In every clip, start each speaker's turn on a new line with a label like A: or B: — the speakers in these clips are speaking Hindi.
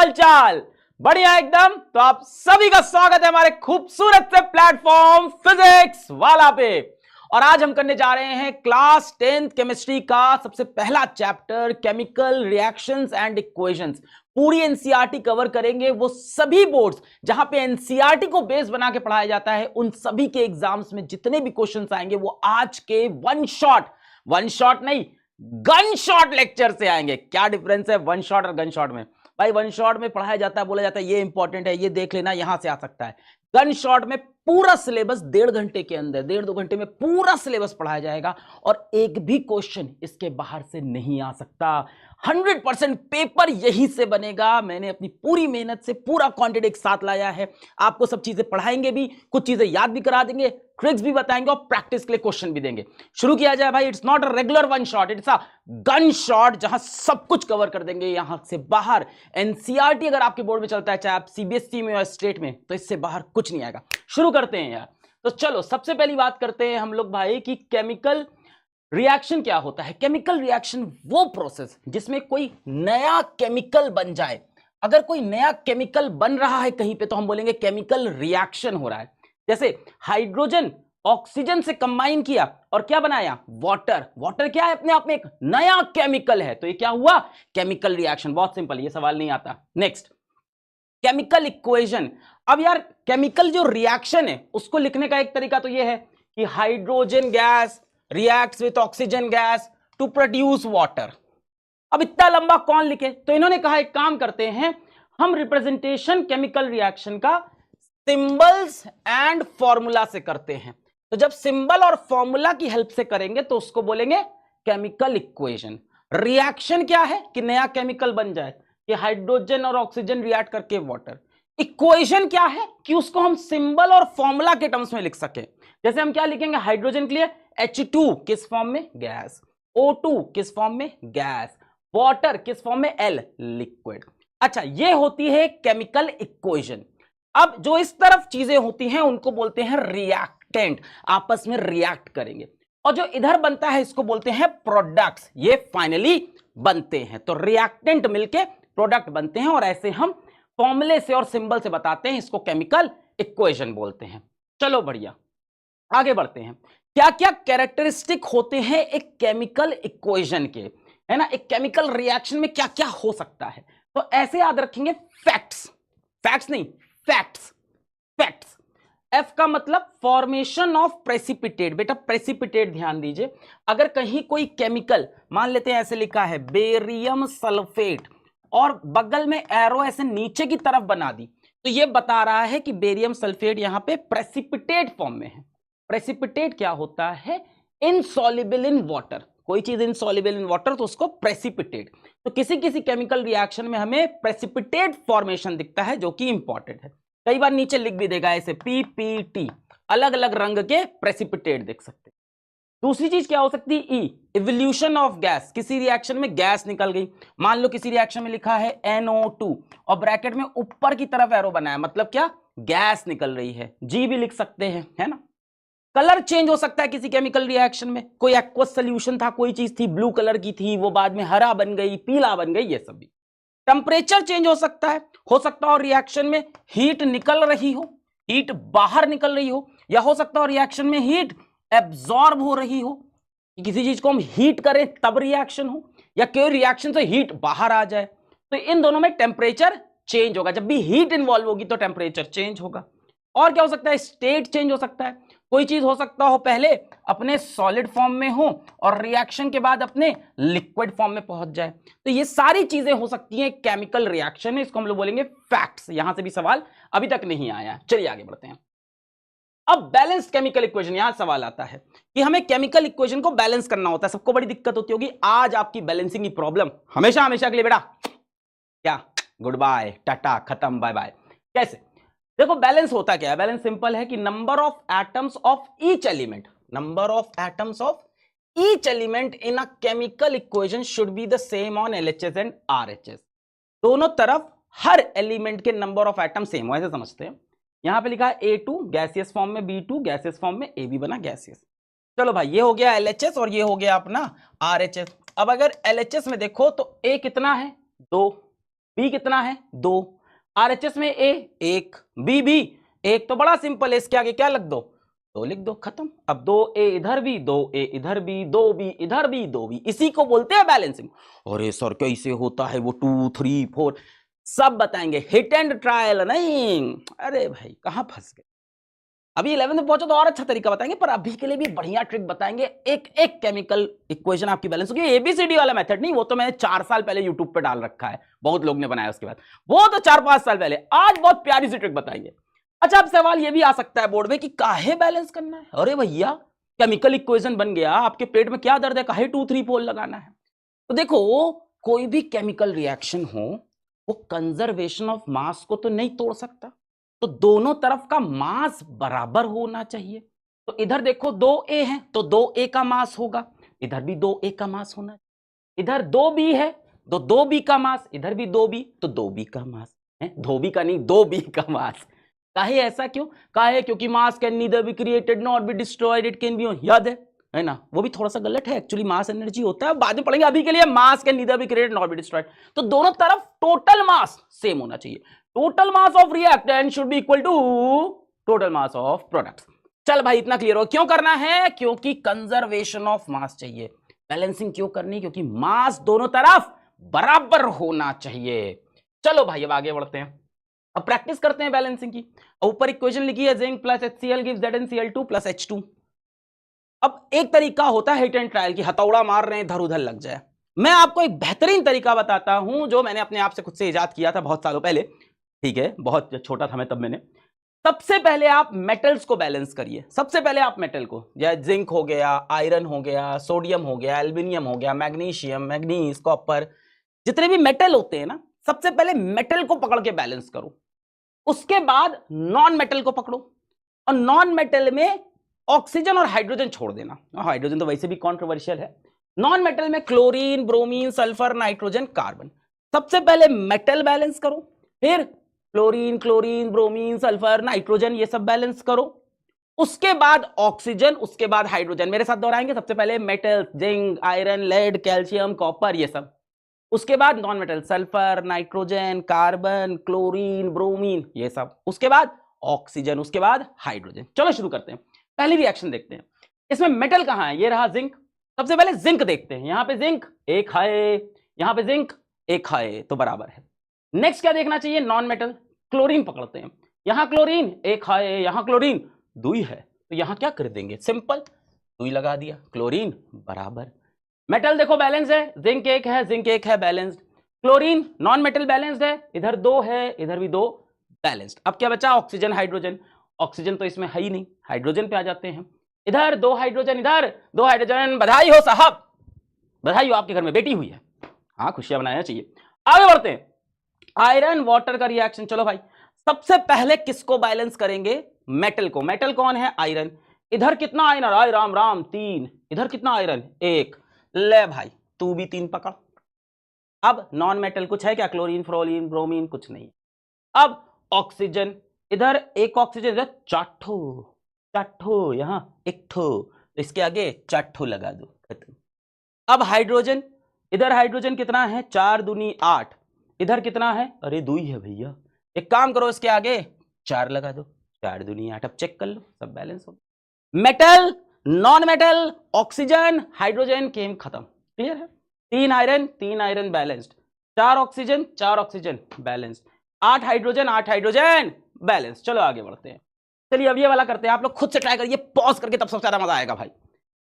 A: हाल चाल? बढ़िया एकदम। तो आप सभी का स्वागत है हमारे खूबसूरत से प्लेटफॉर्म फिजिक्स वाला पे। और आज हम करने जा रहे हैं क्लास 10th केमिस्ट्री का सबसे पहला chapter chemical reactions and equations. पूरी एनसीईआरटी कवर करेंगे, वो सभी बोर्ड्स जहां पे एनसीईआरटी को बेस बना के पढ़ाया जाता है उन सभी के एग्जाम्स में जितने भी क्वेश्चंस आएंगे वो आज के वन शॉट नहीं गन शॉट लेक्चर से आएंगे। क्या डिफरेंस है वन शॉट और गन शॉट में? भाई वन शॉट में पढ़ाया जाता है, बोला जाता है ये इंपॉर्टेंट है, ये देख लेना, यहां से आ सकता है। गन शॉट में पूरा सिलेबस 1.5 घंटे के अंदर, 1.5-2 घंटे में पूरा सिलेबस पढ़ाया जाएगा और एक भी क्वेश्चन इसके बाहर से नहीं आ सकता। 100% पेपर यही से बनेगा। मैंने अपनी पूरी मेहनत से पूरा कंटेंट एक साथ लाया है। आपको सब चीजें पढ़ाएंगे भी, कुछ चीजें याद भी करा देंगे, ट्रिक्स भी बताएंगे और प्रैक्टिस के लिए क्वेश्चन भी देंगे। शुरू किया जाए भाई। It's not a regular one shot, it's a gun shot जहां सब कुछ कवर कर देंगे यहां से बाहर। एनसीईआरटी अगर आपके बोर्ड में चलता है, चाहे आप सीबीएसई में या स्टेट में, तो इससे बाहर कुछ नहीं आएगा। शुरू करते हैं यार। तो चलो सबसे पहली बात करते हैं हम लोग भाई कि केमिकल रिएक्शन क्या होता है। केमिकल रिएक्शन वो प्रोसेस जिसमें कोई नया केमिकल बन जाए। अगर कोई नया केमिकल बन रहा है कहीं पे तो हम बोलेंगे केमिकल रिएक्शन हो रहा है। जैसे हाइड्रोजन ऑक्सीजन से कंबाइन किया और क्या बनाया? वाटर। वाटर क्या है? अपने आप में एक नया केमिकल है, तो ये क्या हुआ? Chemical reaction. बहुत सिंपल, ये सवाल नहीं आता। Next, chemical equation. अब यार केमिकल जो रिएक्शन है उसको लिखने का एक तरीका तो ये है कि hydrogen gas reacts with oxygen gas to produce water. अब इतना लंबा कौन लिखे? तो इन्होंने कहा एक काम करते हैं, हम रिप्रेजेंटेशन केमिकल रिएक्शन का सिंबल्स एंड फॉर्मूला से करते हैं। तो जब सिंबल और फॉर्मूला की हेल्प से करेंगे तो उसको बोलेंगे केमिकल इक्वेशन। रिएक्शन क्या है? कि नया केमिकल बन जाए, कि हाइड्रोजन और ऑक्सीजन रिएक्ट करके वाटर। इक्वेशन क्या है? कि उसको हम सिंबल और फॉर्मूला के टर्म्स में लिख सके। जैसे हम क्या लिखेंगे? हाइड्रोजन के लिए H2 किस फॉर्म में? गैस। O2 किस फॉर्म में? गैस। वाटर किस फॉर्म में? L, liquid. अच्छा, ये होती है केमिकल इक्वेशन। अब जो इस तरफ चीजें होती हैं उनको बोलते हैं रिएक्टेंट, आपस में रिएक्ट करेंगे। और जो इधर बनता है इसको बोलते हैं प्रोडक्ट्स, ये फाइनली बनते हैं। तो रिएक्टेंट मिलके प्रोडक्ट बनते हैं और ऐसे हम फॉर्मूले से और सिंबल से बताते हैं, इसको केमिकल इक्वेशन बोलते हैं। चलो बढ़िया, आगे बढ़ते हैं। क्या क्या कैरेक्टरिस्टिक होते हैं एक केमिकल इक्वेशन के, है ना? एक केमिकल रिएक्शन में क्या क्या हो सकता है, तो ऐसे याद रखेंगे। फैक्ट्स, फैक्ट्स नहीं फैक्ट्स, फैक्ट्स। एफ का मतलब फॉर्मेशन ऑफ प्रेसिपिटेट। बेटा प्रेसिपिटेट ध्यान दीजिए। अगर कहीं कोई केमिकल, मान लेते हैं ऐसे लिखा है बेरियम सल्फेट, और बगल में एरो ऐसे नीचे की तरफ बना दी, तो ये बता रहा है कि बेरियम सल्फेट यहां पे प्रेसिपिटेट फॉर्म में है। प्रेसिपिटेट क्या होता है? Insoluble in water. कोई चीज इनसॉल्युबल इन वाटर तो उसको प्रेसिपिटेट। तो किसी किसी केमिकल रिएक्शन में हमें प्रेसिपिटेट फॉर्मेशन दिखता है जो कि इंपॉर्टेंट है। कई बार नीचे लिख भी देगा ऐसे PPT, अलग अलग रंग के प्रेसिपिटेट देख सकते हैं। दूसरी चीज क्या हो सकती है? Evolution of gas. किसी रिएक्शन में गैस निकल गई, मान लो किसी रिएक्शन में लिखा है NO2 और ब्रैकेट में ऊपर की तरफ एरो बनाया, मतलब क्या? गैस निकल रही है। G भी लिख सकते हैं, है ना? कलर चेंज हो सकता है किसी केमिकल रिएक्शन में। कोई एक्वस सोल्यूशन था, कोई चीज थी ब्लू कलर की थी, वो बाद में हरा बन गई, पीला बन गई, ये सब भी। टेम्परेचर चेंज हो सकता है और रिएक्शन में हीट निकल रही हो, हीट बाहर निकल रही हो, या हो सकता है रिएक्शन में हीट एब्जॉर्ब हो रही हो, किसी चीज को हम हीट करें तब रिएक्शन हो, या कोई रिएक्शन से हीट बाहर आ जाए। तो इन दोनों में टेम्परेचर चेंज होगा। जब भी हीट इन्वॉल्व होगी तो टेम्परेचर चेंज होगा। और क्या हो सकता है? स्टेट चेंज हो सकता है। कोई चीज हो सकता हो पहले अपने सॉलिड फॉर्म में हो और रिएक्शन के बाद अपने लिक्विड फॉर्म में पहुंच जाए। तो ये सारी चीजें हो सकती हैं केमिकल रिएक्शन में, इसको हम लोग बोलेंगे फैक्ट्स। यहां से भी सवाल अभी तक नहीं आया। चलिए आगे बढ़ते हैं। अब बैलेंस्ड केमिकल इक्वेशन, यहां सवाल आता है कि हमें केमिकल इक्वेशन को बैलेंस करना होता है। सबको बड़ी दिक्कत होती होगी। आज आपकी बैलेंसिंग की प्रॉब्लम हमेशा हमेशा के लिए बेटा क्या? गुड बाय, टाटा, खत्म, बाय बाय। कैसे? देखो बैलेंस होता क्या है? बैलेंस सिंपल है कि number of atoms of each element, number of atoms of each element in a chemical equation should be the same on LHS and RHS। दोनों तरफ हर एलिमेंट के नंबर ऑफ एटम सेम हो, ऐसे समझते हैं। यहां पे लिखा है A2 गैसियस फॉर्म में, B2 गैसियस फॉर्म में, AB बना गैसियस। चलो भाई, ये हो गया LHS और ये हो गया अपना RHS। अब अगर LHS में देखो तो A कितना है? 2, बी कितना है 2, RHS में ए 1, बी भी 1, तो बड़ा सिंपल है, इसके आगे क्या लिख दो 2 लिख दो, खत्म। अब 2A इधर भी, 2A इधर भी, 2B इधर भी, 2B, इसी को बोलते हैं बैलेंसिंग। अरे सर कैसे होता है वो 2 3 4 सब बताएंगे, हिट एंड ट्रायल नहीं। अरे भाई कहां फंस गए, अभी 11th में पहुंचो तो और अच्छा तरीका बताएंगे, पर अभी के लिए भी बढ़िया ट्रिक बताएंगे। एक एक केमिकल इक्वेशन आपकी बैलेंस होगी, एबीसीडी वाला मेथड नहीं, वो तो मैंने 4 साल पहले यूट्यूब पे डाल रखा है, बहुत लोग ने बनाया उसके बाद, वो तो 4-5 साल पहले। आज बहुत प्यारी सी ट्रिक बताएंगे। अच्छा, अब सवाल ये भी आ सकता है बोर्ड में कि काहे बैलेंस करना है। अरे भैया केमिकल इक्वेशन बन गया, आपके पेट में क्या दर्द है, काहे 2 3 पोल लगाना है। तो देखो कोई भी केमिकल रिएक्शन हो वो कंजर्वेशन ऑफ मास को तो नहीं तोड़ सकता, तो दोनों तरफ का मास बराबर होना चाहिए। तो इधर देखो 2A है तो 2A का मास होगा, इधर भी 2A का मास होना चाहिए। इधर 2B है तो 2B का मास, इधर भी 2B तो 2B का मास है, 2B का नहीं 2B का मास। काहे ऐसा क्यों, काहे क्योंकि मास can neither be created not be destroyed, it can be, याद है ना, वो भी थोड़ा सा गलत है, एक्चुअली मास एनर्जी होता है, बाद में पढ़ेंगे, अभी के लिए mass can neither be created not be destroyed. तो दोनों तरफ टोटल मास सेम होना चाहिए, total mass of reactant should be equal to total mass of products. चल भाई इतना क्लियर हो, क्यों करना है, क्योंकि कंजर्वेशन ऑफ मास चाहिए। बैलेंसिंग क्यों करनी, क्योंकि मास दोनों तरफ बराबर होना चाहिए। चलो भाई अब आगे बढ़ते हैं, अब प्रैक्टिस करते हैं बैलेंसिंग की। ऊपर इक्वेशन लिखी है zinc plus HCl gives ZnCl2 plus H2। अब एक तरीका होता है हिट एंड ट्रायल की, हथौड़ा मार रहे हैं इधर उधर लग जाए। मैं आपको एक बेहतरीन तरीका बताता हूं जो मैंने अपने आप से खुद से इजाद किया था बहुत सालों पहले, ठीक है, बहुत छोटा था मैं तब। मैंने सबसे पहले आप मेटल्स को बैलेंस करिए, सबसे पहले आप मेटल को, जैसे जिंक हो गया, आयरन हो गया, सोडियम हो गया, एल्युमिनियम हो गया, मैग्नीशियम, मैग्नीज, कॉपर, जितने भी मेटल होते हैं ना, सबसे पहले मेटल को पकड़ के बैलेंस करो। उसके बाद नॉन मेटल को पकड़ो, और नॉन मेटल में ऑक्सीजन और हाइड्रोजन छोड़ देना, हाइड्रोजन तो वैसे भी कॉन्ट्रोवर्शियल है। नॉन मेटल में chlorine, bromine, sulphur, nitrogen, carbon. सबसे पहले मेटल बैलेंस करो, फिर chlorine, chlorine, bromine, sulphur, nitrogen, ये सब बैलेंस करो। उसके बाद ऑक्सीजन, उसके बाद हाइड्रोजन। मेरे साथ दोहराएंगे, सबसे पहले metal zinc, iron, lead, calcium, copper, ये सब। उसके बाद non metal sulphur, nitrogen, carbon, chlorine, bromine, ये सब। उसके बाद ऑक्सीजन, उसके बाद हाइड्रोजन। चलो शुरू करते हैं, पहली रिएक्शन देखते हैं। इसमें मेटल कहां है, ये रहा जिंक। सबसे पहले जिंक देखते हैं, यहां पे जिंक एक है, यहां पे जिंक एक है, तो बराबर है। नेक्स्ट क्या देखना चाहिए, नॉन मेटल, क्लोरीन पकड़ते हैं। यहां क्लोरीन एक है, यहां क्लोरीन 2 है, तो यहां क्या कर देंगे, सिंपल 2 लगा दिया, क्लोरीन बराबर। मेटल देखो बैलेंस है, जिंक एक है, जिंक एक है, balanced. Chlorine non metal balanced है, इधर 2 है, इधर भी 2, बैलेंस्ड। अब क्या बचा, ऑक्सीजन, हाइड्रोजन। ऑक्सीजन तो इसमें है ही नहीं, हाइड्रोजन पे आ जाते हैं। इधर 2 हाइड्रोजन, इधर 2 हाइड्रोजन। बधाई हो साहब, बधाई हो, आपके घर में बेटी हुई है, हाँ खुशियां मनाना चाहिए। आगे बढ़ते हैं, आयरन वाटर का रिएक्शन। चलो भाई सबसे पहले किसको बैलेंस करेंगे, मेटल को। मेटल कौन है, आयरन। इधर कितना आयरन, आय राम राम 3, इधर कितना आयरन 1, ले भाई तू भी 3 पकड़। अब नॉन मेटल कुछ है क्या, क्लोरीन, फ्लोरीन, ब्रोमीन, कुछ नहीं। अब ऑक्सीजन, इधर एक ऑक्सीजन, इधर 4 यहां 1, तो इसके आगे 4 लगा दो, खत्म। अब हाइड्रोजन, इधर हाइड्रोजन कितना है, 4 दूनी 8, इधर कितना है, अरे 2 है भैया। एक काम करो, इसके आगे 4 लगा दो, 4 दूनी 8। अब चेक कर लो, सब बैलेंस हो। Metal, non metal, oxygen, hydrogen, केम खत्म, क्लियर है। 3 iron, 3 iron balanced, 4 oxygen, 4 oxygen balanced, 8 hydrogen, 8 hydrogen balance. चलो आगे बढ़ते हैं। चलिए अब ये वाला करते हैं, आप लोग खुद से ट्राई करिए, पॉज करके, तब सबसे ज्यादा मजा आएगा भाई।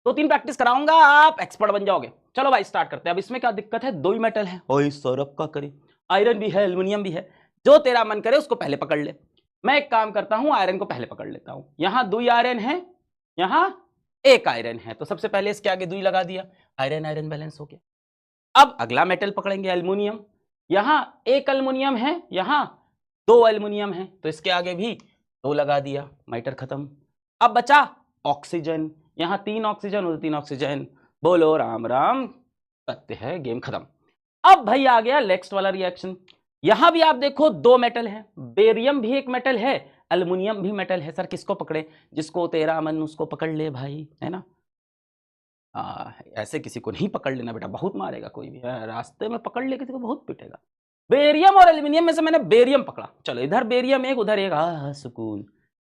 A: 2-3 प्रैक्टिस कराऊंगा, आप एक्सपर्ट बन जाओगे। चलो भाई स्टार्ट करते हैं। अब इसमें क्या दिक्कत है, 2 ही मेटल है, ओए सौरभ का करे, आयरन भी है, एल्युमिनियम भी है, जो तेरा मन करे उसको पहले पकड़ ले। मैं एक काम करता हूं, आयरन को पहले पकड़ लेता हूं। यहां 2 आयरन है, यहां 1 आयरन है, तो सबसे पहले इसके आगे 2 लगा दिया, आयरन आयरन बैलेंस हो गया। अब अगला मेटल पकड़ेंगे, एल्युमिनियम। यहां 1 एल्युमिनियम है, यहां 2 एल्युमिनियम है, तो इसके आगे भी 2 लगा दिया, मैटर खत्म। अब बचा ऑक्सीजन, यहां 3 ऑक्सीजन, उधर 3 ऑक्सीजन, बोलो राम राम, सत्य है, गेम खत्म। अब भाई आ गया नेक्स्ट वाला रिएक्शन। यहां भी आप देखो 2 मेटल है, बेरियम भी एक मेटल है, एल्युमिनियम भी मेटल है। सर किसको पकड़े, जिसको तेरा मन उसको पकड़ ले भाई, है ना। ऐसे किसी को नहीं पकड़ लेना बेटा, बहुत मारेगा कोई भी, रास्ते में पकड़ ले किसी को बहुत पिटेगा। बेरियम और एल्यूमिनियम में से मैंने बेरियम पकड़ा, चलो इधर बेरियम एक उधर एक, हाँ सुकून।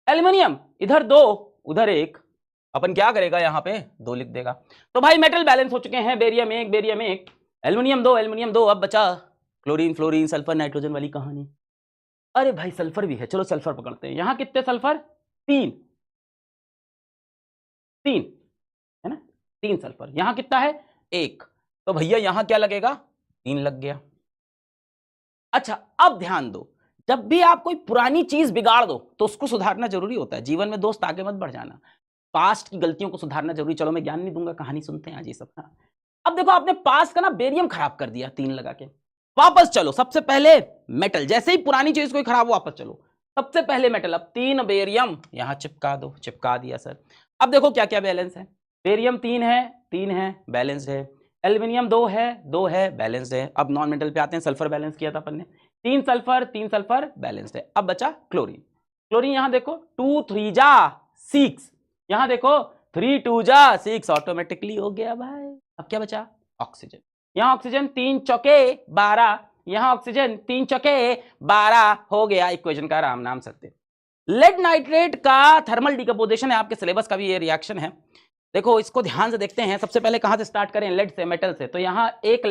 A: एल्यूमिनियम इधर दो उधर एक, अपन क्या करेगा यहाँ पे दो लिख देगा। तो भाई मेटल बैलेंस हो चुके हैं, बेरियम एक एल्यूमिनियम दो। अब बचा क्लोरीन फ्लोरीन सल्फर नाइट्रोजन वाली कहानी। अरे भाई सल्फर भी है, चलो सल्फर पकड़ते हैं। यहां कितने सल्फर, तीन तीन है ना, तीन सल्फर। यहां कितना है, एक। तो भैया यहां क्या लगेगा, तीन लग गया। अच्छा अब ध्यान दो, जब भी आप कोई पुरानी चीज बिगाड़ दो तो उसको सुधारना जरूरी होता है। जीवन में दोस्त आगे मत बढ़ जाना, पास्ट की गलतियों को सुधारना जरूरी। चलो मैं ज्ञान नहीं दूंगा, कहानी सुनते हैं आज ये सब। अब देखो आपने पास्ट का ना बेरियम खराब कर दिया तीन लगा के, वापस चलो। सबसे पहले मेटल, जैसे ही पुरानी चीज कोई खराब हो वापस चलो, सबसे पहले मेटल। अब तीन बेरियम यहां चिपका दो, चिपका दिया सर। अब देखो क्या क्या बैलेंस है, बेरियम तीन है बैलेंस्ड है, एल्यूमिनियम दो है बैलेंस्ड है। अब नॉन मेटल पे आते हैं, सल्फर बैलेंस किया था अपन ने, तीन सल्फर बैलेंस्ड है। अब बचा क्लोरीन, क्लोरीन यहां देखो 2 3 जा 6, यहां देखो 3 2 जा 6, ऑटोमेटिकली हो गया भाई। अब क्या बचा, ऑक्सीजन। यहां ऑक्सीजन 3 चौके 12, यहां ऑक्सीजन 3 चौके 12 हो गया। इक्वेशन का राम नाम सत्य। लेड नाइट्रेट का थर्मल डिकम्पोजिशन है, आपके सिलेबस का भी ये रिएक्शन है। देखो इसको ध्यान से देखते हैं। सबसे पहले कहां से स्टार्ट करें, लेड से, मेटल से। तो यहां एक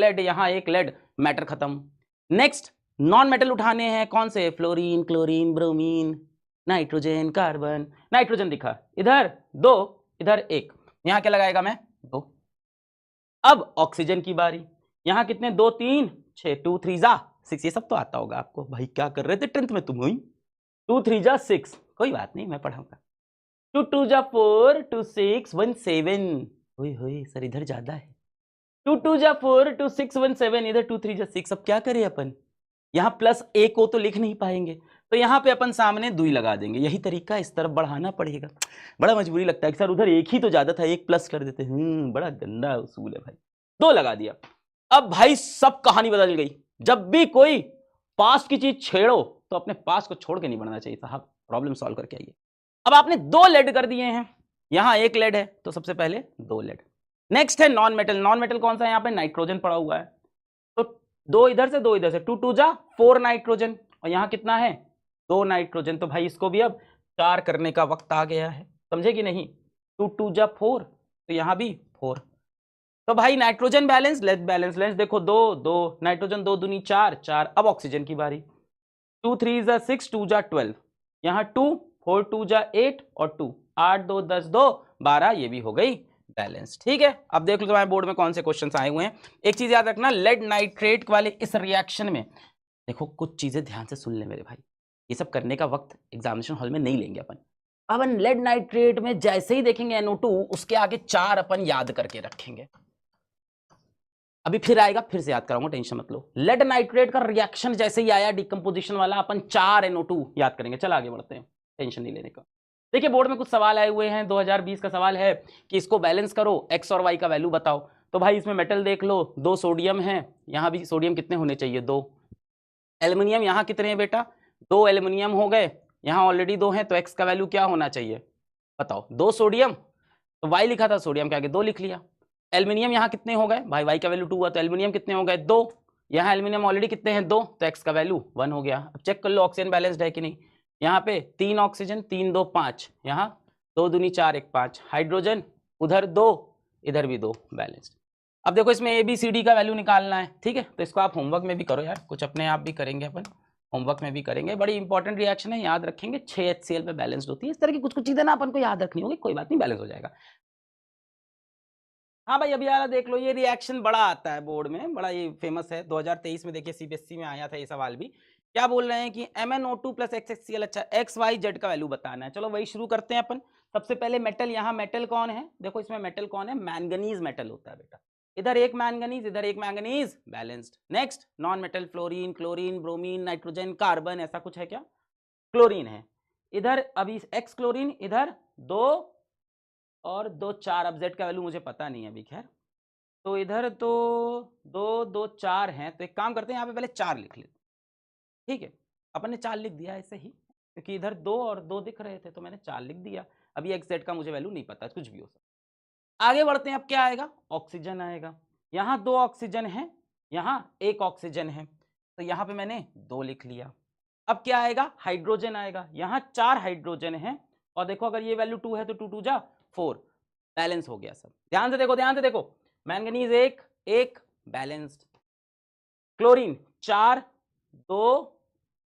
A: लेड, मैटर खत्म। नेक्स्ट नॉन मेटल उठाने हैं, कौन से, fluorine chlorine bromine nitrogen carbon. Nitrogen दिखा, इधर दो इधर एक, यहां क्या लगाएगा मैं, दो। अब ऑक्सीजन की बारी, यहां कितने, 2 3 6, 2 3 जा 6, ये सब तो आता होगा आपको। भाई क्या कर रहे थे 10th में तुम, हुई 2 3 जा 6, कोई बात नहीं मैं पढ़ाऊंगा। 2 2 जा 4, 2 6 1 7, हुई सर इधर ज्यादा है। 2 2 जा 4, 2 6 1 7, इधर 2 3 जा 6। अब क्या करें अपन, यहां प्लस एक को तो लिख नहीं पाएंगे, तो यहां पे अपन सामने दुई लगा देंगे। यही तरीका, इस तरफ बढ़ाना पड़ेगा। बड़ा मजबूरी लगता है कि सर उधर एक ही तो ज्यादा था, एक प्लस कर देते। बड़ा गंदा उसूल है भाई। दो लगा दिया। अब भाई सब कहानी बदल गई। जब भी कोई पास्ट की चीज छेड़ो तो अपने पास्ट को छोड़ के नहीं बढ़ना चाहिए साहब, प्रॉब्लम सॉल्व करके आइए। अब आपने दो लेड कर दिए हैं, यहां एक लेड है तो सबसे पहले दो लेड। नेक्स्ट है नॉन मेटल। नॉन मेटल कौन सा है, यहां पे नाइट्रोजन पड़ा हुआ है, तो दो इधर से 2 2 जा 4 नाइट्रोजन, और यहां कितना है, 2 नाइट्रोजन। तो भाई इसको भी अब 4 करने का वक्त आ गया है, समझे कि नहीं। 2 2 जा 4, तो यहां भी 4। तो भाई नाइट्रोजन बैलेंस, लेड बैलेंस। लेंस देखो 2 2, नाइट्रोजन 2 दूनी 4 4। अब ऑक्सीजन की बारी, 2 3 जा 6, 2 जा 12, यहां 2 4 2 जा 8 और 2 8 2 10 2 12, ये भी हो गई बैलेंस। ठीक है, अब देख लो तुम्हारे बोर्ड में कौन से क्वेश्चंस आए हुए हैं। एक चीज याद रखना, लेड नाइट्रेट वाले इस रिएक्शन में देखो कुछ चीजें ध्यान से सुन ले मेरे भाई, ये सब करने का वक्त एग्जामिनेशन हॉल में नहीं लेंगे अपन। अपन लेड नाइट्रेट में जैसे ही देखेंगे NO2, उसके आगे 4 अपन याद करके रखेंगे। अभी फिर आएगा, फिर से याद कराऊंगा, टेंशन मत लो। लेड नाइट्रेट का रिएक्शन जैसे ही आया डिकम्पोजिशन वाला, अपन 4 NO2 याद करेंगे। चल आगे बढ़ते हैं, टेंशन नहीं लेने का। देखिए बोर्ड में कुछ सवाल आए हुए हैं। 2020 का सवाल है कि इसको बैलेंस करो, एक्स और वाई का वैल्यू बताओ। तो भाई इसमें मेटल देख लो, 2 सोडियम है, यहां भी सोडियम कितने होने चाहिए, 2। एल्यूमिनियम यहां कितने हैं बेटा, 2 एल्यूमिनियम हो गए, यहां ऑलरेडी 2 है, तो एक्स का वैल्यू क्या होना चाहिए बताओ, 2 सोडियम, तो वाई लिखा था, सोडियम के आगे 2 लिख लिया। एल्यूमिनियम यहां कितने हो गए भाई, वाई का वैल्यू 2 हुआ, तो एल्यूमिनियम कितने हो गए, 2। यहां एल्यूमिनियम ऑलरेडी कितने हैं, 2, तो एक्स का वैल्यू 1 हो गया। अब चेक कर लो ऑक्सीजन बैलेंस्ड है कि नहीं। यहाँ पे 3 ऑक्सीजन, 3 2 5, यहाँ 2 दूनी 4 1 5, हाइड्रोजन उधर 2 इधर भी 2, बैलेंस्ड। अब देखो इसमें ABCD का वैल्यू निकालना है, ठीक है, तो इसको आप होमवर्क में भी करो यार, कुछ अपने आप भी करेंगे अपन, होमवर्क में भी करेंगे। बड़ी इंपॉर्टेंट रिएक्शन है, याद रखेंगे। 6 HCl पे बैलेंस्ड होती है। इस तरह की कुछ कुछ चीजें ना अपन को याद रखनी होगी, कोई बात नहीं, बैलेंस हो जाएगा। हाँ भाई अभी यार देख लो, ये रिएक्शन बड़ा आता है बोर्ड में, बड़ा ये फेमस है। 2023 में देखिए CBSE में आया था ये सवाल भी। क्या बोल रहे हैं कि MnO2 प्लस XHCl, अच्छा XYZ का वैल्यू बताना है। चलो वही शुरू करते हैं अपन। सबसे पहले मेटल, यहाँ मेटल कौन है, देखो इसमें मेटल कौन है, मैंगनीज मेटल होता है बेटा। इधर एक मैंगनीज, इधर एक manganese, balanced. Next non metal, fluorine chlorine bromine nitrogen carbon, ऐसा कुछ है क्या, क्लोरीन है। इधर अभी एक्स क्लोरीन, इधर 2 और 2 4, अब जेड का वैल्यू मुझे पता नहीं है अभी, खैर। तो इधर तो 2 2 4 हैं, तो एक काम करते हैं यहाँ पे पहले 4 लिख लेते, ठीक है। अपन ने 4 लिख दिया ऐसे ही, क्योंकि इधर 2 और 2 दिख रहे थे तो मैंने 4 लिख दिया। अभी एक्स जेड का मुझे वैल्यू नहीं पता, कुछ भी हो सकता। आगे बढ़ते हैं, अब क्या आएगा, ऑक्सीजन आएगा। यहाँ 2 ऑक्सीजन है, यहाँ 1 ऑक्सीजन है। तो यहां पे मैंने 2 लिख लिया। अब क्या आएगा, हाइड्रोजन आएगा, यहां 4 हाइड्रोजन है और देखो अगर ये वैल्यू 2 है तो 2 2 जा 4, बैलेंस हो गया सब। ध्यान से देखो, ध्यान से देखो, मैंगनीज एक एक बैलेंस्ड, क्लोरीन 4 2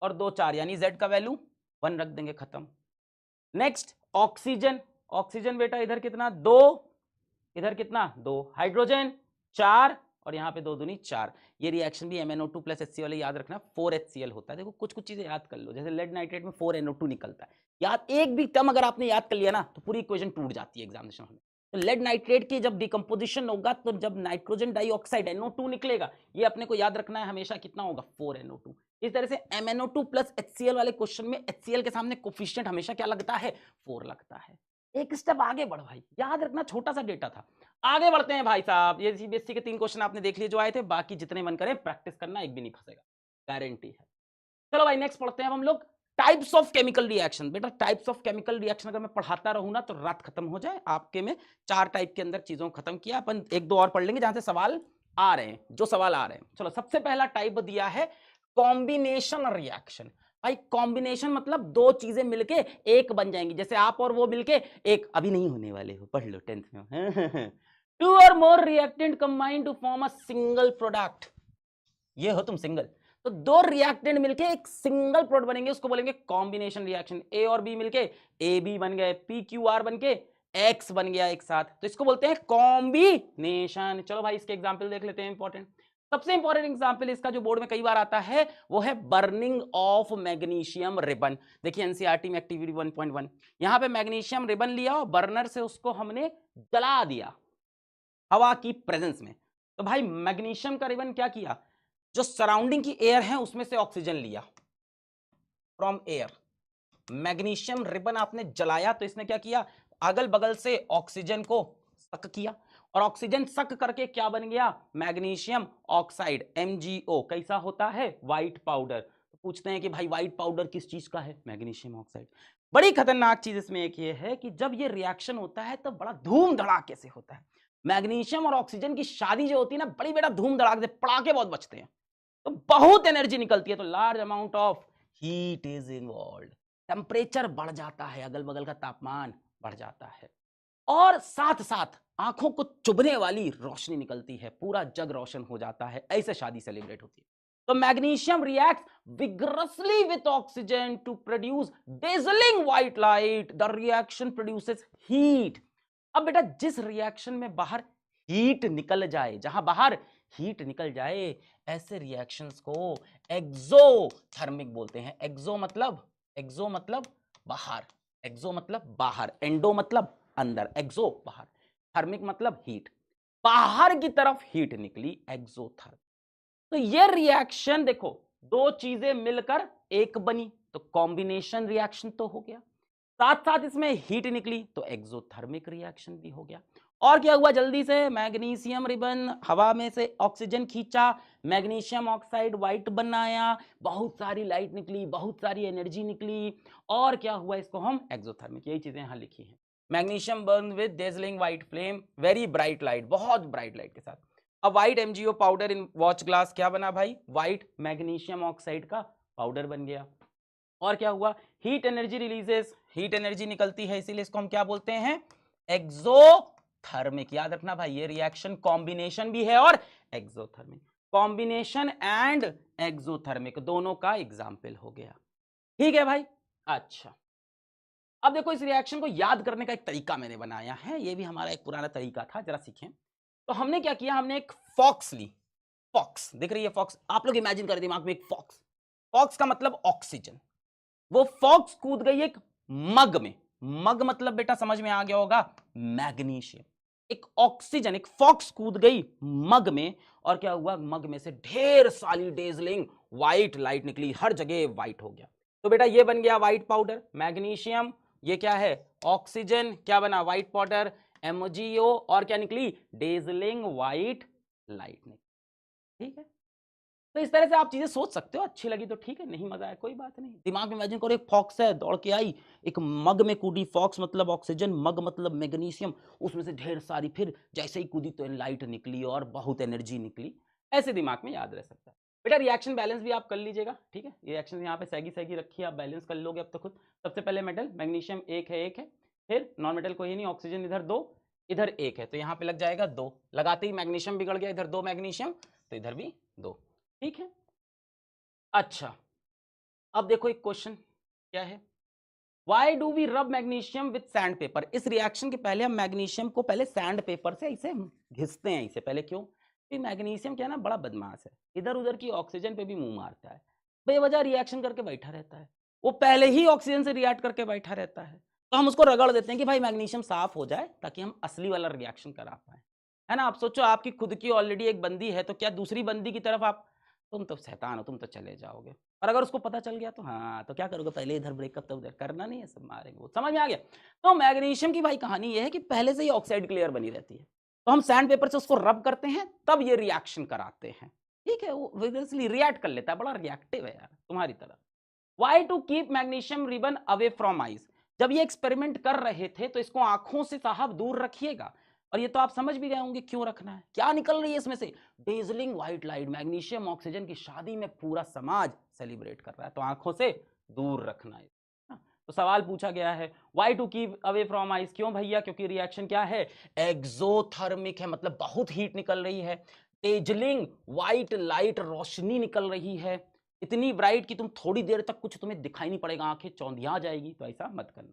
A: और 2 4 यानी Z का वैल्यू 1 रख देंगे, खत्म। नेक्स्ट ऑक्सीजन, ऑक्सीजन बेटा इधर कितना 2, इधर कितना 2, हाइड्रोजन 4 और यहां पे 2 दूनी 4। ये रिएक्शन भी MnO2 प्लस HCl याद रखना 4HCl होता है। देखो कुछ कुछ चीजें याद कर लो, जैसे लेड नाइट्रेट में 4NO2 निकलता है, याद एक भी टर्म अगर आपने याद कर लिया ना तो पूरी इक्वेशन टूट जाती है एग्जामिनेशन में। तो लेड नाइट्रेट की जब डिकम्पोजिशन होगा तो जब नाइट्रोजन डाइऑक्साइड NO2 निकलेगा, ये अपने को याद रखना है हमेशा कितना होगा 4NO2। इस तरह से MnO2 प्लस HCl वाले क्वेश्चन में HCl के सामने कोफिशिएंट हमेशा क्या लगता है 4 लगता है। एक स्टेप आगे बढ़ भाई, याद रखना छोटा सा डेटा था। आगे बढ़ते हैं भाई साहब, ये सीबीएसई के 3 क्वेश्चन आपने देख लिए जो आए थे, बाकी जितने मन करें प्रैक्टिस करना, एक भी नहीं फंसेगा, गारंटी है। चलो भाई नेक्स्ट पढ़ते हैं अब हम लोग टाइप्स ऑफ केमिकल रिएक्शन। बेटा टाइप्स ऑफ केमिकल रिएक्शन अगर मैं पढ़ाता रहूं ना तो रात खत्म हो जाए। आपके में 4 टाइप के अंदर चीजों को खत्म किया, अपन 1 2 और पढ़ लेंगे जहां से सवाल आ रहे हैं, जो सवाल आ रहे हैं। चलो सबसे पहला टाइप दिया है कॉम्बिनेशन रिएक्शन। भाई कॉम्बिनेशन मतलब 2 चीजें मिलके एक बन जाएंगी, जैसे आप और वो मिलके एक, अभी नहीं होने वाले हो, पढ़ लो 10th में। 2 or more reactant combine to form a single product। ये हो तुम सिंगल, तो 2 रिएक्टेंट मिलके एक सिंगल प्रोडक्ट बनेंगे, उसको बोलेंगे कॉम्बिनेशन रिएक्शन। ए और बी मिलके ए बी बन गए, पी क्यू आर बन के एक्स बन गया एक साथ, तो इसको बोलते हैं कॉम्बिनेशन। चलो भाई इसके एग्जांपल देख लेते हैं इंपॉर्टेंट। सबसे इंपॉर्टेंट एग्जांपल इसका जो बोर्ड में कई बार आता है वो है बर्निंग ऑफ मैग्नीशियम रिबन। देखिए एनसीईआरटी में एक्टिविटी 1.1, यहां पे मैग्नीशियम रिबन लिया और बर्नर से उसको हमने जला दिया हवा की प्रेजेंस में। तो भाई मैग्नीशियम का रिबन क्या किया, जो सराउंडिंग की एयर है उसमें से ऑक्सीजन लिया फ्रॉम एयर। मैग्नीशियम रिबन आपने जलाया तो इसने क्या किया, अगल बगल से ऑक्सीजन को सक किया और ऑक्सीजन सक करके क्या बन गया, मैग्नीशियम ऑक्साइड MgO। कैसा होता है, व्हाइट पाउडर। तो पूछते हैं कि भाई व्हाइट पाउडर किस चीज का है, मैग्नीशियम ऑक्साइड। बड़ी खतरनाक चीज इसमें एक ये है कि जब ये रिएक्शन होता है तो बड़ा धूम धड़ाके से होता है। मैग्नीशियम और ऑक्सीजन की शादी जो होती है ना, बड़ी बेटा धूम धड़ाके से, पड़ाके बहुत बचते हैं, तो बहुत एनर्जी निकलती है, तो large amount of heat is involve. Temperature बढ़ जाता है, अगल बगल का तापमान बढ़ जाता है और साथ साथ आंखों को चुभने वाली रोशनी निकलती है, पूरा जग रोशन हो जाता है। ऐसे शादी सेलिब्रेट होती है। तो magnesium react vigorously with oxygen to produce dazzling white light. The reaction produces heat. अब बेटा जिस रिएक्शन में बाहर हीट निकल जाए, जहां बाहर हीट निकल जाए, ऐसे रिएक्शंस को एक्सोथर्मिक बोलते हैं। एक्सो मतलब बाहर, एक्सो मतलब बाहर, एंडो मतलब अंदर, एक्सो बाहर, थर्मिक मतलब हीट, बाहर की तरफ हीट निकली, एक्सोथर्मिक। तो ये रिएक्शन देखो 2 चीजें मिलकर एक बनी तो कॉम्बिनेशन रिएक्शन तो हो गया, साथ साथ इसमें हीट निकली तो एक्सोथर्मिक रिएक्शन भी हो गया। और क्या हुआ, जल्दी से मैग्नीशियम रिबन हवा में से ऑक्सीजन खींचा, मैग्नीशियम ऑक्साइड व्हाइट बनाया, बहुत सारी लाइट निकली, बहुत सारी एनर्जी निकली, और क्या हुआ, इसको हम एक्सोथर्मिक, यही चीजें यहां लिखी हैं। Magnesium burn with dazzling white flame, very bright light, बहुत ब्राइट लाइट के साथ। अब white MgO powder in watch glass क्या बना भाई, व्हाइट मैग्नीशियम ऑक्साइड का पाउडर बन गया। और क्या हुआ, heat energy releases, heat energy निकलती है, इसीलिए इसको हम क्या बोलते हैं, एक्सोथर्मिक। याद रखना भाई ये रिएक्शन कॉम्बिनेशन भी है और एक्सोथर्मिक। कॉम्बिनेशन एंड एक्सोथर्मिक दोनों का एग्जाम्पल हो गया, ठीक है भाई। अच्छा अब देखो इस रिएक्शन को याद करने का एक तरीका मैंने बनाया है, ये भी हमारा एक पुराना तरीका था, जरा सीखें। तो हमने क्या किया, हमने एक फॉक्स ली, फॉक्स दिख रही है फॉक्स, आप लोग इमेजिन करें दिमाग में एक फॉक्स, फॉक्स का मतलब ऑक्सीजन। वो फॉक्स कूद गई एक मग में, मग मतलब बेटा समझ में आ गया होगा मैग्नीशियम, एक ऑक्सीजन, एक फॉक्स कूद गई मग में, और क्या हुआ, मग में से ढेर सारी डेजलिंग व्हाइट लाइट निकली, हर जगह व्हाइट हो गया। तो बेटा ये बन गया व्हाइट पाउडर, मैग्नीशियम, ये क्या है ऑक्सीजन, क्या बना व्हाइट पाउडर MgO, और क्या निकली डेजलिंग व्हाइट लाइट निकली, ठीक है। तो इस तरह से आप चीजें सोच सकते हो, अच्छी लगी तो ठीक है, नहीं मजा आया कोई बात नहीं। दिमाग में इमेजिन करो एक फॉक्स है, दौड़ के आई, एक मग में कूदी, फॉक्स मतलब ऑक्सीजन, मग मतलब मैग्नीशियम, उसमें से ढेर सारी, फिर जैसे ही कूदी तो लाइट निकली और बहुत एनर्जी निकली, ऐसे दिमाग में याद रह सकता है। बेटा रिएक्शन बैलेंस भी आप कर लीजिएगा, ठीक है, रिएक्शन यहाँ पे सैगी सैगी रखी है, आप बैलेंस कर लोगे अब तो खुद। सबसे पहले मेटल मैग्नीशियम एक है, फिर नॉन मेटल कोई नहीं, ऑक्सीजन इधर 2, इधर 1 है, तो यहाँ पे लग जाएगा 2, लगाते ही मैग्नीशियम बिगड़ गया, इधर 2 मैग्नीशियम तो इधर भी 2, ठीक है। अच्छा अब देखो एक क्वेश्चन क्या है, वाई डू वी रब मैग्नीशियम विथ सैंड पेपर। इस रिएक्शन के पहले हम मैग्नीशियम को पहले सैंड पेपर से इसे घिसते हैं इसे पहले, क्यों? मैग्नीशियम क्या है ना, बड़ा बदमाश है, इधर उधर की ऑक्सीजन पे भी मुंह मारता है, बेवजह रिएक्शन करके बैठा रहता है, वो पहले ही ऑक्सीजन से रिएक्ट करके बैठा रहता है, तो हम उसको रगड़ देते हैं कि भाई मैग्नीशियम साफ हो जाए ताकि हम असली वाला रिएक्शन करा पाए, है ना। आप सोचो आपकी खुद की ऑलरेडी एक बंदी है, तो क्या दूसरी बंदी की तरफ आप, तुम तो शैतान हो, तुम तो चले जाओगे, और अगर उसको पता चल गया तो हाँ, तो क्या करोगे, पहले इधर ब्रेकअप तो उधर करना नहीं है, सब मारेंगे, वो समझ में आ गया। तो मैग्नीशियम की भाई कहानी ये है कि पहले से ही ऑक्साइड क्लियर बनी रहती है, तो हम सैंड पेपर से उसको रब करते हैं तब ये रिएक्शन कराते हैं, ठीक है, वो विग्रेसली रिएक्ट कर लेता है, बड़ा रिएक्टिव है यार तुम्हारी तरह। Why to keep magnesium ribbon away from eyes. जब ये एक्सपेरिमेंट कर रहे थे तो इसको आंखों से साहब दूर रखिएगा, और ये तो आप समझ भी गए होंगे क्यों रखना है, क्या निकल रही है इसमें से, dazzling white light, magnesium oxygen की शादी में पूरा समाज सेलिब्रेट कर रहा है, तो आंखों से दूर रखना है। तो सवाल पूछा गया है why to keep away from eyes, क्यों भैया, क्योंकि रिएक्शन क्या है, एक्सोथर्मिक है, मतलब बहुत हीट निकल रही है, डेजलिंग व्हाइट लाइट, रोशनी निकल रही है, इतनी ब्राइट कि तुम थोड़ी देर तक कुछ तुम्हें दिखाई नहीं पड़ेगा, आंखें चौंधिया जाएगी, तो ऐसा मत करना।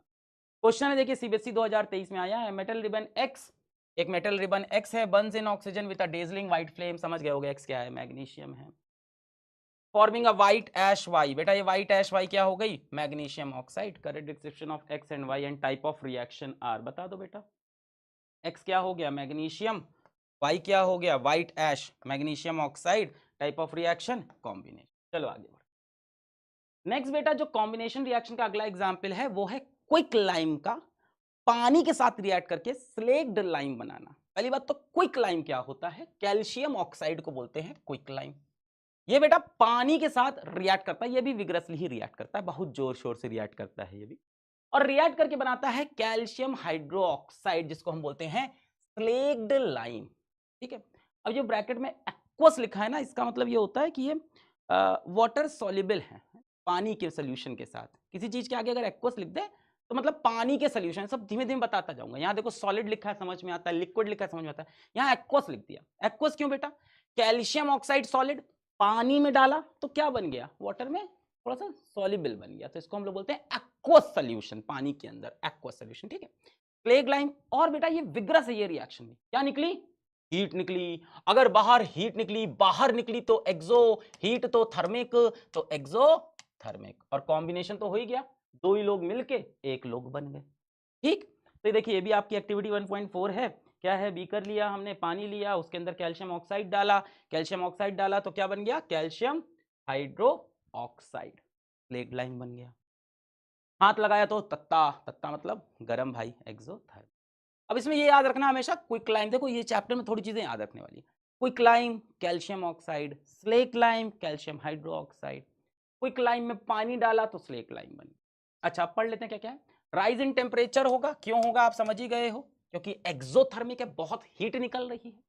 A: क्वेश्चन है देखिए सीबीएसई 2023 में आया है, मेटल रिबन एक्स, एक मेटल रिबन एक्स है, burns in oxygen with a dazzling white flame, समझ गए होगे एक्स क्या है, मैग्नीशियम है, forming a white ash Y, बेटा ये व्हाइट ऐश वाई क्या हो गई, magnesium oxide. Correct description of X and Y and type of reaction are, बता दो बेटा, एक्स क्या हो गया मैग्नीशियम, वाई क्या हो गया white ash, magnesium oxide, type of reaction combination. चलो आगे बढ़ो। नेक्स्ट बेटा जो कॉम्बिनेशन रिएक्शन का अगला एग्जांपल है वो है क्विक लाइम का पानी के साथ रिएक्ट करके स्लेक्ड लाइम बनाना। पहली बात तो क्विक लाइम क्या होता है, कैल्शियम ऑक्साइड को बोलते हैं क्विक लाइम। ये बेटा पानी के साथ रिएक्ट करता है, ये भी विग्रसली ही रिएक्ट करता है, बहुत जोर शोर से रिएक्ट करता है ये भी, और रिएक्ट करके बनाता है कैल्शियम हाइड्रोक्साइड जिसको हम बोलते हैं स्लेक्ड लाइम, ठीक है। अब जो ब्रैकेट में एक्वस लिखा है ना, इसका मतलब ये होता है कि ये वाटर सॉल्युबल है, पानी के सोल्यूशन के साथ, किसी चीज के आगे अगर एक्वस लिख दे तो मतलब पानी के सोल्यूशन, सब धीमे धीमे बताता जाऊंगा। यहाँ देखो सॉलिड लिखा है समझ में आता है, लिक्विड लिखा है समझ में आता है, यहाँ एक्वस लिख दिया। एक्वस क्यों बेटा, कैल्शियम ऑक्साइड सॉलिड, पानी में डाला तो क्या बन गया, वाटर में थोड़ा सा सॉल्युबल बन गया, तो इसको हम लोग बोलते हैं एक्वस सोल्यूशन, पानी के अंदर एक्वस सोल्यूशन, ठीक है। स्लेक्ड लाइम, और बेटा ये विग्रस है, ये रिएक्शन में क्या निकली, हीट निकली, अगर बाहर हीट निकली, बाहर निकली तो एक्सो, हीट तो थर्मिक, तो एक्सो थर्मिक, और कॉम्बिनेशन तो हो ही गया, दो ही लोग मिलके एक लोग बन गए, ठीक। तो देखिए ये भी आपकी एक्टिविटी 1.4 है, क्या है, बीकर लिया हमने, पानी लिया, उसके अंदर कैल्शियम ऑक्साइड डाला, कैल्शियम ऑक्साइड डाला तो क्या बन गया, calcium hydro oxide, slaked lime बन गया। हाथ लगाया तो तत्ता, तत्ता मतलब गरम भाई, एक्सोथर्मिक। अब इसमें ये याद रखना हमेशा क्विक लाइम, देखो ये चैप्टर में थोड़ी चीजें याद रखने वाली, quick lime calcium oxide, slaked lime calcium hydro oxide, quick lime में पानी डाला तो स्लेक्ड लाइम बनी। अच्छा अब पढ़ लेते हैं क्या क्या है, राइज इन टेम्परेचर होगा, क्यों होगा आप समझ ही गए हो, क्योंकि एक्सोथर्मिक है, बहुत हीट निकल रही है।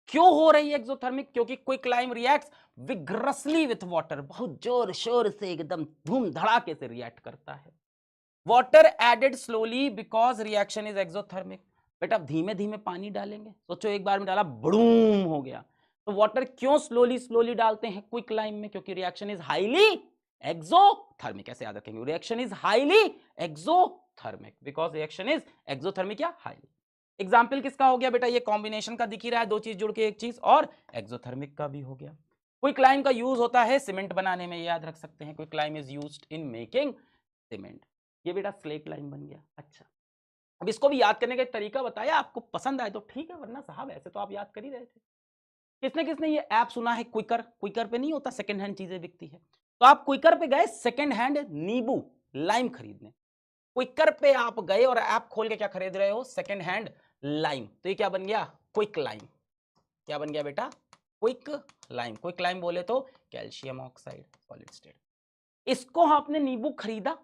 A: क्यों हो रही है एक्सोथर्मिक, क्योंकि quick lime reacts vigorously with water, बहुत जोर शोर से एकदम धूम धड़ाके से रिएक्ट करता है। Water added slowly because reaction is exothermic, बेटा धीमे धीमे पानी डालेंगे, सोचो एक बार में डाला बड़ूम हो गया, तो वाटर क्यों स्लोली स्लोली डालते हैं क्विक लाइम में, क्योंकि रिएक्शन इज हाईली एक्सोथर्मिक, ऐसे याद रखेंगे, reaction is highly exothermic because reaction is exothermic या हाईली। एग्जाम्पल किसका हो गया बेटा, ये कॉम्बिनेशन का दिख ही रहा है, दो चीज जुड़ के एक चीज, और एक्सोथर्मिक का भी हो गया। क्विक लाइम का यूज होता है सीमेंट बनाने में, याद रख सकते हैं, quick lime is used in making cement, ये बेटा स्लेक्ड लाइम बन गया। अच्छा अब इसको भी याद करने का एक तरीका बताया, आपको पसंद आए तो ठीक है, वरना साहब ऐसे तो आप याद कर ही रहे थे। किसने किसने ये ऐप सुना है क्विकर, क्विकर पे नहीं होता सेकंड हैंड चीजें बिकती है, तो आप क्विकर पे गए सेकंड हैंड नींबू लाइम खरीदने, क्विकर पे आप गए और ऐप खोल के क्या खरीद रहे हो, सेकंड हैंड लाइम, तो ये क्या बन गया, क्विक लाइम, क्या बन गया बेटा, क्विक लाइम। क्विक लाइम बोले तो कैल्शियम ऑक्साइड सॉलिड स्टेट। इसको आपने नींबू खरीदा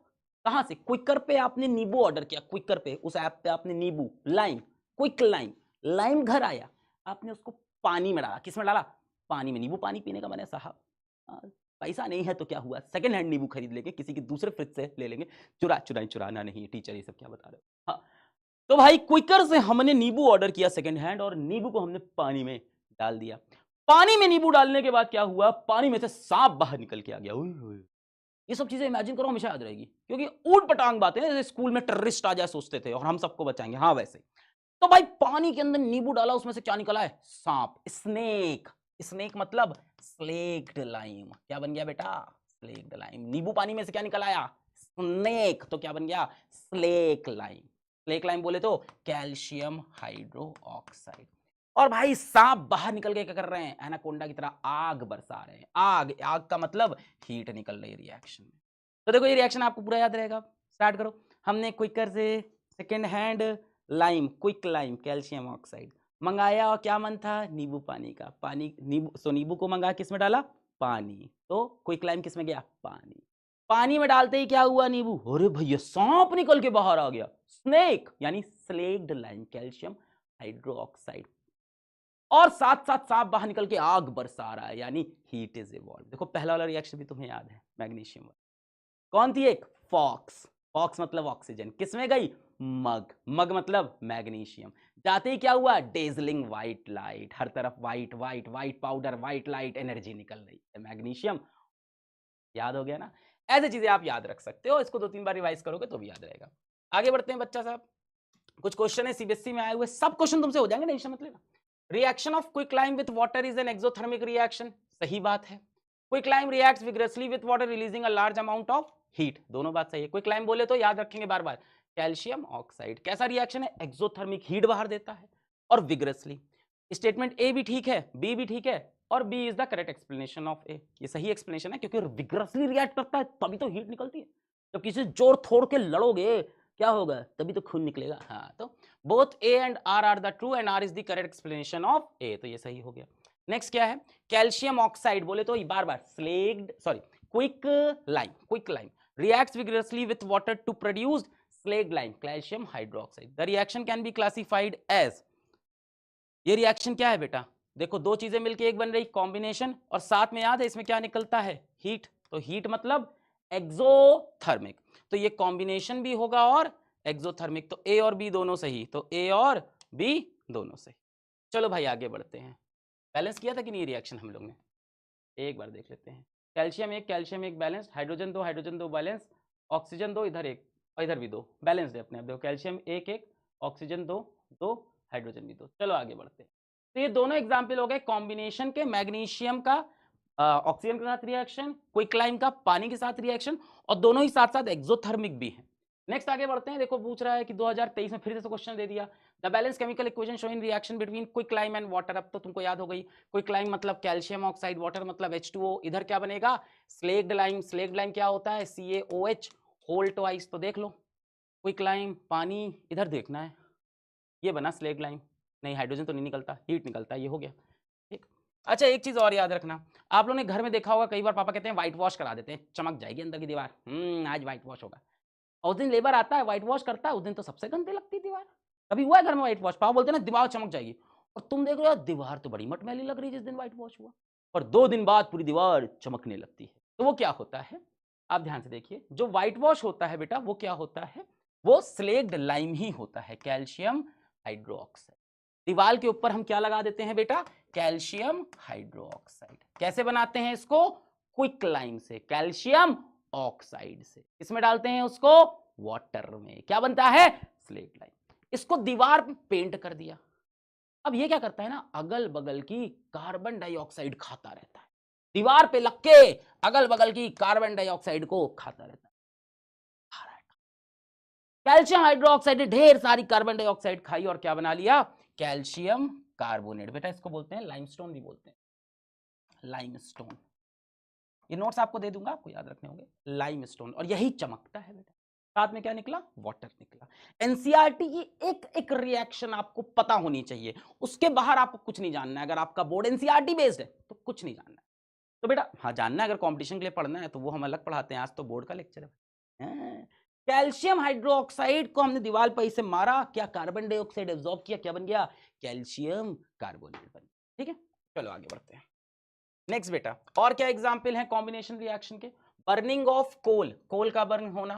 A: कहां से, क्विकर पे आपने नींबू ऑर्डर किया, क्विकर पे उस ऐप पे आपने नींबू लाइम, क्विक लाइम, लाइम घर आया, आपने उसको पानी में डाला, किस में डाला, पानी में, नींबू पानी पीने का मन है साहब, पैसा नहीं है तो क्या हुआ, सेकंड हैंड नींबू खरीद लेंगे, किसी के दूसरे फ्रिज से ले लेंगे। चुराना नहीं, टीचर ये सब क्या बता रहे हो। हाँ, तो भाई क्विकर से हमने नींबू ऑर्डर किया सेकंड हैंड, और नींबू को हमने पानी में डाल दिया। पानी में नींबू डालने के बाद क्या हुआ, पानी में से सांप बाहर निकल के आ गया। ये सब चीजें इमेजिन करो, हमेशा याद रहेगी, क्योंकि ऊट पटांग बातें हैं, जैसे स्कूल में टेररिस्ट आ जाए सोचते थे और हम सबको बचाएंगे, हाँ वैसे। तो भाई पानी के अंदर नींबू डाला, उसमें से क्या निकला है, सांप, स्नेक। स्नेक मतलब स्लेक्ड लाइम। क्या बन गया बेटा, स्लेक्ड लाइम। नींबू पानी में से क्या निकल आया, स्नेक, तो क्या बन गया, स्लेक लाइम। स्लेक लाइम बोले तो कैल्शियम हाइड्रो ऑक्साइड। और भाई सांप बाहर निकल के क्या कर रहे हैं, एनाकोंडा की तरह आग बरसा रहे हैं। आग, आग का मतलब हीट निकल रही है रिएक्शन में। तो देखो ये रिएक्शन आपको पूरा याद रहेगा। स्टार्ट करो। हमने क्विकर से second hand lime, quick lime, calcium oxide मंगाया, और क्या मन था, नींबू पानी का। पानी, नींबू, सो नींबू को मंगा किस में डाला, पानी, तो क्विक लाइम किस में गया, पानी। पानी में डालते ही क्या हुआ, नींबू, अरे भैया सांप निकल के बाहर आ गया, स्नेक, यानी slaked lime, calcium hydro oxide. और साथ साथ सांप बाहर निकल के आग बरसा रहा है, यानी हीट इज इवॉल्व। देखो पहला वाला रिएक्शन भी तुम्हें याद है, मैग्नीशियम। कौन थी एक, फॉक्स। फॉक्स मतलब ऑक्सीजन, किसमें गई, मग। मग मतलब मैग्नीशियम। जाते ही क्या हुआ, डेजलिंग व्हाइट लाइट, हर तरफ white white white powder, white light, energy निकल रही है, मैग्नीशियम। याद हो गया ना। ऐसी चीजें आप याद रख सकते हो, इसको 2-3 बार रिवाइज करोगे तो भी याद रहेगा। आगे बढ़ते हैं बच्चा साहब। कुछ क्वेश्चन है सीबीएसई में आए हुए, सब क्वेश्चन तुमसे हो जाएंगे, टेंशन मत लेना। Reaction of quicklime with water is an exothermic reaction, सही बात है। Quicklime reacts vigorously with water releasing a large amount of heat, दोनों बात सही है। क्विकलाइम बोले तो याद रखेंगे बार बार, कैल्शियम ऑक्साइड कैसा रिएक्शन है, एक्सोथर्मिक, हीट बाहर देता है, और विग्रसली। स्टेटमेंट ए भी ठीक है, बी भी ठीक है, और B is the correct explanation of A. ये सही एक्सप्लेनेशन है, क्योंकि विग्रसली रिएक्ट करता है तभी तो हीट निकलती है। जब किसी जोर थोड़ के लड़ोगे क्या होगा, तभी तो खून निकलेगा। हाँ, तो both A and R the true, and R is the correct explanation of A, तो ये सही हो गया। नेक्स्ट क्या है, कैल्शियम ऑक्साइड बोले तो बार बार slaked, sorry, quick lime, quick lime reacts vigorously with water to produce slaked lime, calcium hydroxide. The reaction can be classified as, ये रिएक्शन क्या है बेटा, देखो दो चीजें मिलके एक बन रही, कॉम्बिनेशन, और साथ में याद है इसमें क्या निकलता है, हीट। तो हीट मतलब एक्सोथर्मिक, तो ये कॉम्बिनेशन भी होगा और एक्सोथर्मिक। तो ए और बी दोनों सही, तो ए और बी दोनों सही। चलो भाई आगे बढ़ते हैं। बैलेंस किया था कि नहीं रिएक्शन हम लोग ने, एक बार देख लेते हैं। कैल्शियम एक बैलेंस, हाइड्रोजन दो बैलेंस, ऑक्सीजन दो, इधर एक और इधर भी दो, बैलेंस है अपने आप। देखो कैल्शियम एक, ऑक्सीजन दो, हाइड्रोजन भी दो। चलो आगे बढ़ते हैं। तो ये दोनों एग्जाम्पल हो गए कॉम्बिनेशन के, मैग्नीशियम का ऑक्सीजन के साथ रिएक्शन, क्विकलाइम का पानी के साथ रिएक्शन, और दोनों ही साथ साथ एक्सोथर्मिक भी है। नेक्स्ट आगे बढ़ते हैं। देखो पूछ रहा है कि 2023 में फिर से क्वेश्चन दे दिया, the balance chemical equation showing reaction between quicklime and water. अब तो तुमको याद हो गई, क्विकलाइम मतलब कैल्शियम ऑक्साइड, वाटर मतलब H2O। इधर क्या बनेगा, स्लेक्ड लाइम। स्लेक्ड लाइम क्या होता है, CaOH होल ट्वाइस। तो देख लो, क्विकलाइम पानी, इधर देखना है, ये बना स्लेक्ड लाइम। नहीं, हाइड्रोजन तो नहीं निकलता, हीट निकलता है, ये हो गया ठीक। अच्छा एक चीज और याद रखना, आप लोगों ने घर में देखा होगा, कई बार पापा कहते हैं व्हाइट वॉश करा देते हैं, चमक जाएगी अंदर की दीवार, आज व्हाइट वॉश होगा। और उस दिन लेबर आता है व्हाइट वॉश करता है, उस दिन तो सबसे गंदी लगती दीवार। कभी हुआ है घर में व्हाइट वॉश, पापा बोलते हैं ना दीवार चमक जाएगी, और तुम देख रहे हो दीवार तो बड़ी मटमैली लग रही है जिस दिन व्हाइट वॉश हुआ, और 2 दिन बाद पूरी दीवार चमकने लगती है। तो वो क्या होता है, आप ध्यान से देखिए, जो व्हाइट वॉश होता है बेटा वो क्या होता है, वो स्लेक्ड लाइम ही होता है, कैल्शियम हाइड्रोक्साइड। दीवार के ऊपर हम क्या लगा देते हैं बेटा, कैल्शियम हाइड्रोक्साइड। कैसे बनाते हैं इसको, क्विक लाइम से, कैल्शियम ऑक्साइड से। इसमें डालते हैं उसको वाटर में, क्या बनता है, स्लेट लाइम। इसको दीवार पे पेंट कर दिया। अब ये क्या करता है ना, अगल बगल की कार्बन डाइऑक्साइड खाता रहता है, दीवार पे लग के अगल बगल की कार्बन डाइऑक्साइड को खाता रहता है। कैल्शियम हाइड्रोक्साइड ने ढेर सारी कार्बन डाइऑक्साइड खाई और क्या बना लिया, कैल्शियम कार्बोनेट। बेटा इसको बोलते हैं लाइमस्टोन भी बोलते हैं, लाइमस्टोन। ये नोट्स आपको दे दूंगा, आपको याद रखने होंगे, लाइमस्टोन। और यही चमकता है बेटा। साथ में क्या निकला, वाटर निकला। एनसीईआरटी की एक एक रिएक्शन आपको पता होनी चाहिए, उसके बाहर आपको कुछ नहीं जानना है। अगर आपका बोर्ड एनसीईआरटी बेस्ड है तो कुछ नहीं जानना है। तो बेटा हाँ जानना है, अगर कंपटीशन के लिए पढ़ना है तो वो हम अलग पढ़ाते हैं, आज तो बोर्ड का लेक्चर है। कैल्शियम हाइड्रोक्साइड को हमने दीवार पर इसे मारा, क्या कार्बन डाइऑक्साइड एब्जॉर्ब किया, क्या बन गया, कैल्शियम कार्बोनेट बन गया। ठीक है, चलो आगे बढ़ते हैं। नेक्स्ट बेटा, और क्या एग्जाम्पल है कॉम्बिनेशन रिएक्शन के? बर्निंग ऑफ कोल, कोल का बर्न होना,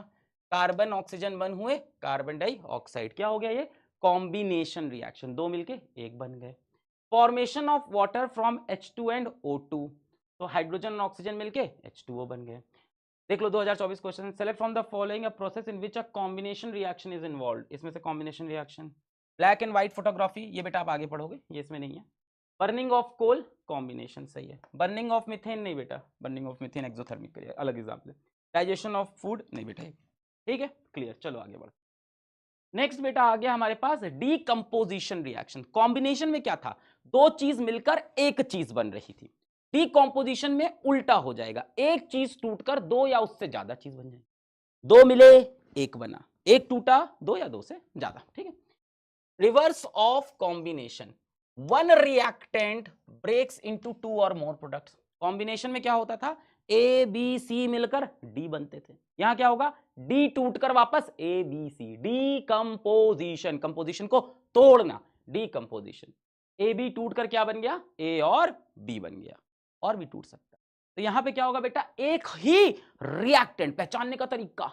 A: कार्बन ऑक्सीजन बर्न हुए, कार्बन डाइऑक्साइड, क्या हो गया ये? कॉम्बिनेशन रिएक्शन, दो मिलके एक बन गए। Formation of water from H2 and O2, तो हाइड्रोजन और ऑक्सीजन मिलके H2O बन गए। देख लो 2024 question, select from the following a process in which a combination reaction is involved, इसमें से combination reaction. Black and white photography, ये बेटा आप आगे पढ़ोगे, ये इसमें नहीं है। बर्निंग ऑफ कोल, कॉम्बिनेशन सही है। बर्निंग ऑफ मिथेन नहीं बेटा, बर्निंग ऑफ मिथेन एक्सोथर्मिक करिए, अलग एग्जाम्पल। डाइजेशन ऑफ फूड नहीं बेटा, ठीक है, क्लियर। चलो आगे बढ़ो। नेक्स्ट बेटा आ गया हमारे पास डीकंपोजिशन रिएक्शन। कॉम्बिनेशन में क्या था? दो चीज मिलकर एक चीज बन रही थी। डीकंपोजिशन में उल्टा हो जाएगा, एक चीज टूटकर दो या उससे ज्यादा चीज बन जाएगी। दो मिले एक बना, एक टूटा दो या दो से ज्यादा, ठीक है। Reverse of combination, one reactant breaks into two और मोर प्रोडक्ट्स। कॉम्बिनेशन में क्या होता था? ए बी सी मिलकर डी बनते थे, यहां क्या होगा? डी टूटकर वापस A B C, decomposition, composition को तोड़ना, डीकंपोजिशन। ए बी टूटकर क्या बन गया? ए और बी बन गया, और भी टूट सकता है। तो यहां पे क्या होगा बेटा? एक ही रिएक्टेंट, पहचानने का तरीका,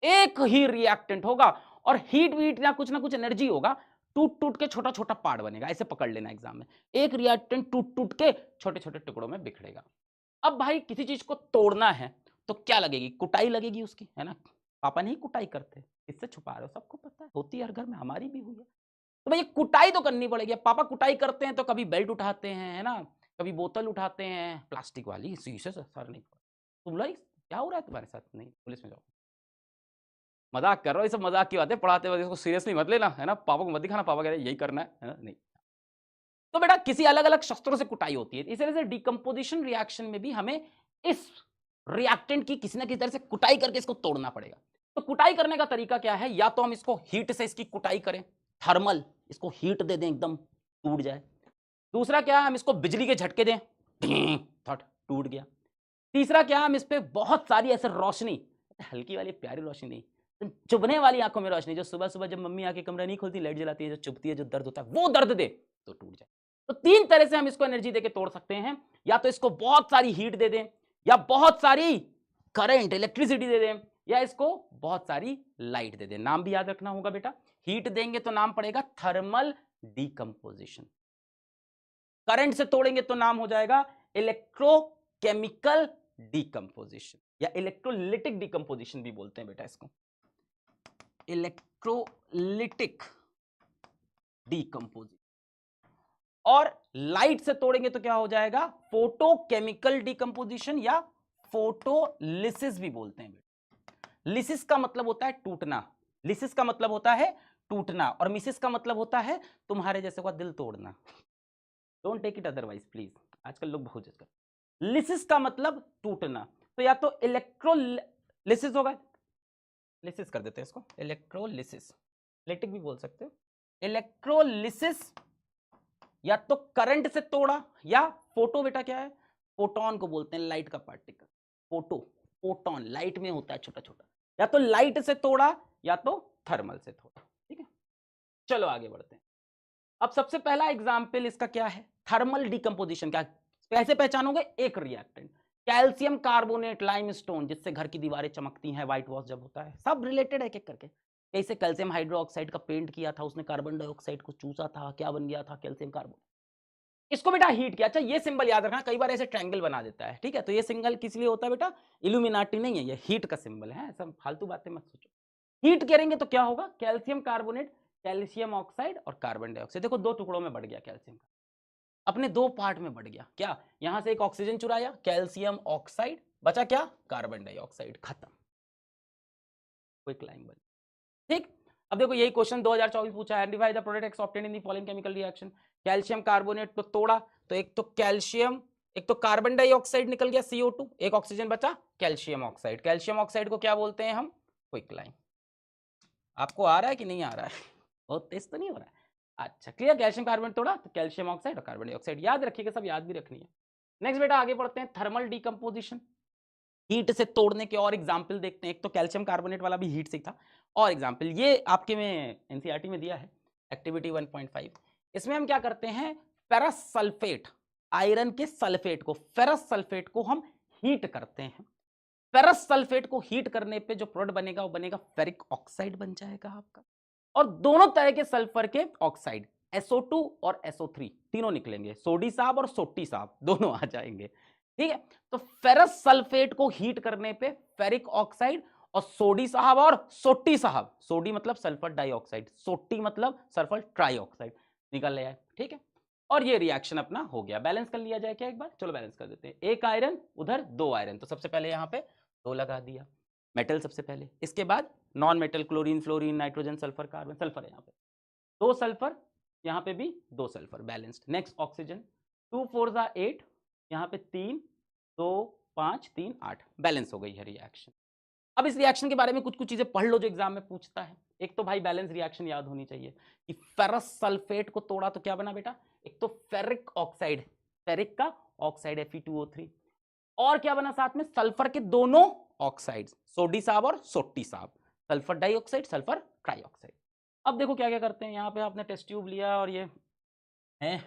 A: एक ही रिएक्टेंट होगा और हीट वीट या कुछ ना कुछ एनर्जी होगा, टूट टूट के छोटा छोटा पार्ट बनेगा, ऐसे पकड़ लेना एग्जाम में। एक रिएक्टेंट टूट टूट के छोटे छोटे टुकड़ों में बिखरेगा। अब भाई किसी चीज को तोड़ना है तो क्या लगेगी? कुटाई लगेगी उसकी, है ना? पापा नहीं कुटाई करते, इससे छुपा रहे हो, सबको पता है, होती है हर घर में, हमारी भी हुई है। तो भाई कुटाई तो करनी पड़ेगी। पापा कुटाई करते हैं तो कभी बेल्ट उठाते हैं, है ना, कभी बोतल उठाते हैं प्लास्टिक वाली, शीशे से सर नहीं। तुम लोग क्या हो रहा है तुम्हारे साथ? नहीं, पुलिस में जाओ। मजाक कर रहा हूँ, ये सब मजाक की बात है, पढ़ाते वक्त इसको सीरियसली मत लेना, है ना। पापा को मत दिखाना, पापा कह रहे हैं यही करना है ना, नहीं। तो बेटा किसी अलग अलग शस्त्रों से कुटाई होती है, इस तरह से डिकम्पोजिशन रिएक्शन में भी हमें इस रिएक्टेंट की किसी ना किसी तरह से कुटाई करके इसको तोड़ना पड़ेगा। तो कुटाई करने का तरीका क्या है? या तो हम इसको हीट से इसकी कुटाई करें, थर्मल, इसको हीट दे दें एकदम टूट जाए। दूसरा क्या है? हम इसको बिजली के झटके दें, टूट गया। तीसरा क्या, हम इस पे बहुत सारी ऐसे रोशनी, हल्की वाली प्यारी रोशनी नहीं, चुभने वाली आंखों में रोशनी, जो सुबह सुबह जब मम्मी आके कमरा नहीं खोलती, लाइट जलाती है, जो चुभती है, जो दर्द होता है, वो दर्द दे तो टूट जाए। तो तीन तरह से हम इसको एनर्जी देके तोड़ सकते हैं। या तो इसको बहुत सारी हीट दे दें, या बहुत सारी करंट इलेक्ट्रिसिटी दे दें, या इसको बहुत सारी लाइट दे दें। नाम भी याद रखना होगा बेटा, हीट देंगे तो नाम पड़ेगा थर्मल डीकंपोजिशन, करंट से तोड़ेंगे तो नाम हो जाएगा इलेक्ट्रोकेमिकल डीकंपोजिशन, या इलेक्ट्रोलिटिक डीकंपोजिशन भी बोलते हैं बेटा इसको, इलेक्ट्रोलिटिक डीकंपोजिशन। और लाइट से तोड़ेंगे तो क्या हो जाएगा? फोटोकेमिकल डीकंपोजिशन, या फोटोलिसिस भी बोलते हैं बेटा। लिसिस का मतलब होता है टूटना, लिसिस का मतलब होता है टूटना, और मिसिस का मतलब होता है तुम्हारे जैसे का दिल तोड़ना। Don't take it otherwise please, आजकल लोग बहुत जज करते। लिसिस का मतलब टूटना, तो या तो इलेक्ट्रोलिसिस होगा, लिसिस कर देते हैं इसको, इलेक्ट्रोलिसिस, लिटिक भी बोल सकते हो, इलेक्ट्रोलिसिस। या तो करंट से तोड़ा, या फोटो बेटा क्या है? फोटोन को बोलते हैं, लाइट का पार्टिकल, फोटो, फोटोन लाइट में होता है छोटा छोटा। या तो लाइट से तोड़ा, या तो थर्मल से तोड़ा, ठीक है। चलो आगे बढ़ते हैं। अब सबसे पहला एग्जाम्पल इसका क्या है? Thermal decomposition. क्या कैसे पहचानोगे? एक रिएक्टेंट, कैल्शियम कार्बोनेट लाइमस्टोन, जिससे घर की दीवारें चमकती हैं, व्हाइट वॉश जब होता है, सब रिलेटेड है एक एक करके। कैसे कैल्शियम हाइड्रोक्साइड का पेंट किया था, उसने कार्बन डाइऑक्साइड को चूसा था, क्या बन गया था? Calcium carbonate. इसको बेटा हीट किया। अच्छा ये सिंबल याद रखना, कई बार ऐसे ट्रायंगल बना देता है, ठीक है। तो ये सिंबल किस लिए होता है बेटा? इल्यूमिनाटी नहीं है, ये हीट का सिंबल है, सब फालतू बातें मत सोचो। हीट करेंगे तो क्या होगा? कैल्शियम कार्बोनेट, कैल्शियम ऑक्साइड और कार्बन डाइऑक्साइड, देखो दो टुकड़ों में बढ़ गया कैल्शियम का, अपने दो पार्ट में बढ़ गया। क्या? यहां से एक ऑक्सीजन चुराया, कैल्शियम ऑक्साइड, बचा क्या? कार्बन डाइऑक्साइड, खत्म, क्विक लाइन बनी, ठीक। अब देखो यही क्वेश्चन 2024 पूछा है, identify the products obtained in the following chemical reaction. Calcium carbonate तो तोड़ा, तो एक तो कैल्शियम, एक तो कार्बन डाइऑक्साइड निकल गया CO2, एक ऑक्सीजन बचा कैल्शियम ऑक्साइड। कैल्शियम ऑक्साइड को क्या बोलते हैं हम? Quick line. आपको आ रहा है कि नहीं आ रहा है? बहुत तेज तो नहीं हो रहा है? अच्छा क्लियर। कैल्शियम कार्बोनेट तोड़ा तो कैल्शियम ऑक्साइड और कार्बन डाइऑक्साइड, याद रखिएगा, सब याद भी रखनी है। नेक्स्ट बेटा आगे बढ़ते हैं, थर्मल डीकंपोजिशन, हीट से तोड़ने के और एग्जाम्पल देखते हैं। एक तो कैल्शियम कार्बोनेट वाला भी हीट से था, और एग्जाम्पल ये आपके में एनसीईआरटी में दिया है, एक्टिविटी 1.5। इसमें हम क्या करते हैं? फेरस सल्फेट आयरन के सल्फेट को, फेरस सल्फेट को हम हीट करते हैं। फेरस सल्फेट को हीट करने पे जो प्रोडक्ट बनेगा वो बनेगा फेरिक ऑक्साइड बन जाएगा आपका। और दोनों तरह के सल्फर के ऑक्साइड SO2 और SO3 तीनों निकलेंगे, सोडी साहब और सोटी साहब दोनों आ जाएंगे। ठीक है, तो फेरस सल्फेट को हीट करने पे फेरिक ऑक्साइड और सोडी साहब और सोटी साहब, सोडी मतलब सल्फर डाइऑक्साइड, सोटी मतलब सल्फर ट्राइऑक्साइड निकल आया। ठीक है, और ये रिएक्शन अपना हो गया। बैलेंस कर लिया जाए क्या एक बार? चलो बैलेंस कर देते हैं। एक आयरन उधर, दो आयरन, तो सबसे पहले यहां पे दो लगा दिया, मेटल सबसे पहले, इसके बाद non metal, chlorine, fluorine, nitrogen, sulphur, carbon, sulphur है यहाँ पे दो सल्फर, यहाँ पे भी दो सल्फर, बैलेंस्ड। नेक्स्ट ऑक्सीजन, 2 4 8, यहाँ पे 3 2 5 3 8, बैलेंस हो गई है रिएक्शन। अब इस रिएक्शन के बारे में कुछ कुछ चीजें पढ़ लो जो एग्जाम में पूछता है। एक तो भाई बैलेंस रिएक्शन याद होनी चाहिए कि फेरस सल्फेट को तोड़ा तो क्या बना बेटा? एक तो फेरिक ऑक्साइड, फेरिक का ऑक्साइड Fe2O3, और क्या बना साथ में? सल्फर के दोनों ऑक्साइड्स, सोडी साहब और सोटी साहब, सल्फर डाइऑक्साइड, सल्फर ट्राइऑक्साइड। अब देखो क्या क्या करते हैं। यहाँ पे आपने टेस्ट ट्यूब लिया और ये है,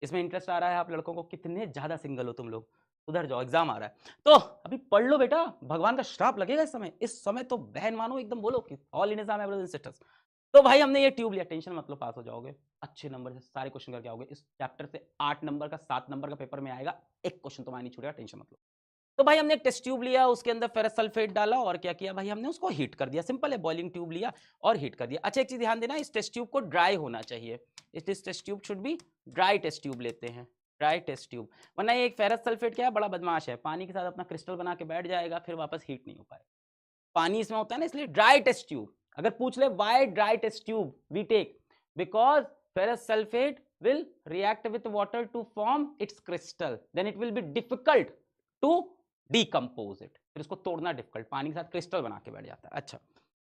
A: इसमें इंटरेस्ट आ रहा है आप लड़कों को, कितने ज्यादा सिंगल हो तुम लोग, उधर जाओ, एग्जाम आ रहा है तो अभी पढ़ लो बेटा, भगवान का श्राप लगेगा इस समय। इस समय तो बहन मानो एकदम बोलो कि ऑल इन एग्जाम सिस्टर्स। तो भाई हमने ये ट्यूब लिया, टेंशन मतलब पास हो जाओगे अच्छे नंबर से, सारे क्वेश्चन करके आओगे। इस चैप्टर से 8 नंबर का 7 नंबर का पेपर में आएगा, एक क्वेश्चन तुम्हारा नहीं छूटेगा, टेंशन मतलब। तो भाई हमने एक टेस्ट ट्यूब लिया, उसके अंदर फेरस सल्फेट डाला और क्या किया भाई, हमने उसको हीट कर दिया। सिंपल है, बॉइलिंग ट्यूब लिया और हीट कर दिया। अच्छा एक चीज ध्यान देना, इस टेस्ट ट्यूब को ड्राई होना चाहिए, इस test tube should be dry test tube लेते हैं, ड्राई टेस्ट ट्यूब। वरना ये एक फेरस सल्फेट क्या है, बड़ा बदमाश है, पानी के साथ अपना क्रिस्टल बना के बैठ जाएगा, फिर वापस हीट नहीं हो पाएगा। पानी इसमें होता है ना, इसलिए ड्राई टेस्ट ट्यूब। अगर पूछ ले why dry test tube we take, because ferrous sulphate will react with water to form its crystal, then it will be difficult to decompose it, फिर इसको तोड़ना डिफिकल्ट, पानी के साथ क्रिस्टल बना के बैठ जाता है। अच्छा,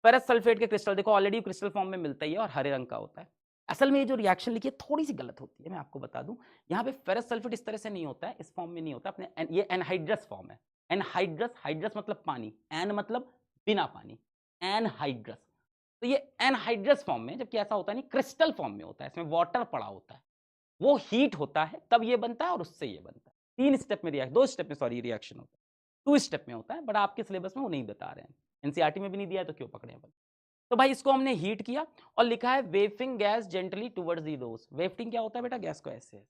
A: फेरस सल्फेट के क्रिस्टल देखो ऑलरेडी क्रिस्टल फॉर्म में मिलता ही है और हरे रंग का होता है। असल में ये जो रिएक्शन लिखी है थोड़ी सी गलत होती है, मैं आपको बता दूं। यहाँ पे फेरस सल्फेट इस तरह से नहीं होता है, इस फॉर्म में नहीं होता अपने, ये एनहाइड्रस फॉर्म है। एनहाइड्रस, हाइड्रस मतलब पानी, एन मतलब बिना पानी, एनहाइड्रस। तो ये एनहाइड्रस फॉर्म में, जबकि ऐसा होता नहीं, क्रिस्टल फॉर्म में होता है, इसमें वाटर पड़ा होता है, वो हीट होता है तब ये बनता है और उससे ये बनता है। 3 स्टेप में रिएक्शन, 2 स्टेप में सॉरी रिएक्शन होता है, 2 स्टेप में होता है, बट आपके सिलेबस में वो नहीं बता रहे हैं, एनसीईआरटी में भी नहीं दिया है तो क्यों पकड़े अपन। तो भाई इसको हमने हीट किया और लिखा है wafting gas gently towards the dose. Wafting क्या होता है बेटा? गैस को ऐसे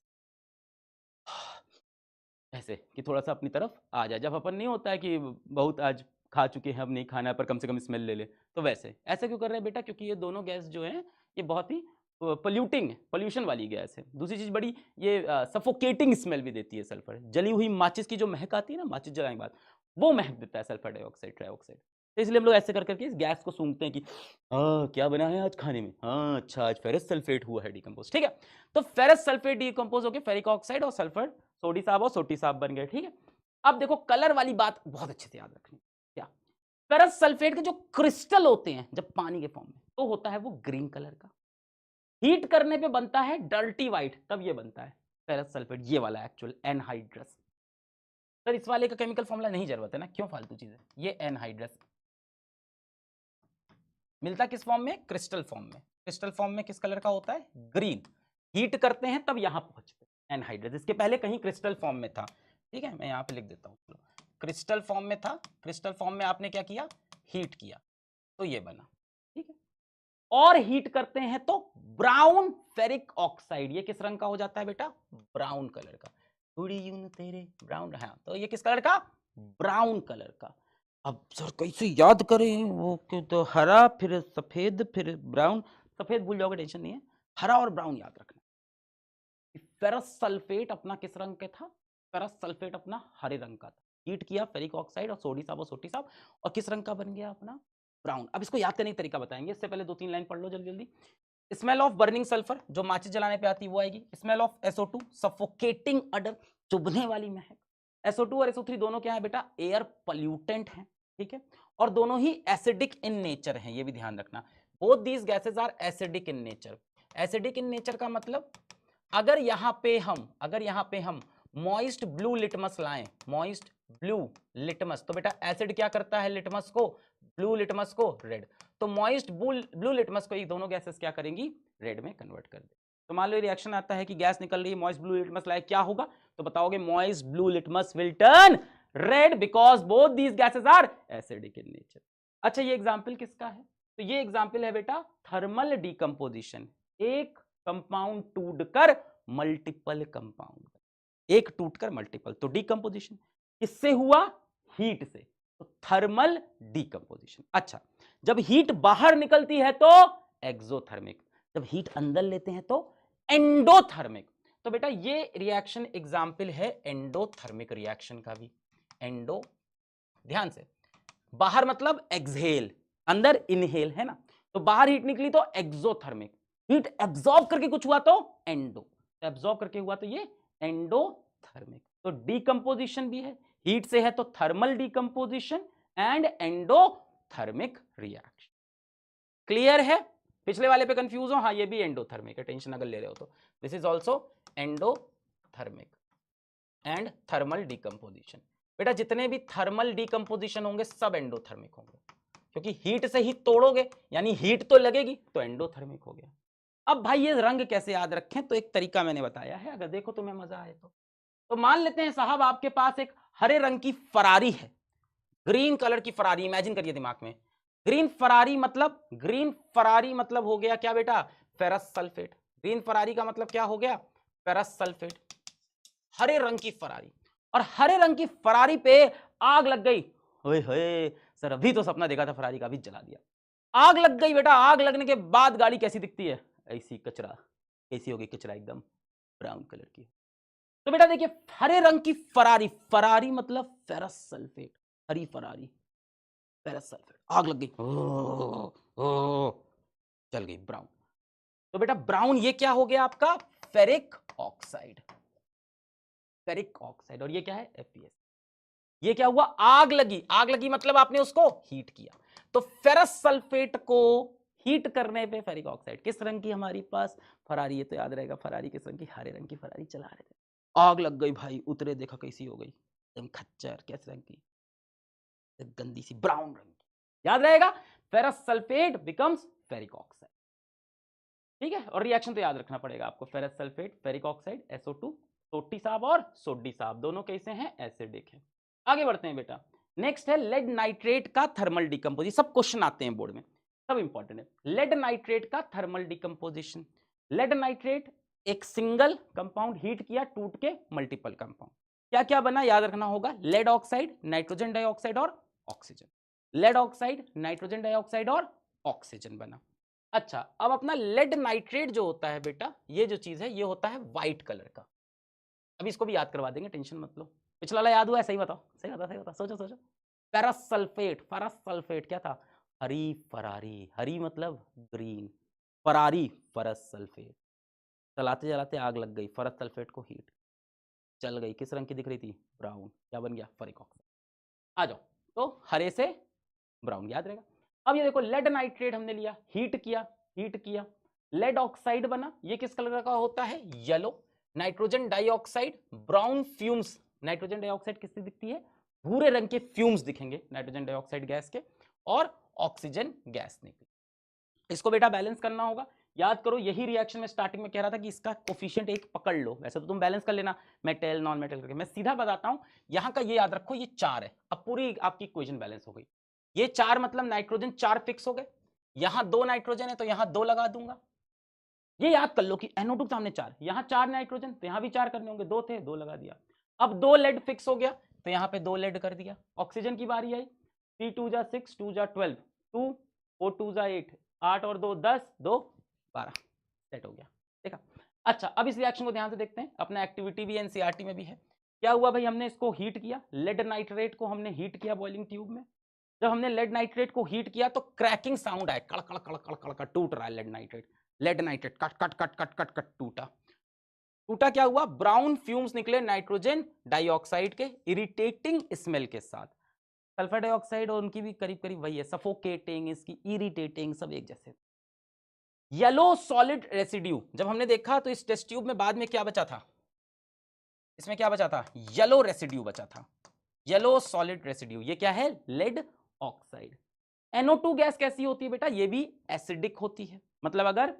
A: ऐसे कि थोड़ा सा अपनी तरफ आ जाए, जब अपन नहीं होता है कि बहुत आज खा चुके हैं अब नहीं खाना है पर कम से कम स्मेल ले ले, तो वैसे ऐसे क्यों कर रहे हैं बेटा? क्योंकि ये दोनों गैस जो है ये बहुत ही पोल्यूटिंग, पोल्यूशन वाली गैस है। दूसरी चीज बड़ी ये सफोकेटिंग स्मेल भी देती है सल्फर, जली हुई माचिस की जो महक आती है ना, माचिस जलाने के बाद वो महक देता है सल्फर डाइऑक्साइड, ट्राइऑक्साइड। तो इसलिए हम लोग ऐसे कर करके इस गैस को सूंघते हैं कि हाँ क्या बना है आज खाने में, हाँ अच्छा आज फेरस सल्फेट हुआ है डिकम्पोज। ठीक है, तो फेरस सल्फेट डिकम्पोज होकर फेरिक ऑक्साइड और सल्फर, सोडी साहब और सोटी साहब बन गए। ठीक है, अब देखो कलर वाली बात बहुत अच्छे से याद रखनी। क्या? फेरस सल्फेट के जो क्रिस्टल होते हैं जब पानी के फॉर्म में, तो होता है वो ग्रीन कलर का, हीट करने पे बनता है डर्टी व्हाइट, तब ये बनता है फेरस सल्फेट, ये वाला एक्चुअल एनहाइड्रस। सर इस वाले का केमिकल फॉर्मूला नहीं जरूरत है ना, क्यों फालतू चीज है। ये एनहाइड्रस मिलता किस फॉर्म में? क्रिस्टल फॉर्म में। क्रिस्टल फॉर्म में किस कलर का होता है? ग्रीन। हीट करते हैं तब यहां पहुंचते हैं एनहाइड्रस, इसके पहले कहीं क्रिस्टल फॉर्म में था। ठीक है, मैं यहां पे लिख देता हूं, क्रिस्टल फॉर्म में था, क्रिस्टल फॉर्म में आपने क्या किया? हीट किया तो ये बना। ठीक है, और हीट करते हैं तो ब्राउन फेरिक ऑक्साइड, ये किस रंग का हो जाता है बेटा? ब्राउन कलर का। तेरे ब्राउन, हाँ तो ये किस कलर का? ब्राउन कलर का। अब सर कैसे याद करें वो, तो हरा फिर सफेद फिर ब्राउन, सफेद भूल जाओगे टेंशन नहीं है, हरा और ब्राउन याद रखना। फेरस सल्फेट अपना किस रंग का था? फेरस सल्फेट अपना हरे रंग का था, हीट किया फेरिक ऑक्साइड और सोडी साहब और सोटी साहब, और किस रंग का बन गया? अपना ब्राउन। अब इसको याद करने का तरीका बताएंगे, इससे पहले 2-3 लाइन पढ़ लो जल्दी जल्दी। स्मेल ऑफ बर्निंग सल्फर, जो माचिस जलाने पे आती है वो आएगी। स्मेल ऑफ SO2, सफोकेटिंग अडर, चुभने वाली महक। SO2 और SO3 दोनों क्या है बेटा? एयर पॉल्यूटेंट हैं। ठीक है, और दोनों ही एसिडिक इन नेचर हैं, ये भी ध्यान रखना। Both these gases are acidic in nature. Acidic in nature का मतलब अगर यहां पे हम मॉइस्ट ब्लू लिटमस लाएं, मॉइस्ट ब्लू लिटमस, तो बेटा एसिड क्या करता है लिटमस को? ब्लू लिटमस को रेड। तो मॉइस्ट ब्लू लिटमस को ये दोनों गैसेस क्या करेंगी? रेड में कन्वर्ट कर दे। तो मान लो रिएक्शन आता है कि गैस निकल रही है, मॉइस्ट ब्लू लिटमस लाइक, क्या होगा? तो बताओगे moist blue litmus will turn red because both these gases are acidic in nature. अच्छा, ये एग्जांपल किसका है? तो ये एग्जांपल है बेटा थर्मल डिकम्पोजिशन। एक कंपाउंड टूटकर मल्टीपल कंपाउंड, एक टूटकर मल्टीपल, तो डिकम्पोजिशन किससे हुआ? हीट से, तो थर्मल डिकम्पोजिशन। अच्छा, जब हीट बाहर निकलती है तो एक्सोथर्मिक, जब हीट अंदर लेते हैं तो एंडोथर्मिक। तो बेटा ये रिएक्शन एग्जाम्पल है एंडोथर्मिक रिएक्शन का भी। एंडो, ध्यान से, बाहर मतलब एक्सहेल, अंदर इनहेल है ना, तो बाहर हीट निकली तो एक्सोथर्मिक, हीट एब्जॉर्ब करके कुछ हुआ तो एंडो, एब्जॉर्ब करके हुआ तो ये एंडोथर्मिक। तो डिकम्पोजिशन भी है, हीट से है तो thermal decomposition and endothermic reaction. Clear है? पिछले वाले पे कंफ्यूज हो? हाँ, ये भी एंडोथर्मिक है, टेंशन अगर ले रहे हो तो। This is also endothermic and thermal decomposition. बेटा जितने भी थर्मल डिकम्पोजिशन होंगे सब एंडोथर्मिक होंगे, क्योंकि हीट से ही तोड़ोगे यानी हीट तो लगेगी, तो एंडोथर्मिक हो गया। अब भाई ये रंग कैसे याद रखें? तो एक तरीका मैंने बताया है, अगर देखो तुम्हें मजा आए तो मान लेते हैं साहब आपके पास एक हरे रंग की फरारी है, ग्रीन कलर की फरारी, इमेजिन करिए दिमाग में। ग्रीन फरारी मतलब हो गया क्या बेटा? Ferrous sulphate. ग्रीन फरारी का मतलब क्या हो गया? Ferrous sulphate. हरे रंग की फरारी, और हरे रंग की फरारी पे आग लग गई। ओए होए सर, अभी तो सपना देखा था फरारी का, अभी जला दिया। आग लग गई बेटा, आग लगने के बाद गाड़ी कैसी दिखती है? ऐसी कचरा, कैसी होगी? कचरा एकदम ब्राउन कलर की। तो बेटा देखिए, हरे रंग की फरारी, फरारी मतलब फेरस सल्फेट, हरी फरारी, फेरस सल्फेट, आग लग गई, चल गई ब्राउन। तो बेटा ब्राउन ये क्या हो गया आपका? Ferric oxide, ferric oxide. और ये क्या है? FeS। ये क्या हुआ? आग लगी, आग लगी मतलब आपने उसको हीट किया, तो फेरस सल्फेट को हीट करने पे फेरिक ऑक्साइड। किस रंग की हमारी पास फरारी है? तो याद रहेगा फरारी किस रंग की? हरे रंग की फरारी चला रहे थे, आग लग गई भाई, उतरे देखा कैसी हो गई, एकदम खच्चर, कैसे रंग की? गंदी सी ब्राउन रंग की। याद रहेगा, ferrous sulphate becomes ferric oxide. ठीक है, और रिएक्शन तो याद रखना पड़ेगा आपको, ferrous sulphate, ferric oxide, SO2, सोटी साहब और सोडी साहब, दोनों कैसे हैं? एसिडिक है। आगे बढ़ते हैं बेटा, नेक्स्ट है लेड नाइट्रेट का थर्मल डिकम्पोजिशन। सब क्वेश्चन आते हैं बोर्ड में, सब इंपॉर्टेंट है। लेड नाइट्रेट का थर्मल डिकम्पोजिशन। लेड नाइट्रेट एक सिंगल कंपाउंड हीट किया, टूट के मल्टीपल कंपाउंड, क्या क्या बना? याद रखना होगा, लेड ऑक्साइड, नाइट्रोजन डाइऑक्साइड और oxygen. Lead oxide, nitrogen dioxide और ऑक्सीजन बना। अच्छा, अब अपना लेड नाइट्रेट जो होता है बेटा, ये जो चीज है ये होता है व्हाइट कलर का। अभी इसको भी याद करवा देंगे, टेंशन मत लो। पिछला वाला याद हुआ है? सही बताओ, सही बताओ, सही बताओ, सोचो सोचो। फेरस सल्फेट, फेरस सल्फेट क्या था? हरी फरारी, हरी मतलब ग्रीन, फरारी फेरस सल्फेट। चलाते चलाते आग लग गई, फेरस सल्फेट को हीट, चल गई, किस रंग की दिख रही थी? ब्राउन। क्या बन गया? Ferric oxide. आ जाओ, तो हरे से ब्राउन, याद रहेगा। अब ये देखो, लेड नाइट्रेट हमने लिया, हीट किया, हीट किया, लेड ऑक्साइड बना, ये किस कलर का होता है? Yellow. Nitrogen dioxide, brown fumes, nitrogen dioxide किससे दिखती है? भूरे रंग के फ्यूम्स दिखेंगे नाइट्रोजन डाइऑक्साइड गैस के, और ऑक्सीजन गैस निकली। इसको बेटा बैलेंस करना होगा। याद करो, यही रिएक्शन में स्टार्टिंग में कह रहा था कि इसका कोफिशिएंट एक पकड़ लो, वैसे तो तुम बैलेंस कर लेना मेटल नॉन मेटल करके, मैं सीधा बताता हूं। यहां का ये याद रखो, ये 4 है, अब पूरी आपकी इक्वेशन बैलेंस हो गई। ये 4 मतलब नाइट्रोजन 4 फिक्स हो गए, यहां 2 नाइट्रोजन है तो यहां 2 लगा दूंगा। ये याद कर लो कि NO2 के सामने 4, यहां 4 नाइट्रोजन तो यहां भी 4 करने होंगे, 2 थे 2 लगा दिया। अब 2 लेड फिक्स हो गया तो यहां पे 2 लेड कर दिया। ऑक्सीजन की बारी आई, 3 2 जा 6, 2 जा 12, 2 4 2 जा 8, 8 और 2 10, 2 12, सेट हो गया। देखा? अच्छा, अब इस रिएक्शन को ध्यान से देखते हैं, अपना एक्टिविटी भी NCERT में भी है। क्या हुआ भाई? हमने इसको हीट किया, लेड नाइट्रेट को हमने हीट किया बॉइलिंग ट्यूब में। जब हमने लेड नाइट्रेट को हीट किया तो क्रैकिंग साउंड आया, कड़ कड़ कड़ कड़ कड़ कड़, टूट रहा है lead nitrate. Lead nitrate cut cut cut cut cut cut टूटा। टूटा, क्या हुआ? ब्राउन फ्यूम्स निकले नाइट्रोजन डाइऑक्साइड के इरिटेटिंग स्मेल के साथ। सल्फर डाइऑक्साइड और उनकी भी करीब करीब वही है, सफोकेटिंग, इसकी इरिटेटिंग, सब एक जैसे। येलो सॉलिड रेसिड्यू जब हमने देखा तो इस टेस्ट ट्यूब में बाद में क्या बचा था? इसमें क्या बचा था? येलो रेसिड्यू बचा था, येलो सॉलिड रेसिड्यू। ये क्या है? Lead oxide. NO2 गैस कैसी होती है बेटा? ये भी एसिडिक होती है, मतलब अगर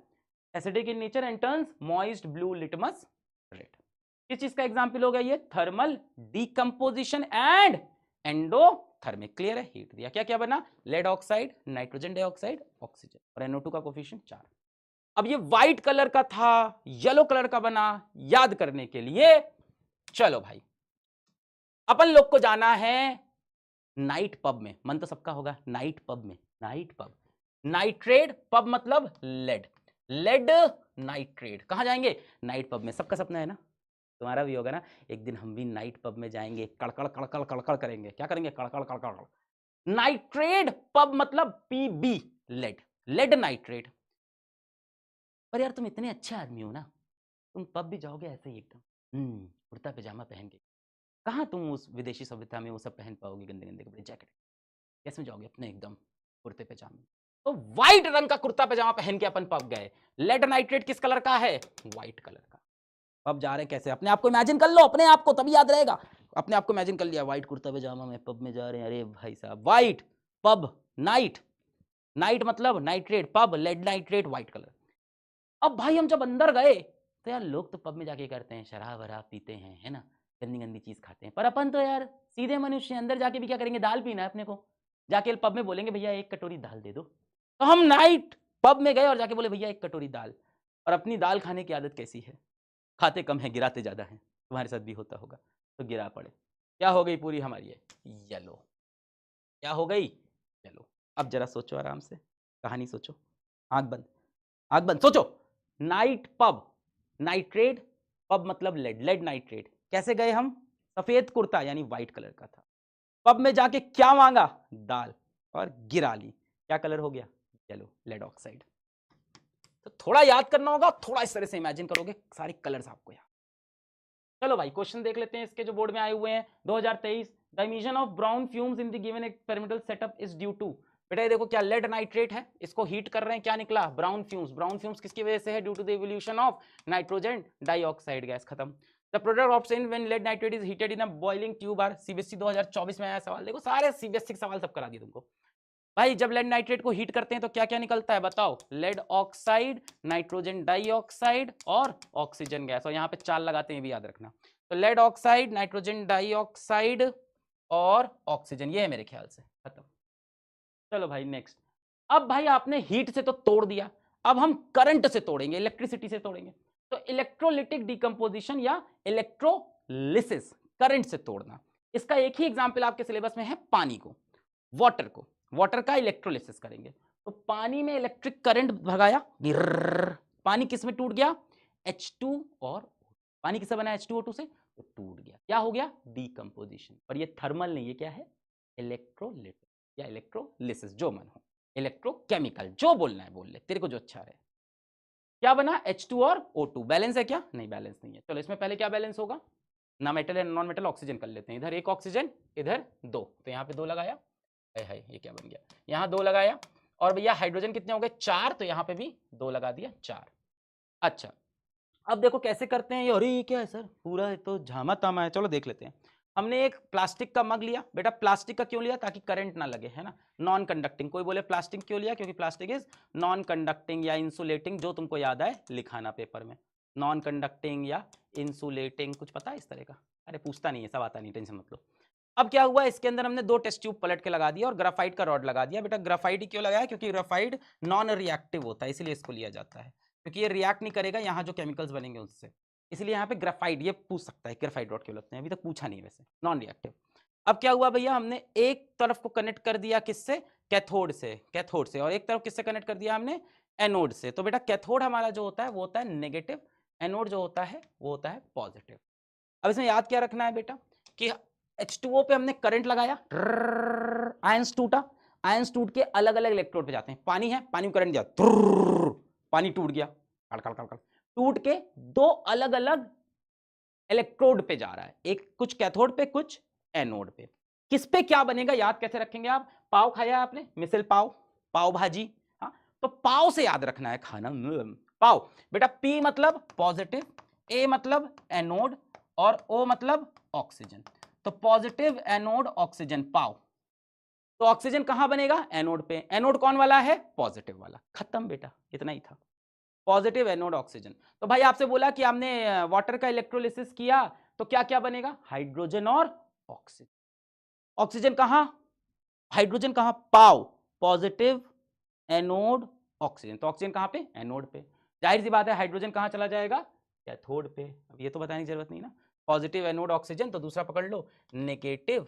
A: acidic in nature and turns moist blue litmus red. किस चीज का एग्जाम्पल हो गया ये? Thermal decomposition and endothermic. Clear है? हीट दिया, क्या क्या बना? Lead oxide, nitrogen dioxide, oxygen, और NO2 का कोफिशिएंट 4। अब ये व्हाइट कलर का था, येलो कलर का बना, याद करने के लिए चलो भाई अपन लोग को जाना है नाइट पब में। मन तो सबका होगा नाइट पब में, नाइट पब, नाइट्रेट पब मतलब लेड, लेड नाइट्रेट। कहां जाएंगे? नाइट पब में। सबका सपना है ना, तुम्हारा भी होगा ना, एक दिन हम भी नाइट पब में जाएंगे, कड़कड़ कड़कड़ कड़कड़ करेंगे। क्या करेंगे? कड़कड़ कड़कड़। नाइट्रेट पब मतलब PB, लेड, लेड नाइट्रेट। पर यार तुम इतने अच्छे आदमी हो ना, तुम पब भी जाओगे ऐसे ही एकदम कुर्ता पैजामा पहन के। कहाँ तुम उस विदेशी सभ्यता में वो सब पहन पाओगे, गंदे गंदे कपड़े, जैकेट? कैसे जाओगे अपने एकदम कुर्ते पैजामे? तो व्हाइट रंग का कुर्ता पैजामा पहन के अपन पब गए। लेड नाइट्रेट किस कलर का है? व्हाइट कलर का। पब जा रहे कैसे? अपने आप को इमेजिन कर लो, अपने आप को, तभी याद रहेगा। अपने आप को इमेजिन कर लिया, व्हाइट कुर्ता पैजामा में पब में जा रहे हैं। अरे भाई साहब, व्हाइट पब, नाइट, नाइट मतलब नाइट्रेट, पब लेड नाइट्रेट, व्हाइट कलर। अब भाई हम जब अंदर गए तो यार लोग तो पब में जाके करते हैं, शराब वराब पीते हैं, है ना, गंदी गंदी चीज खाते हैं। पर अपन तो यार सीधे मनुष्य, अंदर जाके भी क्या करेंगे? दाल पीना है अपने को। जाके पब में बोलेंगे भैया एक कटोरी दाल दे दो। तो हम नाइट पब में गए और जाके बोले भैया एक कटोरी दाल। और अपनी दाल खाने की आदत कैसी है? खाते कम है, गिराते ज्यादा है। तुम्हारे साथ भी होता होगा। तो गिरा पड़े, क्या हो गई पूरी हमारी येलो। क्या हो गई? येलो। अब जरा सोचो आराम से, कहानी सोचो, आंख बंद, आंख बंद, सोचो। नाइट पब, नाइट्रेट पब मतलब लेड, लेड नाइट्रेट। कैसे गए हम? सफेद कुर्ता यानी व्हाइट कलर का था। पब में जाके क्या मांगा? दाल, और गिरा ली। क्या कलर हो गया? Yellow, lead oxide. तो थोड़ा याद करना होगा, थोड़ा इस तरह से इमेजिन करोगे सारे कलर्स आपको याद। चलो भाई क्वेश्चन देख लेते हैं इसके जो बोर्ड में आए हुए हैं 2023। The emission of brown fumes in the given experimental setup is due to. बेटा ये देखो, क्या लेड नाइट्रेट है, इसको हीट कर रहे हैं, क्या निकला? Brown fumes. ब्राउन फ्यूम्स किसकी वजह से है? Due to the evolution of nitrogen dioxide gas. खत्म। The product obtained when lead nitrate is heated in a boiling tube are. CBSE 2024 में आया सवाल। देखो सारे CBSE के सवाल सब करा दिए तुमको भाई। जब लेड नाइट्रेट को हीट करते हैं तो क्या क्या निकलता है बताओ? लेड ऑक्साइड, नाइट्रोजन डाइऑक्साइड और ऑक्सीजन गैस। और यहाँ पे 4 लगाते हैं, भी याद रखना। तो लेड ऑक्साइड, नाइट्रोजन डाइऑक्साइड और ऑक्सीजन, ये है मेरे ख्याल से। खत्म। चलो भाई नेक्स्ट। अब भाई आपने हीट से तो तोड़ दिया, अब हम करंट से तोड़ेंगे, इलेक्ट्रिसिटी से तोड़ेंगे। तो इलेक्ट्रोलिटिक डिकम्पोजिशन या इलेक्ट्रोलिसिस, करंट से तोड़ना। इसका एक ही एग्जाम्पल आपके सिलेबस में है, पानी को, वाटर को, वाटर का इलेक्ट्रोलिसिस करेंगे। तो पानी में इलेक्ट्रिक करंट भगाया, पानी किस में टूट गया? H2 और पानी किससे बना? H2O2 से, तो टूट गया। क्या हो गया? डीकंपोजिशन। पर ये थर्मल नहीं, ये क्या है? इलेक्ट्रोलिटिक या इलेक्ट्रोलिसिस, जो मन हो। इलेक्ट्रोकेमिकल, जो बोलना है बोल ले, तेरे को जो अच्छा रहे। क्या बना? H2 और O2। बैलेंस है क्या? नहीं बैलेंस नहीं है। चलो इसमें पहले क्या बैलेंस होगा? ना मेटल है नॉन मेटल, ऑक्सीजन कर लेते हैं। इधर एक ऑक्सीजन, इधर 2, तो यहाँ पे 2 लगाया। है ये क्या बन गया? यहाँ 2 लगाया। और भैया हाइड्रोजन कितने हो गए? 4, तो यहाँ पे भी 2 लगा दिया, 4। अच्छा अब देखो कैसे करते हैं ये। अरे ये क्या है सर, पूरा तो झामा तामा है। चलो देख लेते हैं। हमने एक प्लास्टिक का मग लिया। बेटा प्लास्टिक का क्यों लिया? ताकि करंट ना लगे, है ना, नॉन कंडक्टिंग। कोई बोले प्लास्टिक क्यों लिया? क्योंकि प्लास्टिक इज नॉन कंडक्टिंग या इंसुलेटिंग, जो तुमको याद आए लिखाना पेपर में। नॉन कंडक्टिंग या इंसुलेटिंग, कुछ पता है इस तरह का? अरे पूछता नहीं है, सब आता नहीं, टेंशन मत लो। अब क्या हुआ, इसके अंदर हमने 2 टेस्ट ट्यूब पलट के लगा दिया और ग्राफाइट का रॉड लगा दिया। बेटा ग्राफाइट ही क्यों लगाया? क्योंकि ग्राफाइट नॉन रिएक्टिव होता है, इसलिए इसको लिया जाता है। क्योंकि ये रिएक्ट नहीं करेगा यहाँ जो केमिकल्स बनेंगे उससे, इसलिए यहाँ पे ग्राफाइट। ये पूछ सकता है ग्राफाइट रॉड क्यों लगते हैं, अभी तक पूछा नहीं वैसे, नॉन रिएक्टिव। अब क्या हुआ भैया, हमने एक तरफ को कनेक्ट कर दिया किससे? कैथोड से, कैथोड से। और एक तरफ किससे कनेक्ट कर दिया हमने? एनोड से। तो बेटा कैथोड हमारा जो होता है वो होता है नेगेटिव, एनोड जो होता है वो होता है पॉजिटिव। अब इसमें याद क्या रखना है बेटा कि H2O पे हमने करंट लगाया, आयंस टूटा, आयंस टूट के अलग अलग इलेक्ट्रोड पे जाते हैं। पानी है, पानी में करंट दिया, पानी टूट गया, टूट के 2 अलग अलग इलेक्ट्रोड पे जा रहा है, एक कुछ कैथोड पे कुछ एनोड पे। किस पे क्या बनेगा याद कैसे रखेंगे आप? पाव खाया आपने, मिसल पाव, पाव भाजी, हाँ, तो पाव से याद रखना है खाना, पाव। बेटा P मतलब पॉजिटिव, A मतलब एनोड और O मतलब ऑक्सीजन। तो पॉजिटिव एनोड ऑक्सीजन, पाव। तो ऑक्सीजन कहां बनेगा? एनोड पे। एनोड कौन वाला है? पॉजिटिव वाला। खत्म बेटा, इतना ही था। Positive anode oxygen. तो भाई आपसे बोला कि आपने वाटर का इलेक्ट्रोलिसिस किया तो क्या क्या बनेगा, हाइड्रोजन और ऑक्सीजन। ऑक्सीजन कहां, हाइड्रोजन कहां, पाओ पॉजिटिव एनोड ऑक्सीजन, तो ऑक्सीजन कहां पे, एनोड पे। जाहिर सी बात है हाइड्रोजन कहां चला जाएगा, कैथोड पे। अब ये तो बताने की जरूरत नहीं ना, पॉजिटिव एनोड ऑक्सीजन, तो दूसरा पकड़ लो negative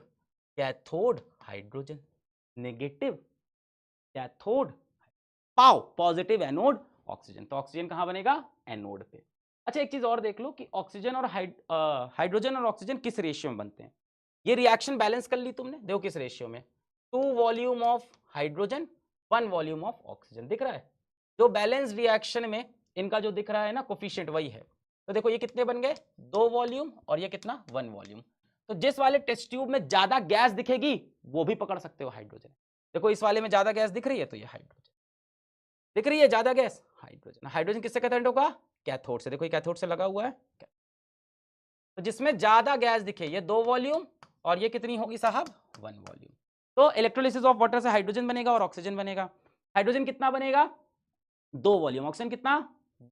A: cathode hydrogen, negative cathode पाओ पॉजिटिव एनोड ऑक्सीजन, तो ऑक्सीजन कहां बनेगा, एनोड पे। अच्छा एक चीज और देख लो कि ऑक्सीजन और हाइड्रोजन और ऑक्सीजन किस रेशियो में बनते हैं। ये रिएक्शन बैलेंस कर ली तुमने, देखो किस रेशियो में, 2 volume of hydrogen 1 volume of oxygen, दिख रहा है। जो बैलेंस रिएक्शन में इनका जो दिख रहा है ना कोफिशिएंट वही है। तो देखो ये कितने बन गए, 2 वॉल्यूम और ये कितना, 1 वॉल्यूम। तो जिस वाले टेस्ट ट्यूब में ज्यादा गैस दिखेगी वो भी पकड़ सकते हो हाइड्रोजन। देखो इस वाले में ज्यादा गैस दिख रही है तो ये हाइड्रोजन दिख रही है, ज्यादा गैस हाइड्रोजन। हाइड्रोजन किससे कंटेंट होगा, कैथोड से। देखो ये कैथोड से लगा हुआ है, तो जिसमें ज्यादा गैस दिखे ये 2 वॉल्यूम और ये कितनी होगी साहब, 1 वॉल्यूम। तो इलेक्ट्रोलिसिस ऑफ वाटर से हाइड्रोजन बनेगा और ऑक्सीजन बनेगा। हाइड्रोजन कितना बनेगा, 2 वॉल्यूम, ऑक्सीजन कितना,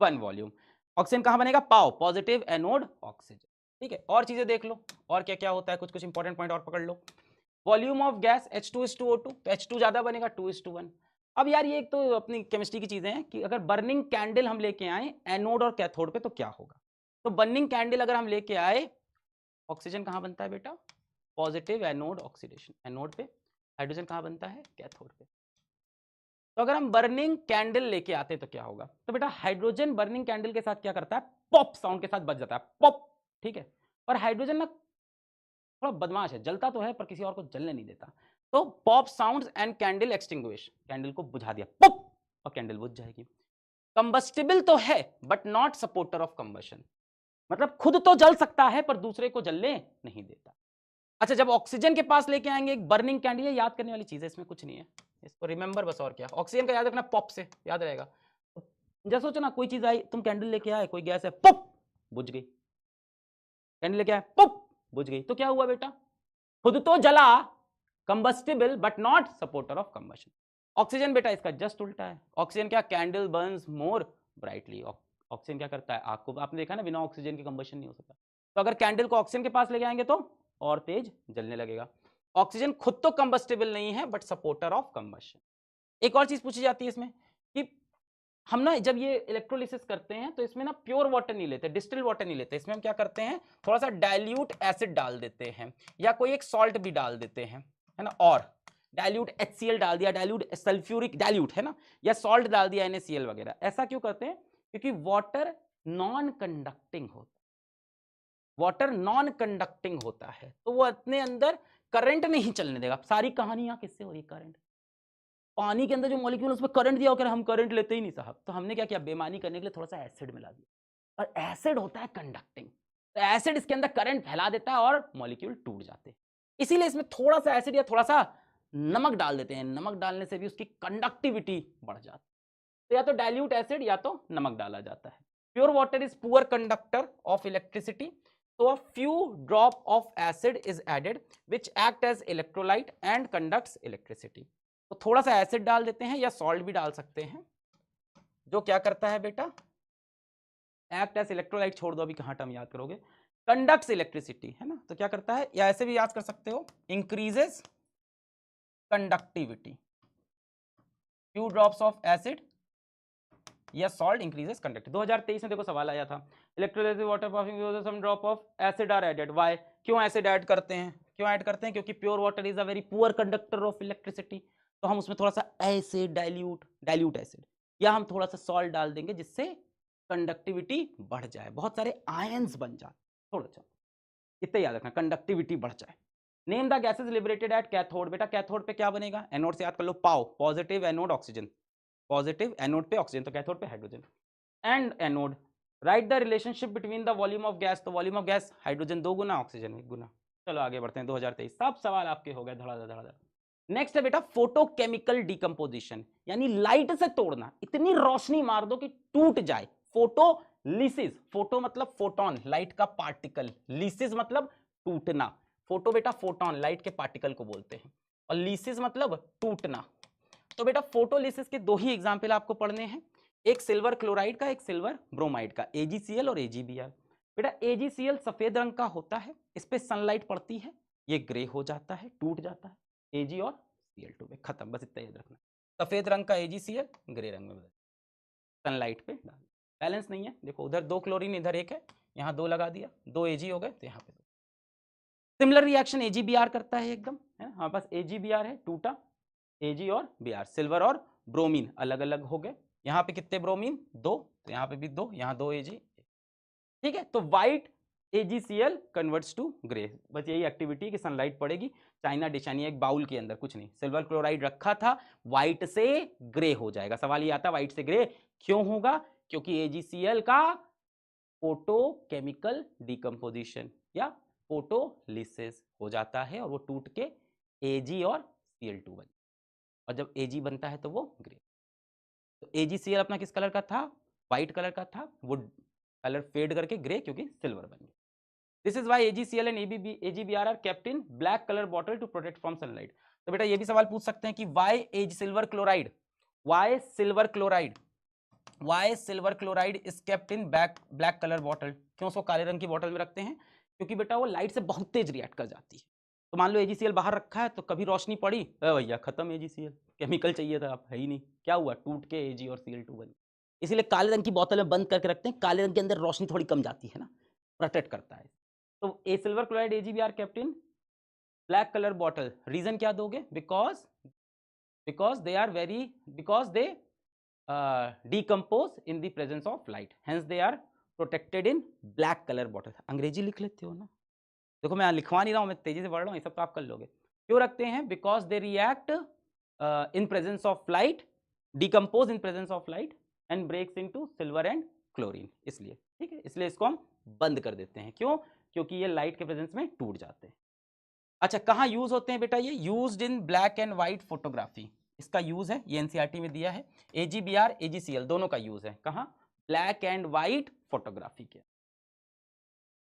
A: 1 वॉल्यूम। ऑक्सीजन कहां बनेगा, पाओ पॉजिटिव एनोड ऑक्सीजन। ठीक है, और चीजें देख लो और क्या क्या होता है, कुछ कुछ इंपॉर्टेंट पॉइंट और पकड़ लो। वॉल्यूम ऑफ गैस H2:O2, तो H2 ज्यादा बनेगा 2:1। अब यार ये एक तो अपनी केमिस्ट्री की चीजें हैं कि अगर बर्निंग कैंडल हम लेके आए एनोड और कैथोड पे तो क्या होगा। तो बर्निंग कैंडल अगर हम लेके आए, ऑक्सीजन कहां बनता है बेटा, पॉजिटिव एनोड ऑक्सीडेशन, एनोड पे। हाइड्रोजन कहां बनता है, कैथोड पे। तो अगर हम बर्निंग कैंडल लेके आते तो क्या होगा, तो बेटा हाइड्रोजन बर्निंग कैंडल के साथ क्या करता है, पॉप साउंड के साथ बज जाता है, पॉप। ठीक है, और हाइड्रोजन ना थोड़ा बदमाश है, जलता तो है पर किसी और को जलने नहीं देता। तो pop sounds and candle extinguish, candle को बुझा दिया, पॉप, और कैंडल बुझ जाएगी। कंबस्टिबल तो है but not supporter of combustion, मतलब खुद तो जल सकता है पर दूसरे को जलने नहीं देता। अच्छा जब ऑक्सीजन के पास लेके आएंगे एक बर्निंग कैंडल, ये याद करने वाली चीज है, इसमें कुछ नहीं है, इसको रिमेंबर बस। और क्या, ऑक्सीजन का याद रखना, पॉप से याद रहेगा। जैसे सोचो ना कोई चीज आई, तुम कैंडल लेके आए, कोई गैस है, पॉप बुझ गई, कैंडल लेके आए, पॉप बुझ गई, तो क्या हुआ बेटा, खुद तो जला, combustible but not supporter of combustion. Oxygen बेटा इसका जस्ट उल्टा है। ऑक्सीजन क्या, कैंडल बर्न्स मोर ब्राइटली। ऑक्सीजन क्या करता है, आग को, आपने देखा ना बिना ऑक्सीजन के कंबशन नहीं हो सकता। तो अगर कैंडल को ऑक्सीजन के पास ले जाएंगे तो और तेज जलने लगेगा। ऑक्सीजन खुद तो कंबस्टिबल नहीं है बट सपोर्टर ऑफ कंबशन। एक और चीज पूछी जाती है इसमें कि हम ना जब ये इलेक्ट्रोलिसिस करते हैं तो इसमें ना प्योर वाटर नहीं लेते, डिस्टिल वाटर नहीं लेते, इसमें हम क्या करते हैं, थोड़ा सा डाइल्यूट एसिड डाल देते हैं या कोई एक सॉल्ट भी डाल देते हैं, है ना। और डाइल्यूट HCl डाल दिया, डाइल्यूट सल्फ्यूरिक डाइल्यूट, है ना, या सॉल्ट डाल दिया NaCl वगैरह। ऐसा क्यों करते हैं, क्योंकि वाटर नॉन कंडक्टिंग होता है, वाटर नॉन कंडक्टिंग होता है, तो वो अपने अंदर करंट नहीं चलने देगा। सारी कहानी यहाँ किससे हो रही है, करंट। पानी के अंदर जो मॉलिक्यूल उसमें करंट दिया होकर हम करंट लेते ही नहीं साहब, तो हमने क्या किया, बेईमानी करने के लिए थोड़ा सा एसिड मिला दिया, और एसिड होता है कंडक्टिंग, तो एसिड इसके अंदर करंट फैला देता है और मॉलिक्यूल टूट जाते हैं। इसीलिए इसमें थोड़ा सा एसिड या थोड़ा सा नमक डाल देते हैं, नमक डालने से भी उसकी कंडक्टिविटी बढ़ जाती है। तो या तो डाइल्यूट एसिड या तो नमक डाला जाता है। Pure water is poor conductor of electricity, so a few drop of acid is added which act as electrolyte and conducts electricity। तो थोड़ा सा एसिड डाल देते हैं या सॉल्ट भी डाल सकते हैं, जो क्या करता है बेटा, एक्ट एज इलेक्ट्रोलाइट, छोड़ दो अभी कहाँ टर्म याद करोगे, कंडक्ट्स इलेक्ट्रिसिटी, है ना। तो क्या करता है, या ऐसे भी याद कर सकते हो, increases conductivity, few drops of acid या सॉल्ट इंक्रीजेस कंडक्टिविटी। 2023 में देखो सवाल आया था, electrolysis water passing some drop of acid are added, why, क्यों एसिड ऐड करते हैं, क्यों ऐड करते हैं, क्योंकि pure water is a very poor conductor of electricity, तो हम उसमें थोड़ा सा एसिड डाइल्यूट एसिड या हम थोड़ा सा सॉल्ट डाल देंगे जिससे कंडक्टिविटी बढ़ जाए, बहुत सारे आयंस बन जाए, थोड़ा सा इतना याद रखना, कंडक्टिविटी बढ़ जाए। Name the gases liberated at cathode, बेटा कैथोड पे क्या बनेगा, एनोड से याद कर लो, पाओ positive anode oxygen, positive anode पे ऑक्सीजन, तो कैथोड पे hydrogen. And anode, write the relationship between the volume of gas, तो वॉल्यूम ऑफ गैस हाइड्रोजन 2 गुना, ऑक्सीजन 1 गुना। चलो आगे बढ़ते हैं, 2023 सब सवाल आपके हो गए धड़ाधड़। नेक्स्ट है बेटा फोटोकेमिकल डिकम्पोजिशन, यानी लाइट से तोड़ना, इतनी रोशनी मार दो कि टूट जाए, फोटोलिसिस, फोटो मतलब फोटोन, लाइट का पार्टिकल, लिसिस मतलब टूटना। फोटो बेटा फोटोन, लाइट के पार्टिकल को बोलते हैं, और लिसिस मतलब टूटना। तो बेटा फोटोलिसिस के 2 ही एग्जाम्पल आपको पढ़ने हैं, एक सिल्वर क्लोराइड का, एक सिल्वर ब्रोमाइड का, AgCl और AgBr। बेटा AgCl सफेद रंग का होता है, इस पे सनलाइट पड़ती है, ये ग्रे हो जाता है, टूट जाता है, Ag और Cl2 में खत्म, बस इतना याद रखना। सफेद रंग का AgCl ग्रे रंग में बदल, सनलाइट पे डाल, बैलेंस नहीं है। देखो उधर 2 क्लोरीन, इधर 1 है, यहाँ 2 लगा दिया, 2 Ag हो गए, तो यहाँ पे 2। सिमिलर रिएक्शन AgBr करता है एकदम, है हमारे पास AgBr है, टूटा, Ag और Br, सिल्वर और ब्रोमीन अलग अलग हो गए। यहाँ पे कितने ब्रोमीन? 2, तो यहाँ पे भी 2, यहाँ 2 Ag, ठीक है। तो white AgCl converts to grey, बस यही एक्टिविटी कि सनलाइट पड़ेगी, चाइना डिश यानी एक बाउल के अंदर, कुछ नहीं, सिल्वर क्लोराइड रखा था, व्हाइट से ग्रे हो जाएगा। सवाल ये आता है व्हाइट से ग्रे क्यों होगा? क्योंकि AgCl का फोटोकेमिकल डिकम्पोजिशन या फोटोलिसिस हो जाता है और वो टूट के Ag और Cl2 बन, और जब Ag बनता है तो वो ग्रे। तो AgCl अपना किस कलर का था? व्हाइट कलर का था, वो कलर फेड करके ग्रे क्योंकि सिल्वर बन गया। This is why AgCl and AgBr are kept in black colour bottle to protect from sunlight. तो बेटा ये भी सवाल पूछ सकते हैं कि why silver chloride is kept in black colour bottle, क्यों उसको काले रंग की बॉटल में रखते हैं? क्योंकि बेटा वो लाइट से बहुत तेज रिएक्ट कर जाती है। तो मान लो AgCl बाहर रखा है, तो कभी रोशनी पड़ी, भैया खत्म AgCl, केमिकल चाहिए था, आप है ही नहीं, क्या हुआ? टूट के Ag और Cl2 बन। इसीलिए काले रंग की बोतल में बंद करके रखते हैं, काले रंग के अंदर रोशनी थोड़ी कम जाती है ना, प्रोटेक्ट करता है। तो a silver chloride AgBr kept in black colour bottle, reason क्या दोगे? Because they decompose in the presence of light, hence they are protected in black color bottle। अंग्रेजी लिख लेते हो ना, देखो मैं लिखवा नहीं रहा हूं, मैं तेजी से पढ़ रहा हूं, ये सब तो आप कर लोगे। क्यों रखते हैं? Because they react in presence of light, decompose in presence of light and breaks into silver and chlorine, इसलिए, ठीक है, इसलिए इसको हम बंद कर देते हैं। क्यों? क्योंकि ये लाइट के प्रेजेंस में टूट जाते हैं। अच्छा, कहाँ यूज होते हैं बेटा? ये used in black and white photography, इसका यूज है, ये एनसीईआरटी में दिया है। AgBr AgCl दोनों का यूज है, कहाँ? ब्लैक एंड व्हाइट फोटोग्राफी के।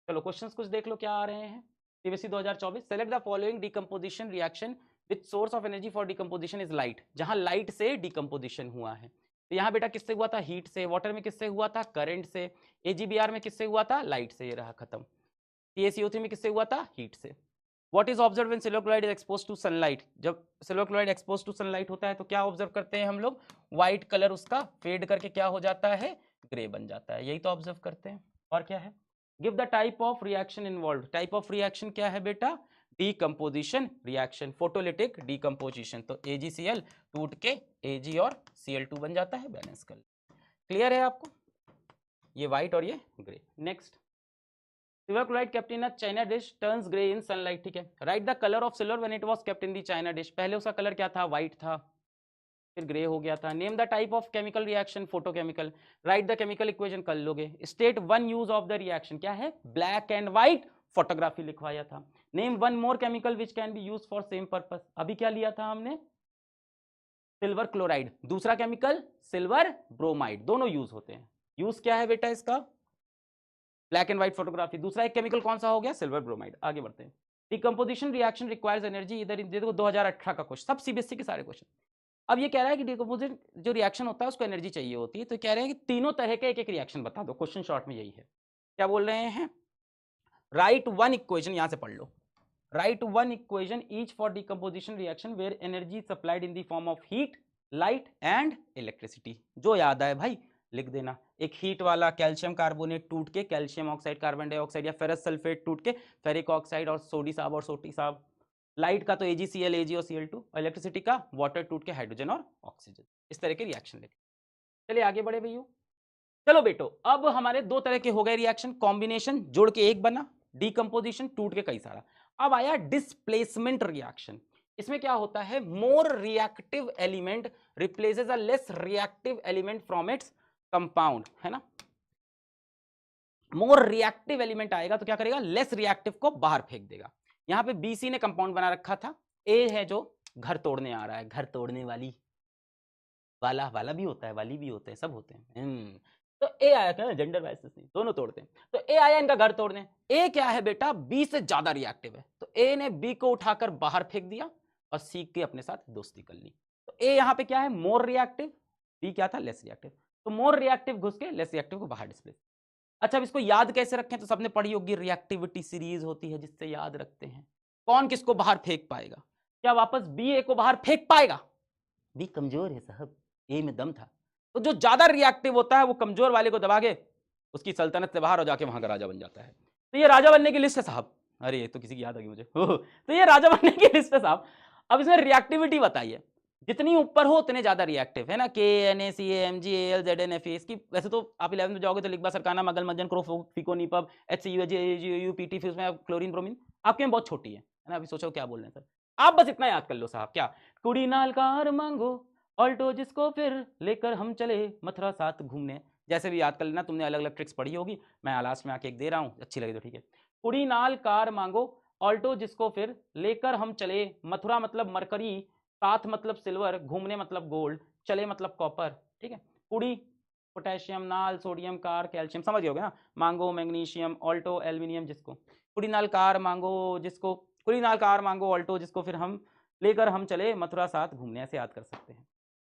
A: चलो क्वेश्चंस कुछ देख लो क्या आ रहे हैं। CBSE 2024, select the following decomposition reaction with source of energy for decomposition is light, जहां लाइट से डिकम्पोजिशन हुआ है। तो यहाँ बेटा किससे हुआ था? हीट से। वाटर में किससे हुआ था? करंट से। AgBr में किससे हुआ था? लाइट से, ये रहा खत्म। TaCO3 में किससे हुआ था? हीट से। What is observed when silver chloride is exposed to sunlight? जब silver chloride expose to sunlight होता है तो क्या ऑब्जर्व करते हैं हम लोग? व्हाइट कलर उसका फेड करके क्या हो जाता है? ग्रे बन जाता है, यही तो ऑब्जर्व करते हैं। और क्या है? Give the type of reaction involve. Type of reaction क्या है बेटा? Decomposition reaction, photolytic decomposition. तो AgCl टूट के Ag और Cl2 बन जाता है, बैलेंस कर। क्लियर है आपको? ये व्हाइट और ये grey. Next, silver chloride kept in a China dish turns grey in sunlight, ठीक है। Right the colour of silver when it was kept in the China dish, पहले उसका कलर क्या था? व्हाइट था, फिर ग्रे हो गया था। Name the type of chemical reaction, photochemical. Right the chemical equation, कर लोगे। State one use of the reaction, क्या है? ब्लैक एंड व्हाइट फोटोग्राफी लिखवाया था। Name one more chemical which can be use for same purpose, अभी क्या लिया था हमने? सिल्वर क्लोराइड, दूसरा केमिकल सिल्वर ब्रोमाइड, दोनों यूज होते हैं। यूज क्या है बेटा इसका? Black and white photography. दूसरा एक केमिकल कौन सा हो गया? Silver bromide. आगे बढ़ते हैं। डिकम्पोजिशन रिएक्शन रिक्वायर्स एनर्जी, इधर देखो 2018 का क्वेश्चन, सब CBSE के सारे क्वेश्चन। अब ये कह रहा है कि डिकम्पोजिशन जो रिएक्शन होता है उसको एनर्जी चाहिए होती है, तो कह रहे हैं कि तीनों तरह के एक एक रिएक्शन बता दो। क्वेश्चन शॉर्ट में यही है। क्या बोल रहे हैं? राइट वन इक्वेशन, यहां से पढ़ लो। Write one equation each for decomposition reaction where energy supplied in the form of heat, light and electricity. जो याद आए भाई लिख देना। एक हीट वाला कैल्शियम कार्बोनेट टूट के कैल्शियम ऑक्साइड, कार्बन डाइऑक्साइड, या फेरस सल्फेट टूट के फेरिक ऑक्साइड और सोडी साहब और सोटी साहब। लाइट का तो AgCl, Ag और Cl2, और इलेक्ट्रिसिटी का वाटर टूट के हाइड्रोजन और ऑक्सीजन। इस तरह के रिएक्शन लिखे। चलिए आगे बढ़े भैया। चलो बेटो, अब हमारे दो तरह के हो गए रिएक्शन, कॉम्बिनेशन जोड़ के एक बना, डिकम्पोजिशन टूट के कई सारा। अब आया डिस्प्लेसमेंट रिएक्शन। इसमें क्या होता है? More reactive element replaces a less reactive element from its compound, है ना। मोर रिएक्टिव एलिमेंट आएगा तो क्या करेगा? लेस रिएक्टिव को बाहर फेंक देगा। यहां पे BC ने कंपाउंड बना रखा था, A है जो घर तोड़ने आ रहा है, घर तोड़ने वाली, वाला भी होता है, वाली भी होते हैं, सब होते हैं। तो A आया था, जेंडर वाइसेस नहीं, दोनों तोड़ते हैं। तो A आया इनका घर तोड़ने। A क्या है बेटा? B से ज्यादा रिएक्टिव है, तो A ने B को उठाकर बाहर फेंक दिया और C के अपने साथ दोस्ती कर ली। तो A यहां पे क्या है? मोर रिएक्टिव, B क्या था? Less reactive. तो मोर रिएक्टिव घुस के लेस रिएक्टिव को बाहर डिस्प्लेस। अच्छा, अब इसको याद कैसे रखें? तो सबने पढ़ी होगी रिएक्टिविटी सीरीज होती है जिससे याद रखते हैं। कौन किसको बाहर फेंक पाएगा? क्या वापस बी ए को बाहर फेंक पाएगा? बी कमजोर है साहब, ए में दम था। तो जो ज्यादा रिएक्टिव होता है वो कमजोर वाले को दबा के उसकी सल्तनत से बाहर हो जाके वहां का राजा बन जाता है। तो ये राजा बनने की लिस्ट है साहब। अरे ये तो किसी की याद आ गई मुझे। तो ये राजा बनने की लिस्ट है साहब। अब इसमें रिएक्टिविटी बताइए, जितनी ऊपर हो उतने ज्यादा रिएक्टिव है ना। K N A C M G L Z N F. इसकी वैसे तो आप 11th में जाओगे तो लिखबा सरकाना मगल मजन क्रो फिको नीपब H C U P T, फिर उसमें क्लोरीन ब्रोमीन आपके में बहुत छोटी है ना। अभी सोचो क्या बोल रहे हैं सर। आप बस इतना याद कर लो साहब, क्या कुड़ी नाल कार मांगो ऑल्टो जिसको फिर लेकर हम चले मथुरा साथ घूमने। जैसे भी याद कर लेना, तुमने अलग अलग ट्रिक्स पढ़ी होगी, मैं लास्ट में आके एक दे रहा हूं, अच्छी लगी तो ठीक है। कुड़ी नाल कार मांगो ऑल्टो जिसको फिर लेकर हम चले मथुरा मतलब मरकरी, साथ मतलब सिल्वर, घूमने मतलब गोल्ड, चले मतलब कॉपर। ठीक है, कुड़ी पोटेशियम, नाल सोडियम, कार कैल्शियम, समझ गए ना। मांगो मैग्नीशियम, ऑल्टो एल्यूमिनियम जिसको। कुड़ी नाल कार मांगो जिसको, कुड़ी नाल कार मांगो ऑल्टो जिसको फिर हम लेकर हम चले मथुरा साथ घूमने, ऐसे याद कर सकते हैं।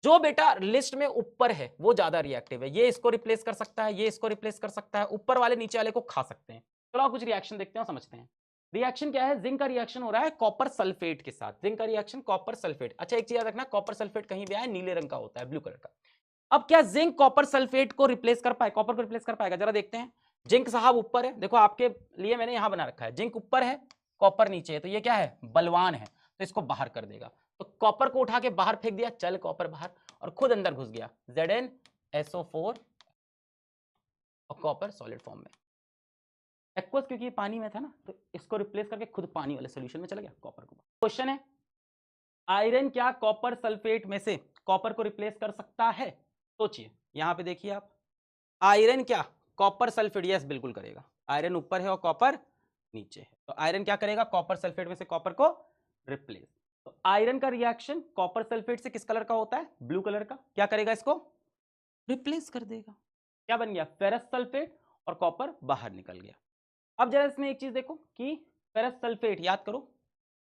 A: जो बेटा लिस्ट में ऊपर है वो ज्यादा रिएक्टिव है, ये इसको रिप्लेस कर सकता है, ये इसको रिप्लेस कर सकता है, ऊपर वाले नीचे वाले को खा सकते हैं। चलो कुछ रिएक्शन देखते हैं, समझते हैं। रिएक्शन क्या है? जिंक का रिएक्शन हो रहा है कॉपर सल्फेट के साथ। जिंक का रिएक्शन कॉपर सल्फेट। अच्छा एक चीज याद रखना, कॉपर सल्फेट कहीं भी आए नीले रंग का होता है, ब्लू कलर का। अब क्या जिंक कॉपर सल्फेट को रिप्लेस कर पाए, कॉपर को रिप्लेस कर पाएगा? जरा देखते हैं। जिंक साहब ऊपर है, देखो आपके लिए मैंने यहां बना रखा है, जिंक ऊपर है कॉपर नीचे है, तो ये क्या है? बलवान है, तो इसको बाहर कर देगा। तो कॉपर को उठा के बाहर फेंक दिया, चल कॉपर बाहर, और खुद अंदर घुस गया ZnSO4 और कॉपर सॉलिड फॉर्म में। एक्वस क्योंकि ये पानी में था ना, तो इसको रिप्लेस करके खुद पानी वाले सॉल्यूशन में चला गया कॉपर को। क्वेश्चन है, आयरन क्या कॉपर सल्फेट में से कॉपर को रिप्लेस कर सकता है? सोचिए, यहां पे देखिए आप, आयरन क्या कॉपर सल्फेट? यस बिल्कुल करेगा। आयरन ऊपर है और कॉपर नीचे है, तो आयरन क्या करेगा? कॉपर सल्फेट में से कॉपर को रिप्लेस। तो आयरन का रिएक्शन कॉपर सल्फेट से किस कलर का होता है? ब्लू कलर का। क्या करेगा? इसको रिप्लेस कर देगा। क्या बन गया? फेरस सल्फेट, और कॉपर बाहर निकल गया। अब जरा इसमें एक चीज देखो कि फेरस सल्फेट, याद करो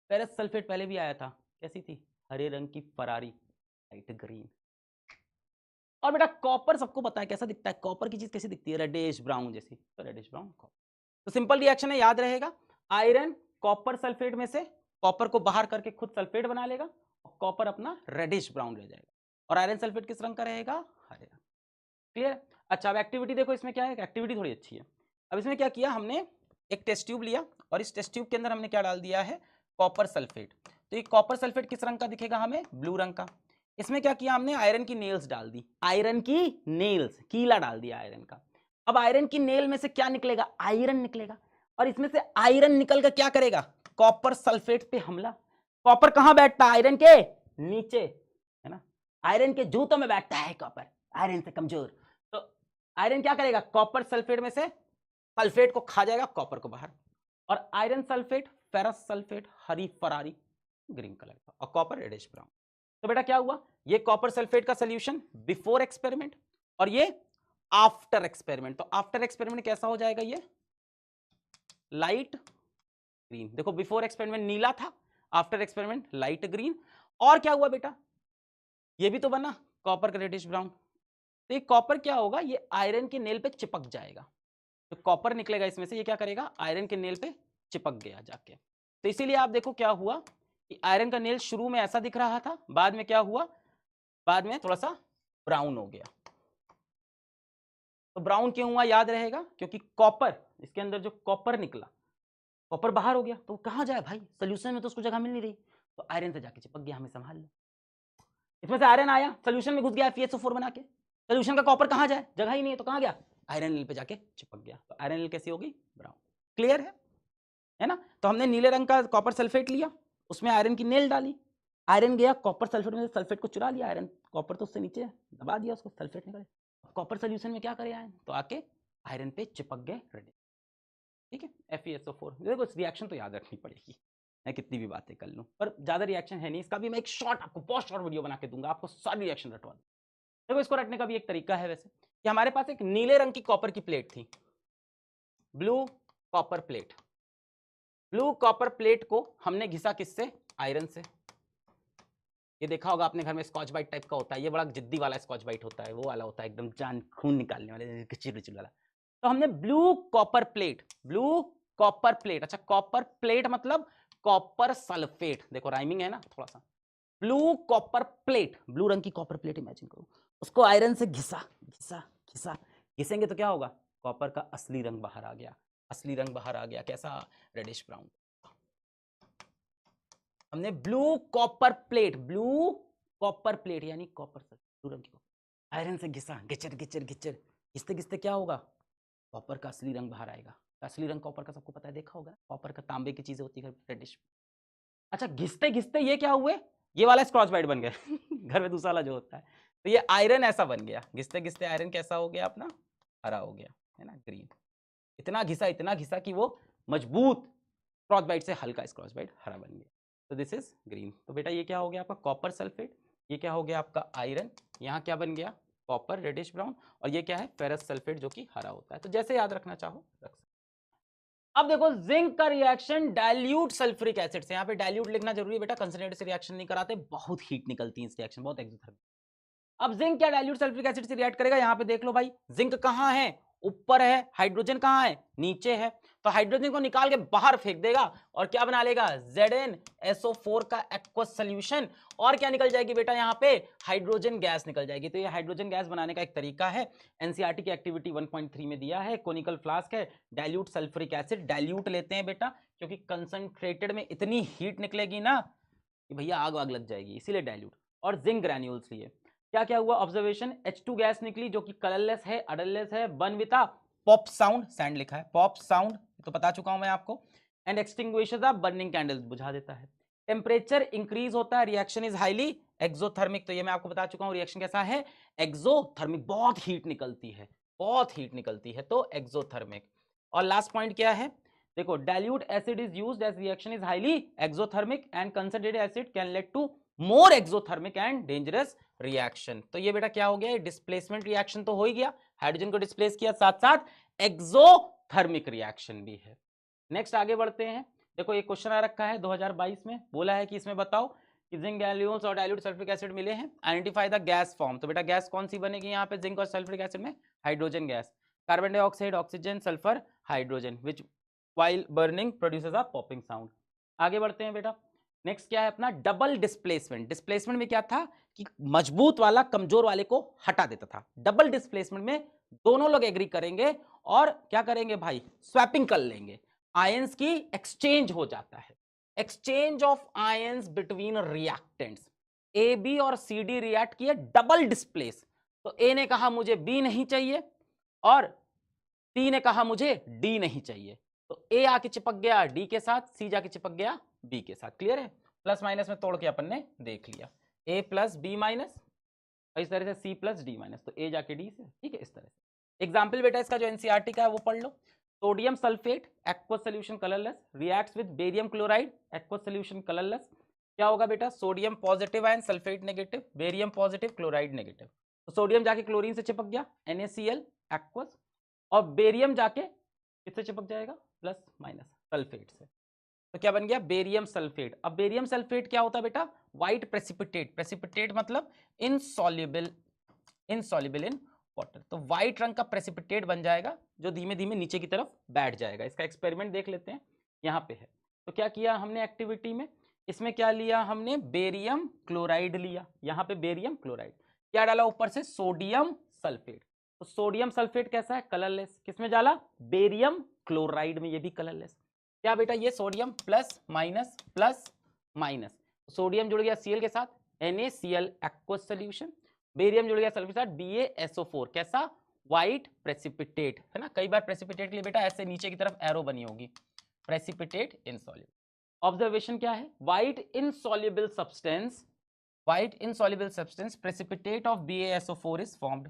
A: फेरस सल्फेट पहले भी आया था, कैसी थी? हरे रंग की फरारी, लाइट ग्रीन। और बेटा कॉपर सबको पता है कैसा दिखता है, कॉपर की चीज कैसी दिखती है? रेडिश ब्राउन जैसी, तो रेडिश ब्राउन कॉपर। तो सिंपल रिएक्शन है, याद रहेगा। आयरन कॉपर सल्फेट में से कॉपर को बाहर करके खुद सल्फेट बना लेगा, और कॉपर अपना रेडिश ब्राउन रह जाएगा, और आयरन सल्फेट किस रंग का रहेगा? हरे रंग। क्लियर? अच्छा अब एक्टिविटी देखो, इसमें क्या है? एक्टिविटी थोड़ी अच्छी है। अब इसमें क्या किया हमने, एक टेस्ट ट्यूब लिया, और इस टेस्ट ट्यूब के अंदर हमने क्या डाल दिया है? Copper sulphate. तो ये कॉपर सल्फेट किस रंग का दिखेगा हमें? ब्लू रंग का। इसमें क्या किया हमने? आयरन की नेल्स डाल दी, आयरन की नेल्स, कीला डाल दिया आयरन का। अब आयरन की नेल में से क्या निकलेगा? आयरन निकलेगा, और इसमें से आयरन निकल कर क्या करेगा? कॉपर सल्फेट पे हमला। कॉपर कहां बैठता है? आयरन के नीचे, है ना। आयरन के जूतों में बैठता है कॉपर, आयरन से कमजोर। तो आयरन क्या करेगा? कॉपर सल्फेट में से सल्फेट को खा जाएगा, कॉपर को बाहर। और आयरन सल्फेट, फेरस सल्फेट हरी फरारी ग्रीन कलर का, और कॉपर रेडिश ब्राउन। तो बेटा क्या हुआ? ये कॉपर सल्फेट का सॉल्यूशन बिफोर एक्सपेरिमेंट, और ये आफ्टर एक्सपेरिमेंट। तो आफ्टर एक्सपेरिमेंट कैसा हो जाएगा? ये लाइट ग्रीन। देखो बिफोर एक्सपेरिमेंट नीला था, आफ्टर एक्सपेरिमेंट लाइट ग्रीन। और क्या हुआ बेटा? ये भी तो बना कॉपर का रेडिश ब्राउन। तो ये कॉपर क्या होगा? ये आयरन के नेल पे चिपक जाएगा। तो कॉपर निकलेगा इसमें से, ये क्या करेगा? आयरन के नेल पे चिपक गया जाके। तो इसीलिए आप देखो क्या हुआ कि आयरन का नेल शुरू में ऐसा दिख रहा था, बाद में क्या हुआ? बाद में थोड़ा सा ब्राउन हो गया। तो ब्राउन क्यों हुआ? याद रहेगा, क्योंकि कॉपर, इसके अंदर जो कॉपर निकला, कॉपर बाहर हो गया, तो कहां जाए भाई? सोल्यूशन में तो उसको जगह मिल नहीं रही, तो आयरन से जाके चिपक गया। हमें संभाल लो, इसमें से आयरन आया, सोल्यूशन में घुस गया FeSO4 बना के। सोल्यूशन का कॉपर कहां जाए? जगह ही नहीं है, तो कहां गया? आयरन नील पे जाके चिपक गया। तो आयरन नील कैसी होगी? ब्राउन। क्लियर है ना। तो हमने नीले रंग का कॉपर सल्फेट लिया, उसमें आयरन की नेल डाली, आयरन गया कॉपर सल्फेट में, सल्फेट को चुरा लिया, आयरन कॉपर तो उससे नीचे दबा दिया, उसको सल्फेट निकले। कॉपर सोल्यूशन में क्या करे आयरन? तो आके आयरन पे चिपक गए, रेडी। ठीक है, FeSO4। देखो रिएक्शन तो याद रखनी पड़ेगी, मैं कितनी भी बातें कर लूं, पर ज्यादा रिएक्शन है नहीं। इसका भी मैं एक शॉर्ट, आपको बहुत शॉर्ट वीडियो बना के दूंगा, आपको सारी रिएक्शन रटवा दूं। देखो इसको रटने का भी एक तरीका है वैसे, कि हमारे पास एक नीले रंग की कॉपर की प्लेट थी, blue copper plate. Blue copper plate को हमने घिसा किससे? आयरन से। ये देखा होगा आपने घर में, स्कॉच बाइट टाइप का होता है, ये बड़ा जिद्दी वाला स्कॉच बाइट होता है, वो वाला होता है एकदम जान खून निकालने वाले किचिर वाला। तो हमने blue copper plate, blue copper plate, अच्छा कॉपर प्लेट मतलब कॉपर सल्फेट, देखो राइमिंग है ना थोड़ा सा। ब्लू कॉपर प्लेट, ब्लू रंग की कॉपर प्लेट इमेजिन करो, उसको आयरन से घिसा घिसा घिसा, घिसेंगे तो क्या होगा, कॉपर का असली रंग बाहर आ गया, असली रंग बाहर आ गया, कैसा, रेडिश ब्राउन। हमने blue copper plate, blue copper plate यानी कॉपर ब्लू रंग की आयरन से घिसा, गिचर गिचर गिचर, घिसते घिसते क्या होगा, कॉपर का असली रंग बाहर आएगा। असली रंग कॉपर का सबको पता है, देखा होगा, कॉपर का तांबे की चीजें होती है रेडिश। अच्छा घिसते घिसते ये क्या हुए, ये वाला स्क्रॉच बाइट बन गया घर में दूसरा वाला जो होता है, तो ये आयरन ऐसा बन गया, घिसते घिसते आयरन कैसा हो गया अपना, हरा हो गया, है ना, ग्रीन। इतना घिसा कि वो मजबूत स्क्रॉच बाइट से हल्का स्क्रॉच बाइट हरा बन गया, तो दिस इज ग्रीन। तो बेटा ये क्या हो गया आपका कॉपर सल्फेट, ये क्या हो गया आपका आयरन, यहाँ क्या बन गया कॉपर रेडिश ब्राउन, और ये क्या है फेरस सल्फेट जो कि हरा होता है। तो जैसे याद रखना चाहो रख सकते। अब देखो जिंक का रिएक्शन डाइल्यूट सल्फ्यूरिक एसिड से, यहाँ पे डाइल्यूट लिखना जरूरी है बेटा, कंसंट्रेटेड से रिएक्शन नहीं कराते, बहुत हीट निकलती है इस रिएक्शन, बहुत एक्सोथर्मिक। अब जिंक क्या डाइल्यूट सल्फ्यूरिक एसिड से रिएक्ट करेगा, यहाँ पे देख लो भाई, जिंक कहाँ है, ऊपर है, हाइड्रोजन कहाँ है, नीचे है, तो हाइड्रोजन को निकाल के बाहर फेंक देगा और क्या बना लेगा, ZnSO4 का एक्वस सॉल्यूशन, और क्या निकल जाएगी बेटा यहाँ पे, हाइड्रोजन गैस निकल जाएगी। तो ये हाइड्रोजन गैस बनाने का एक तरीका है, एनसीईआरटी की एक्टिविटी 1.3 में दिया है, कोनिकल फ्लास्क है, डाइल्यूट सल्फ्यूरिक एसिड, डाइल्यूट लेते हैं बेटा क्योंकि कंसंट्रेटेड में इतनी हीट निकलेगी ना कि भैया आग वाग लग जाएगी, इसीलिए डाइल्यूट। और जिंक ग्रैन्यूल्स लिए क्या क्या हुआ ऑब्जर्वेशन, H2 गैस निकली जो कि कलरलेस है, अडरलेस है, burn with a pop sound, sand लिखा है पॉप साउंड तो बता चुका हूं मैं आपको, and extinguishes the burning candles, बुझा देता है। टेम्परेचर इंक्रीज होता है, रिएक्शन इज हाईली एक्सोथर्मिक, तो ये मैं आपको बता चुका हूं रिएक्शन कैसा है, एक्सोथर्मिक, बहुत हीट निकलती है, बहुत हीट निकलती है, तो एक्सोथर्मिक। और लास्ट पॉइंट क्या है, देखो dilute acid is used as reaction is highly exothermic and concentrated acid can lead to more exothermic and dangerous reaction. तो ये बेटा क्या हो गया, डिस्प्लेसमेंट रिएक्शन तो हो ही गया, हाइड्रोजन को डिस्प्लेस किया, साथ साथ एक्सोथर्मिक रिएक्शन भी है। नेक्स्ट आगे बढ़ते हैं, देखो ये क्वेश्चन आ रखा है 2022 में, बोला है कि इसमें बताओ कि जिंक ग्रैन्यूल्स और डाइल्यूट सल्फ्यूरिक एसिड मिले हैं, आइडेंटिफाई द गैस फॉर्म। तो बेटा गैस कौन सी बनेगी यहाँ पे जिंक और सल्फ्यूरिक एसिड में, hydrogen gas, carbon dioxide, oxygen, sulphur, hydrogen, विच व्हाइल बर्निंग प्रोड्यूसेस अ पॉपिंग साउंड। आगे बढ़ते हैं बेटा, नेक्स्ट क्या है अपना डबल डिस्प्लेसमेंट। डिस्प्लेसमेंट में क्या था कि मजबूत वाला कमजोर वाले को हटा देता था, डबल डिस्प्लेसमेंट में दोनों लोग एग्री करेंगे और क्या करेंगे भाई, स्वैपिंग कर लेंगे, आयंस की एक्सचेंज हो जाता है, exchange of ions between reactants. A B और सी डी रिएक्ट किए, डबल डिस्प्लेस, तो ए ने कहा मुझे बी नहीं चाहिए और सी ने कहा मुझे डी नहीं चाहिए, तो ए आके चिपक गया डी के साथ, सी जाके चिपक गया बी के साथ। क्लियर है, प्लस माइनस में तोड़ के अपन ने देख लिया, ए प्लस बी माइनस, इस तरह से सी प्लस डी माइनस, तो ए जाके डी से, ठीक है इस तरह से। एग्जाम्पल बेटा इसका जो एनसीईआरटी का है वो पढ़ लो, sodium sulphate aqueous solution colourless reacts with barium chloride aqueous solution colourless, क्या होगा बेटा, sodium positive ion, sulphate negative, barium positive, chloride negative, तो सोडियम जाके क्लोरीन से चिपक गया NaCl एक्वस, और बेरियम जाके किससे चिपक जाएगा, प्लस माइनस सल्फेट से, तो क्या बन गया बेरियम सल्फेट। अब बेरियम सल्फेट क्या होता है बेटा, व्हाइट प्रेसिपिटेट, प्रेसिपिटेट मतलब इनसॉल्युबल, इनसॉल्युबल इन वाटर, तो व्हाइट रंग का प्रेसिपिटेट बन जाएगा जो धीमे धीमे नीचे की तरफ बैठ जाएगा। इसका एक्सपेरिमेंट देख लेते हैं, यहाँ पे है। तो क्या किया हमने एक्टिविटी में, इसमें क्या लिया हमने, बेरियम क्लोराइड लिया, यहाँ पे बेरियम क्लोराइड, क्या डाला ऊपर से, सोडियम सल्फेट, तो सोडियम सल्फेट कैसा है, कलरलेस, किसमें डाला, बेरियम क्लोराइड में, ये भी कलरलेस, क्या बेटा ये सोडियम प्लस माइनस, सोडियम जुड़ गया Cl के साथ NaCl एक्वस सॉल्यूशन, बेरियम जुड़ गया सल्फर के साथ BaSO4, कैसा, व्हाइट प्रेसिपिटेट, है ना, कई बार प्रेसिपिटेट के लिए बेटा ऐसे नीचे की तरफ एरो बनी होगी, प्रेसिपिटेट इनसॉल्युबल। ऑब्जर्वेशन क्या है, white insoluble substance, white insoluble substance precipitate of BaSO4 is formed.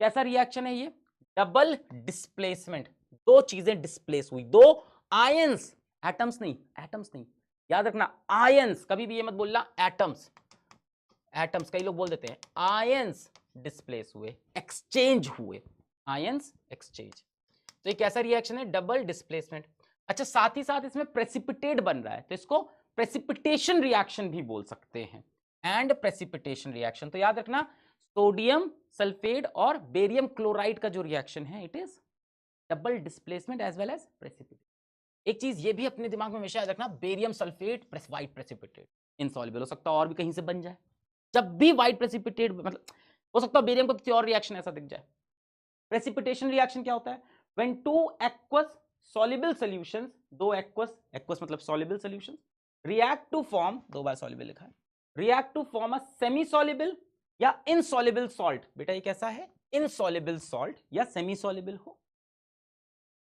A: कैसा रिएक्शन है ये, डबल डिस्प्लेसमेंट, दो चीजें डिस्प्लेस हुई, दो आयंस, एटम्स नहीं, याद रखना आयंस, कभी भी ये मत बोलना एटम्स, एटम्स कई लोग बोल देते हैं, आयंस डिस्प्लेस हुए, एक्सचेंज हुए, आयंस एक्सचेंज, तो ये कैसा रिएक्शन है, डबल डिस्प्लेसमेंट। अच्छा साथ ही साथ इसमें प्रेसिपिटेट बन रहा है, तो इसको प्रेसिपिटेशन रिएक्शन भी बोल सकते हैं, एंड प्रेसिपिटेशन रिएक्शन। तो याद रखना सोडियम सल्फेट और बेरियम क्लोराइड का जो रिएक्शन है it is double displacement as well as precipitation. एक चीज ये भी अपने दिमाग में हमेशा याद रखना, barium sulphate white precipitate insoluble हो सकता है और भी कहीं से बन जाए। जब भी व्हाइट प्रेसिपिटेट मतलब हो सकता है बेरियम को किसी और रिएक्शन ऐसा दिख जाए। प्रेसिपिटेशन रिएक्शन क्या होता है? When two aqueous soluble solutions, दो एक्वस मतलब soluble solutions react to form, दो बार सॉल्युबल लिखा है, react to form a semi soluble या इनसॉल्युबल सॉल्ट। बेटा ये कैसा है? इनसॉल्युबल सॉल्ट या सेमी सॉल्युबल हो।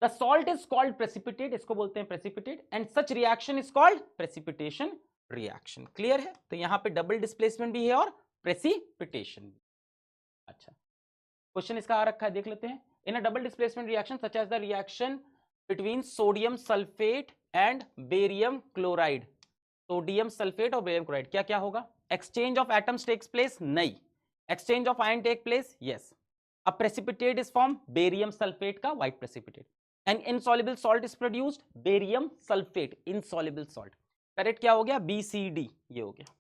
A: The salt is called precipitate, इसको बोलते हैं precipitate, and such reaction is called precipitation reaction. Clear है? तो यहां पे डबल डिस्प्लेसमेंट भी है और precipitation भी। अच्छा, क्वेश्चन इसका आ रखा है, देख लेते हैं। In a double displacement reaction such as the reaction between sodium sulfate and barium chloride, sodium sulphate और बेरियम क्लोराइड, क्या क्या होगा? Exchange of atoms takes place? नहीं। Exchange of ion take place? Yes. A precipitate is form barium sulphate का white precipitate. An insoluble salt is produced, barium sulphate insoluble salt. Correct क्या हो गया? बी सी डी, ये हो गया।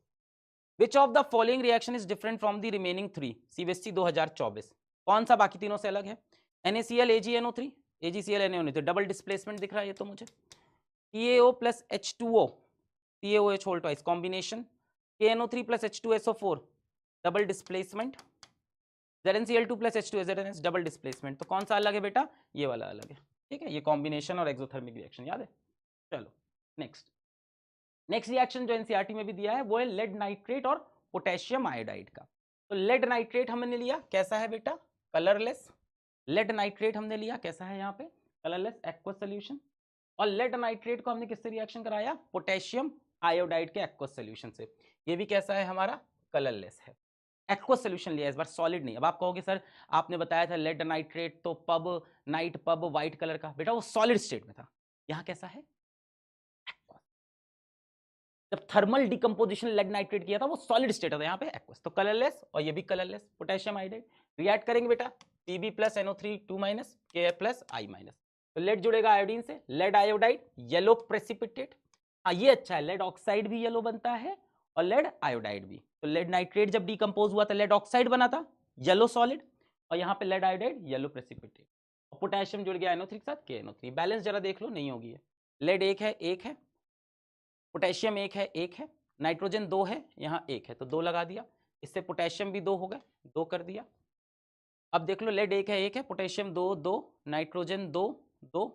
A: Which of the following reaction is different from the remaining three? CBSE 2024। कौन सा बाकी तीनों से अलग है? NaCl AgNO3, AgCl NaOH, double displacement दिख रहा है ये तो मुझे। TaO plus H2O, TaOH whole twice combination, KNO3 plus H2SO4 double displacement, ZnCl2 plus H2 ZnS double displacement. तो कौन सा अलग है बेटा? ये वाला अलग है, ठीक है। ये कॉम्बिनेशन और एक्सोथर्मिक रिएक्शन याद है। चलो नेक्स्ट रिएक्शन जो एनसीईआरटी में भी दिया है वो है लेड नाइट्रेट और पोटेशियम आयोडाइड का। तो लेड नाइट्रेट हमने लिया, कैसा है बेटा? कलरलेस। लेड नाइट्रेट हमने लिया, कैसा है यहाँ पे? Colourless aqueous solution. और लेड नाइट्रेट को हमने किससे रिएक्शन कराया? पोटेशियम आयोडाइड के एक्वस सोल्यूशन से। ये भी कैसा है हमारा? कलरलेस है। एक्वस सोल्यूशन लिया इस बार, सॉलिड नहीं। अब आप कहोगे सर आपने बताया था लेड नाइट्रेट तो pub night pub white colour का, बेटा वो सॉलिड स्टेट में था। यहाँ कैसा है? जब थर्मल डिकम्पोजिशन लेड नाइट्रेट किया था वो सॉलिड स्टेट था, यहाँ पे एक्वस। तो कलरलेस और ये भी कलरलेस। पोटेशियम आयोडाइड रिएक्ट करेंगे बेटा, Pb plus NO3 2 minus Ka plus I minus. तो लेड जुड़ेगा आयोडीन से, लेड आयोडाइड येलो प्रेसिपिटेट। हाँ ये अच्छा है, लेड ऑक्साइड भी येलो बनता है और लेड आयोडाइड भी। तो लेड नाइट्रेट जब डिकम्पोज हुआ था लेड ऑक्साइड बना था येलो सॉलिड, और यहाँ पे लेड आयोडाइड येलो प्रेसिपिटेट। और पोटेशियम जुड़ गया NO3 के साथ KNO3। बैलेंस जरा देख लो, नहीं होगी। लेड एक है, पोटेशियम एक है, नाइट्रोजन 2 है, यहाँ 1 है तो 2 लगा दिया। इससे पोटेशियम भी 2 हो गए, 2 कर दिया। अब देख लो लेड एक है, पोटेशियम 2, नाइट्रोजन 2,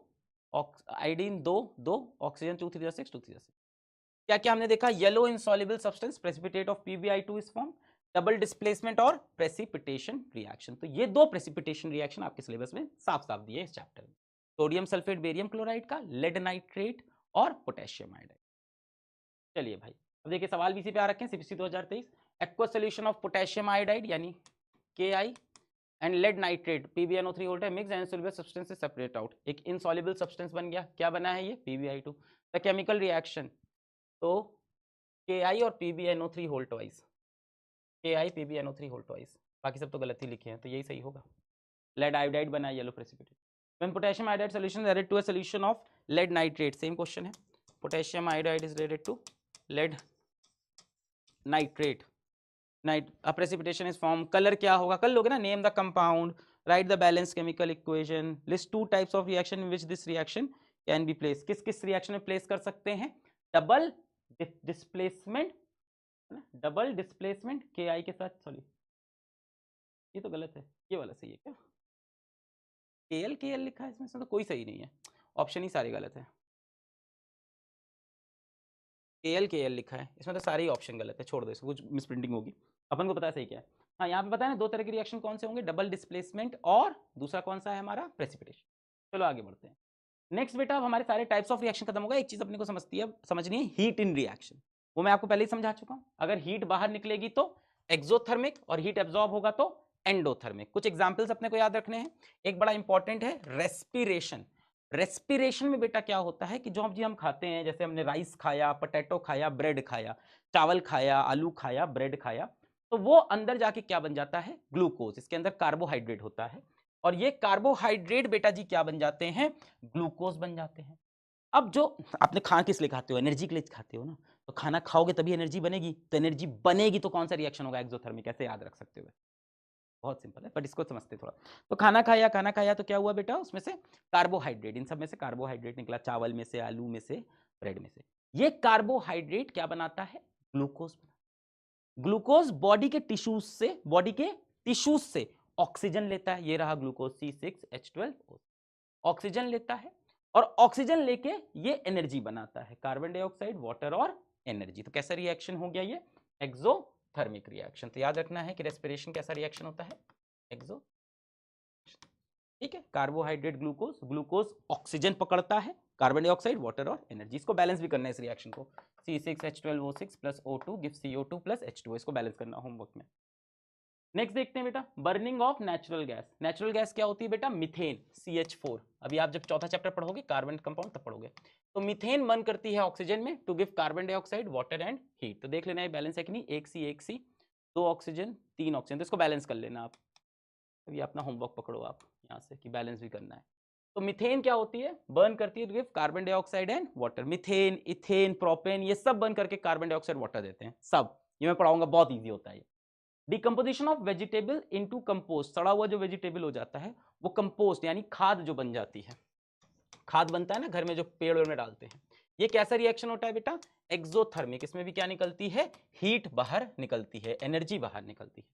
A: आयोडीन 2, ऑक्सीजन 2 3 6 2 3 6। क्या क्या हमने देखा? Yellow insoluble substance precipitate of PbI2 is form, double displacement और प्रेसिपिटेशन रिएक्शन। तो ये दो प्रेसिपिटेशन रिएक्शन आपके सिलेबस में साफ साफ दिए इस चैप्टर में, सोडियम सल्फेट बेरियम क्लोराइड का, लेड नाइट्रेट और पोटेशियम आयोडाइड। चलिए भाई अब देखिए सवाल भी इसी पे आ रखे हैं CPC 2023। Aqueous solution of potassium iodide यानी Ki and lead nitrate PbNO3 hold है मिक्स एंड सोल्युबल सब्सटेंस से सेपरेट आउट। एक इनसॉल्युबल सब्सटेंस बन गया, क्या बना है ये? PbI2। द केमिकल रिएक्शन तो Ki और PbNO3 hold twice, Ki PbNO3 hold twice. बाकी सब तो गलत ही लिखे हैं तो यही सही होगा। लेड आयोडाइड बना है yellow precipitate. When potassium iodide solution added to a solution of lead nitrate, same question है। Potassium iodide is added to lead nitrate, precipitation is formed। Colour क्या होगा? कर लोगे ना, name the compound, write the balance chemical equation, list 2 types of reaction in which this reaction can be place. किस किस रिएक्शन में प्लेस कर सकते हैं? Double displacement, double displacement Ki के साथ, सॉरी ये तो गलत है, ये वाला सही है क्या? KL लिखा है इसमें से तो कोई सही नहीं है, ऑप्शन ही सारे गलत है। KL लिखा है इसमें तो सारे ही ऑप्शन गलत है, छोड़ दो इसको, कुछ मिसप्रिंटिंग होगी, अपन को पता है सही क्या है। हाँ यहाँ पे पता है ना, दो तरह के रिएक्शन कौन से होंगे? डबल डिस्प्लेसमेंट और दूसरा कौन सा है हमारा? प्रेसिपिटेशन। चलो आगे बढ़ते हैं। नेक्स्ट बेटा अब हमारे सारे टाइप्स ऑफ रिएक्शन खत्म होगा। एक चीज अपने को समझनी है, हीट इन रिएक्शन। वो मैं आपको पहले ही समझा चुका हूँ। अगर हीट बाहर निकलेगी तो एक्सोथर्मिक और हीट एब्जॉर्ब होगा तो एंडोथर्मिक। कुछ एग्जाम्पल्स अपने को याद रखने हैं। एक बड़ा इंपॉर्टेंट है रेस्पिरेशन। रेस्पिरेशन में बेटा क्या होता है कि जो हम खाते हैं, जैसे हमने राइस खाया, पोटैटो खाया, ब्रेड खाया, चावल खाया, आलू खाया, ब्रेड खाया, तो वो अंदर जाके क्या बन जाता है? ग्लूकोज। इसके अंदर कार्बोहाइड्रेट होता है और ये कार्बोहाइड्रेट बेटा जी क्या बन जाते हैं? ग्लूकोज बन जाते हैं। अब जो आपने खाना किस लिए खाते हो? एनर्जी के लिए खाते हो ना। तो तो खाना खाओगे तभी एनर्जी बनेगी, तो एनर्जी बनेगी तो कौन सा रिएक्शन होगा? एक्सोथर्मिक। कैसे याद रख सकते हो? बहुत सिंपल है, बट इसको समझते थोड़ा। तो खाना खाया तो क्या हुआ बेटा? उसमें से कार्बोहाइड्रेट, इन सब में से कार्बोहाइड्रेट निकला, चावल में से, आलू में से, ब्रेड में से। ये कार्बोहाइड्रेट क्या बनाता है? ग्लूकोज। ग्लूकोज बॉडी के टिश्यूज से ऑक्सीजन लेता है, ये रहा ग्लूकोज C6H12O। ऑक्सीजन लेता है और ऑक्सीजन लेके ये एनर्जी बनाता है, कार्बन डाइऑक्साइड, वाटर और एनर्जी। तो कैसा रिएक्शन हो गया ये? Exothermic reaction. तो याद रखना है कि रेस्पिरेशन कैसा रिएक्शन होता है? एक्सो। ठीक है, कार्बोहाइड्रेट ग्लूकोज, ग्लूकोज ऑक्सीजन पकड़ता है, कार्बन डाइऑक्साइड, वाटर और एनर्जी। इसको बैलेंस भी करना है इस रिएक्शन को। C6H12O6 plus O2 gives CO2 plus H2O। इसको बैलेंस करना होमवर्क में। नेक्स्ट देखते हैं बेटा, burning of natural gas. Natural gas क्या होती है बेटा? Methane, CH4। अभी आप जब चौथा चैप्टर पढ़ोगे कार्बन कंपाउंड तब पढ़ोगे। तो मीथेन बर्न करती है ऑक्सीजन में to give carbon dioxide, water and heat. तो देख लेना है बैलेंस है कि नहीं, एक C 2 ऑक्सीजन 3 ऑक्सीजन। तो इसको बैलेंस कर लेना आप। अभी अपना होमवर्क पकड़ो आप यहाँ से कि बैलेंस भी करना है। तो मीथेन क्या होती है? बर्न करती है to give carbon dioxide and water. Methane, ethane, propane, ये सब बर्न करके कार्बन डाइऑक्साइड, वाटर देते हैं सब। ये मैं पढ़ाऊंगा, बहुत ईजी होता है ये। Decomposition of vegetable into compost. सड़ा हुआ जो वेजिटेबल हो जाता है वो कंपोस्ट यानी खाद जो बन जाती है। खाद बनता है ना घर में जो पेड़ में डालते हैं। ये कैसा रिएक्शन होता है बेटा? एक्सोथर्मिक। इसमें भी क्या निकलती है? हीट बाहर निकलती है, एनर्जी बाहर निकलती है।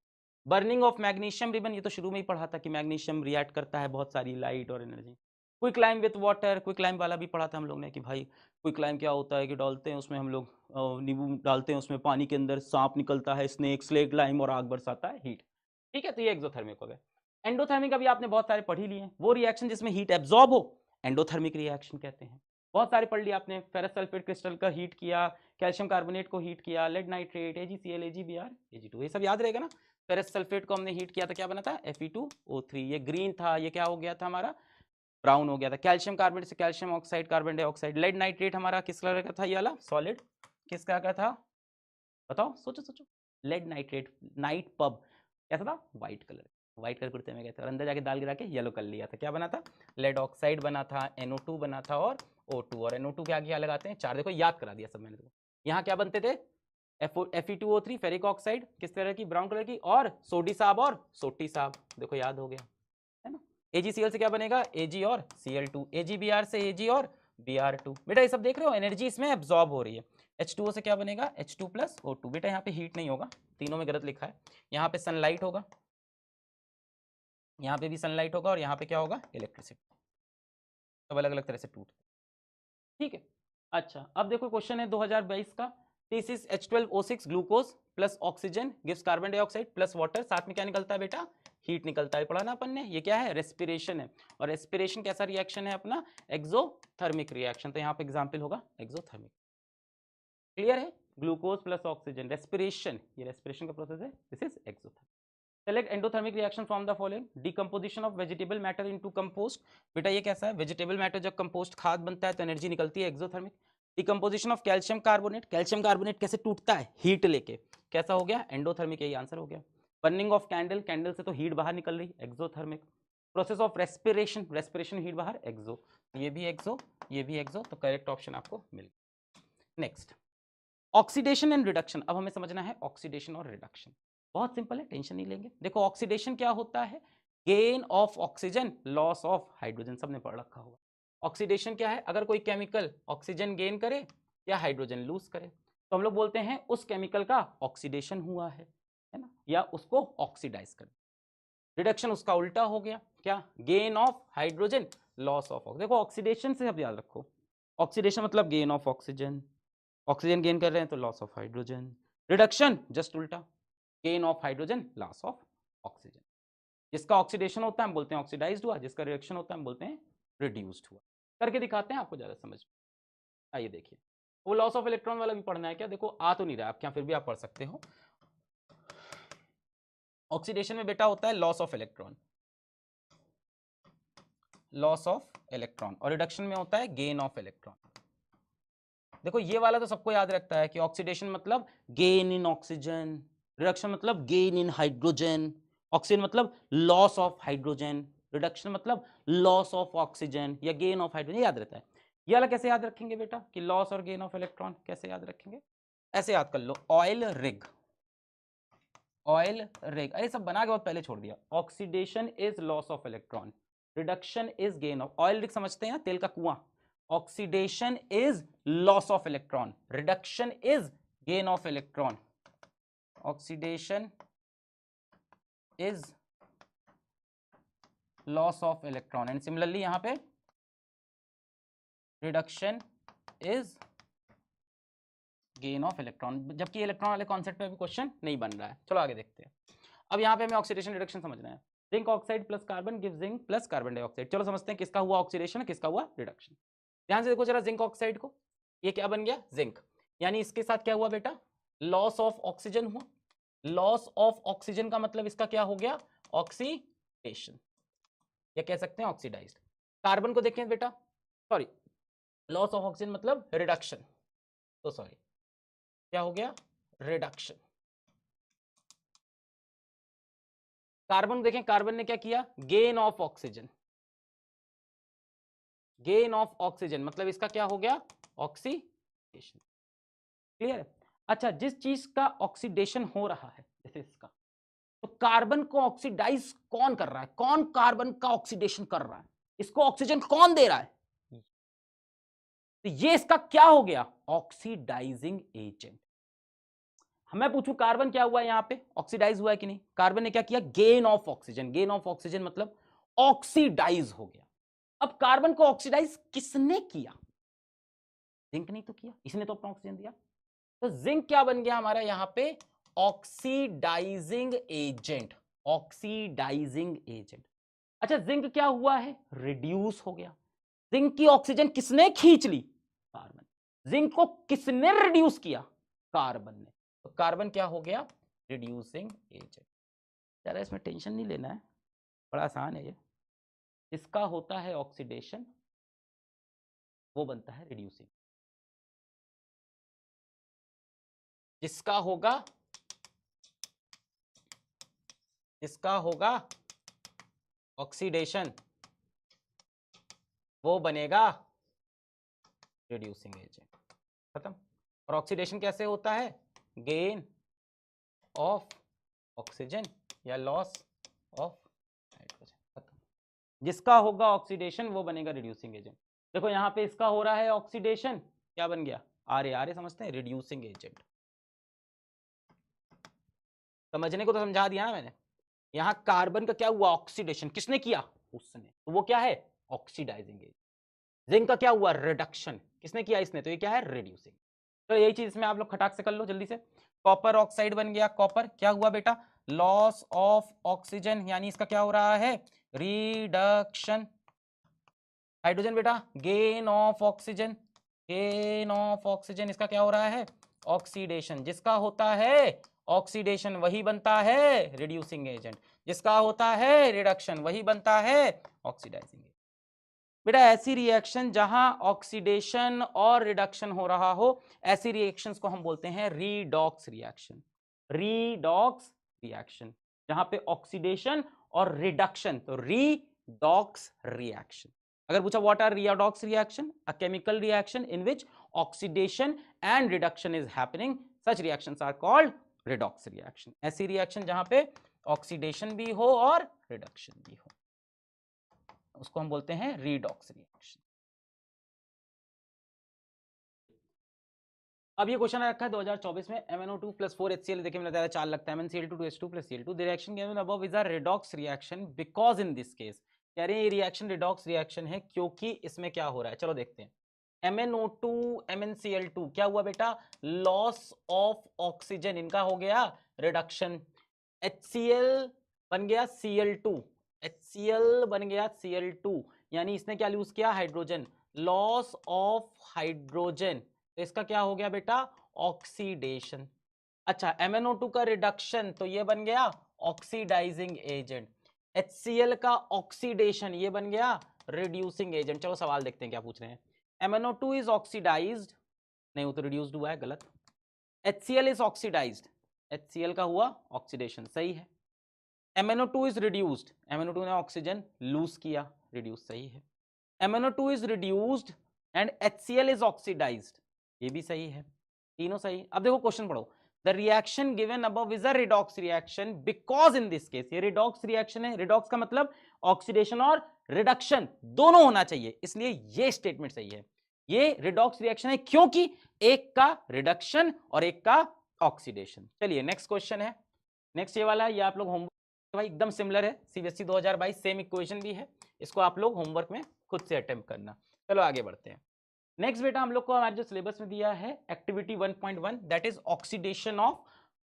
A: बर्निंग ऑफ मैग्नीशियम रिबन, ये तो शुरू में ही पढ़ा था कि मैग्नीशियम रिएक्ट करता है बहुत सारी लाइट और energy. Quick lime with water, quick lime वाला भी पढ़ा था हम लोग ने कि भाई क्विक लाइम क्या होता है कि डालते हैं उसमें हम लोग नींबू डालते हैं उसमें, पानी के अंदर सांप निकलता है, स्नेक, स्लेग लाइम, और आग बरसाता है, हीट। ठीक है, तो ये एक्सोथर्मिक हो गया। एंडोथर्मिक अभी आपने बहुत सारे पढ़ ही लिए हैं, वो रिएक्शन जिसमें हीट एब्जॉर्ब हो एंडोथर्मिक रिएक्शन कहते हैं। बहुत सारे पढ़ लिया आपने, फेरस सल्फेट क्रिस्टल का हीट किया, कैल्शियम कार्बोनेट को हीट किया, lead nitrate, AgCl, AgBr, Ag2, ये सब याद रहेगा ना। फेरस सल्फेट को हमने हीट किया था, क्या बना था? Fe2O3। ये ग्रीन था, ये क्या हो गया था हमारा? ब्राउन हो गया था। कैल्शियम कार्बोनेट से calcium oxide, carbon dioxide. Lead nitrate हमारा किस कलर का था? ये वाला सॉलिड किस कलर का था? बताओ, सोचो सोचो। लेड नाइट्रेट, नाइट पब कैसा था? White colour. व्हाइट कलर कुर्ते में गए थे और अंदर जाके दाल गिरा के येलो कर लिया था। क्या बना था? लेड ऑक्साइड बना था, NO2 बना था और O2। और NO2 के आगे क्या लगाते हैं? 4। देखो याद करा दिया सब मैंने तो। यहाँ क्या बनते थे? Fe2O3, फेरिक ऑक्साइड किस तरह की? ब्राउन कलर की, और सोडी साहब और सोटी साहब। देखो याद हो गया है ना। AgCl से क्या बनेगा? Ag और Cl2। AgBr से Ag और Br2। बेटा ये सब देख रहे हो, एनर्जी इसमें एब्जॉर्ब हो रही है। H2O से क्या बनेगा? H2 plus O2। बेटा यहाँ पे हीट नहीं होगा, तीनों में गलत लिखा है। यहाँ पे सनलाइट होगा, यहाँ पे भी सनलाइट होगा, और यहाँ पे क्या होगा? इलेक्ट्रिसिटी। सब अलग अलग तरह से टूट। ठीक है, अच्छा अब देखो क्वेश्चन है 2022 का। C6H12O6 glucose plus oxygen gives carbon dioxide plus water. साथ में क्या निकलता है बेटा? हीट निकलता है। पढ़ा ना अपन ने, ये क्या है? रेस्पिरेशन है। और रेस्पिरेशन कैसा रिएक्शन है अपना? Exothermic reaction. तो यहाँ पे एग्जाम्पल होगा एक्सोथर्मिक। क्लियर है? ग्लूकोज प्लस ऑक्सीजन, रेस्पिरेशन, ये रेस्पिरेशन का प्रोसेस है, this is exothermic. Select endothermic reaction from the following. Decomposition of vegetable matter into compost. बेटा ये कैसा है? वेजिटेबल मैटर जब कंपोस्ट खाद बनता है तो एनर्जी निकलती है, exothermic. Decomposition of calcium carbonate, calcium carbonate कैसे टूटता है? हीट लेके, कैसा हो गया? एंडोथर्मिक। यही आंसर हो गया। बर्निंग ऑफ कैंडल, कैंडल से तो हीट बाहर निकल रही, exothermic. Process of respiration, respiration heat बाहर, एक्सो। ये भी एक्सो, ये भी एक्सो, तो करेक्ट ऑप्शन आपको मिल गया। Next, oxidation and reduction. अब हमें समझना है ऑक्सीडेशन और रिडक्शन। बहुत सिंपल है, टेंशन नहीं लेंगे। देखो ऑक्सीडेशन क्या होता है? Gain of oxygen, loss of hydrogen, सबने पढ़ रखा होगा। ऑक्सीडेशन क्या है? अगर कोई केमिकल ऑक्सीजन गेन करे या हाइड्रोजन लूज करे तो हम लोग बोलते हैं उस केमिकल का ऑक्सीडेशन हुआ है ना, या उसको ऑक्सीडाइज कर। रिडक्शन उसका उल्टा हो गया, क्या? Gain of hydrogen, loss of oxygen. देखो ऑक्सीडेशन से अब याद रखो, ऑक्सीडेशन मतलब gain of oxygen, oxygen gain कर रहे हैं तो loss of hydrogen. Reduction just उल्टा, gain of hydrogen, loss of oxygen. जिसका ऑक्सीडेशन होता है हम बोलते हैं ऑक्सीडाइज्ड हुआ, जिसका रिडक्शन होता है हम बोलते हैं रिड्यूस्ड हुआ। करके दिखाते हैं आपको ज्यादा समझ में। आइए देखिए, वो लॉस ऑफ इलेक्ट्रॉन वाला भी पढ़ना है क्या? देखो आ तो नहीं रहा आप क्या, फिर भी आप पढ़ सकते हो। ऑक्सीडेशन में बेटा होता है loss of electron, loss of electron, और रिडक्शन में होता है गेन ऑफ इलेक्ट्रॉन। देखो ये वाला तो सबको याद रखता है कि ऑक्सीडेशन मतलब गेन इन ऑक्सीजन, रिडक्शन मतलब गेन इन हाइड्रोजन, ऑक्सीजन मतलब लॉस ऑफ हाइड्रोजन, रिडक्शन मतलब लॉस ऑफ ऑक्सीजन या गेन ऑफ हाइड्रोजन, याद रहता है। ये वाला कैसे याद रखेंगे बेटा कि लॉस और गेन ऑफ इलेक्ट्रॉन कैसे याद रखेंगे? ऐसे याद कर लो, ऑयल रिग, ऑयल रिग, अरे सब बना के बहुत पहले छोड़ दिया। Oxidation is loss of electron, reduction is gain of, oil rig समझते हैं तेल का कुआं, oxidation is loss of electron, reduction is gain of electron, oxidation is loss of electron and similarly यहां पे reduction is gain of electron, जबकि इलेक्ट्रॉन वाले कॉन्सेप्ट पे अभी क्वेश्चन नहीं बन रहा है। चलो आगे देखते हैं। अब यहाँ पे हमें ऑक्सीडेशन रिडक्शन समझना है। Zinc oxide plus carbon give zinc plus carbon dioxide. चलो समझते हैं किसका हुआ ऑक्सीडेशन, किसका हुआ रिडक्शन। ध्यान से देखो जरा जिंक ऑक्साइड को, ये क्या बन गया जिंक, यानी इसके साथ क्या हुआ बेटा, लॉस ऑफ ऑक्सीजन हुआ। लॉस ऑफ ऑक्सीजन का मतलब इसका क्या हो गया, ऑक्सीडेशन, या कह सकते हैं ऑक्सीडाइज्ड। कार्बन को देखें बेटा, सॉरी लॉस ऑफ ऑक्सीजन मतलब रिडक्शन, तो सॉरी क्या हो गया, रिडक्शन। कार्बन देखें, कार्बन ने क्या किया, gain of oxygen, gain of oxygen मतलब इसका क्या हो गया, ऑक्सीडेशन। क्लियर है। अच्छा, जिस चीज का ऑक्सीडेशन हो रहा है जैसे इसका, तो कार्बन को ऑक्सीडाइज कौन कर रहा है, कौन कार्बन का ऑक्सीडेशन कर रहा है, इसको ऑक्सीजन कौन दे रहा है, तो ये इसका क्या हो गया, ऑक्सीडाइजिंग एजेंट। मैं पूछूं कार्बन क्या हुआ यहां पे, ऑक्सीडाइज हुआ है कि नहीं, कार्बन ने क्या किया, gain of oxygen, gain of oxygen मतलब ऑक्सीडाइज हो गया। अब कार्बन को ऑक्सीडाइज किसने किया, जिंक नहीं तो किया, इसने तो अपना ऑक्सीजन दिया, तो जिंक क्या बन गया हमारा यहां पे, ऑक्सीडाइजिंग एजेंट, ऑक्सीडाइजिंग एजेंट। अच्छा जिंक क्या हुआ है, रिड्यूस हो गया। जिंक की ऑक्सीजन किसने खींच ली, कार्बन। जिंक को किसने रिड्यूस किया, कार्बन ने, तो कार्बन क्या हो गया, रिड्यूसिंग एजेंट। जरा इसमें टेंशन नहीं लेना है, बड़ा आसान है ये। इसका होता है ऑक्सीडेशन, वो बनता है रिड्यूसिंग। जिसका होगा, इसका होगा ऑक्सीडेशन, वो बनेगा रिड्यूसिंग एजेंट। खत्म। और ऑक्सीडेशन कैसे होता है, गेन ऑफ ऑक्सीजन या लॉस ऑफ हाइड्रोजन। खत्म। जिसका होगा ऑक्सीडेशन वो बनेगा रिड्यूसिंग एजेंट। देखो यहां पे इसका हो रहा है ऑक्सीडेशन, क्या बन गया, आर ए समझते हैं, रिड्यूसिंग एजेंट। समझने को तो समझा दिया ना मैंने। यहां कार्बन का क्या हुआ, ऑक्सीडेशन, किसने किया, उसने, तो वो क्या है, ऑक्सीडाइजिंग एजेंट। जिंक का क्या हुआ, रिडक्शन, किसने किया, इसने, तो ये क्या है, रिड्यूसिंग। तो यही चीज इसमें आप लोग खटाक से कर लो जल्दी से। कॉपर ऑक्साइड बन गया, कॉपर क्या हुआ बेटा, लॉस ऑफ ऑक्सीजन, यानी इसका क्या हो रहा है, रिडक्शन। हाइड्रोजन बेटा gain of oxygen, gain of oxygen, इसका क्या हो रहा है, ऑक्सीडेशन। जिसका होता है ऑक्सीडेशन वही बनता है रिड्यूसिंग एजेंट, जिसका होता है रिडक्शन वही बनता है ऑक्सीडाइजिंग एजेंट। बेटा ऐसी रिएक्शन जहां ऑक्सीडेशन और रिडक्शन हो रहा हो, ऐसी रिएक्शंस को हम बोलते हैं रीडॉक्स रिएक्शन। रीडॉक्स रिएक्शन जहां पे ऑक्सीडेशन और रिडक्शन, तो रीडॉक्स रिएक्शन। अगर पूछा what are redox reaction, a chemical reaction in which oxidation and reduction is happening, such reactions are called redox reaction। ऐसी रिएक्शन जहां पे ऑक्सीडेशन भी हो और रिडक्शन भी हो, उसको हम बोलते हैं रीडॉक्स रिएक्शन। अब ये क्वेश्चन रखा है 2024 में, MnO2 + 4HCl, देखिए मैंने बताया 4 लगता है, MnCl2 2H2 + Cl2, the reaction given above is a redox reaction because in this case, कह रहे हैं ये रिएक्शन रिडॉक्स रिएक्शन है क्योंकि इसमें क्या हो रहा है, चलो देखते हैं। MnO2 MnCl2 क्या हुआ बेटा, लॉस ऑफ ऑक्सीजन, इनका हो गया रिडक्शन। HCl बन गया Cl2, HCl बन गया Cl2, यानी इसने क्या यूज किया, हाइड्रोजन, लॉस ऑफ हाइड्रोजन, तो इसका क्या हो गया बेटा, ऑक्सीडेशन। अच्छा MnO2 का रिडक्शन, तो ये बन गया ऑक्सीडाइजिंग एजेंट। HCl का ऑक्सीडेशन, ये बन गया रिड्यूसिंग एजेंट। चलो सवाल देखते हैं क्या पूछ रहे हैं। MnO2 इज ऑक्सीडाइज्ड, नहीं वो तो रिड्यूस्ड हुआ है, गलत। HCl इज ऑक्सीडाइज्ड, HCl का हुआ ऑक्सीडेशन, सही है। MnO2 इज रिड्यूस्ड, MnO2 ने ऑक्सीजन लूज किया, रिड्यूस, सही है। MnO2 is reduced and HCl is oxidised, ये भी सही है। तीनों सही। अब देखो क्वेश्चन पढ़ो, the reaction given above is a redox reaction because in this case, ये रिडॉक्स रिएक्शन है। रिडॉक्स का मतलब ऑक्सीडेशन और रिडक्शन दोनों होना चाहिए, इसलिए ये स्टेटमेंट सही है। ये रिडॉक्स रिएक्शन है क्योंकि एक का रिडक्शन और एक का ऑक्सीडेशन। चलिए नेक्स्ट क्वेश्चन है, नेक्स्ट ये वाला है, ये आप लोग होमवर्क भाई एकदम सिमिलर है, सीबीएसई 2022 सेम इक्वेशन भी है, इसको आप लोग होमवर्क में खुद से अटेम्प्ट करना। चलो आगे बढ़ते हैं। नेक्स्ट बेटा हम लोग को हमारे जो सिलेबस में दिया है activity 1.1 that is oxidation of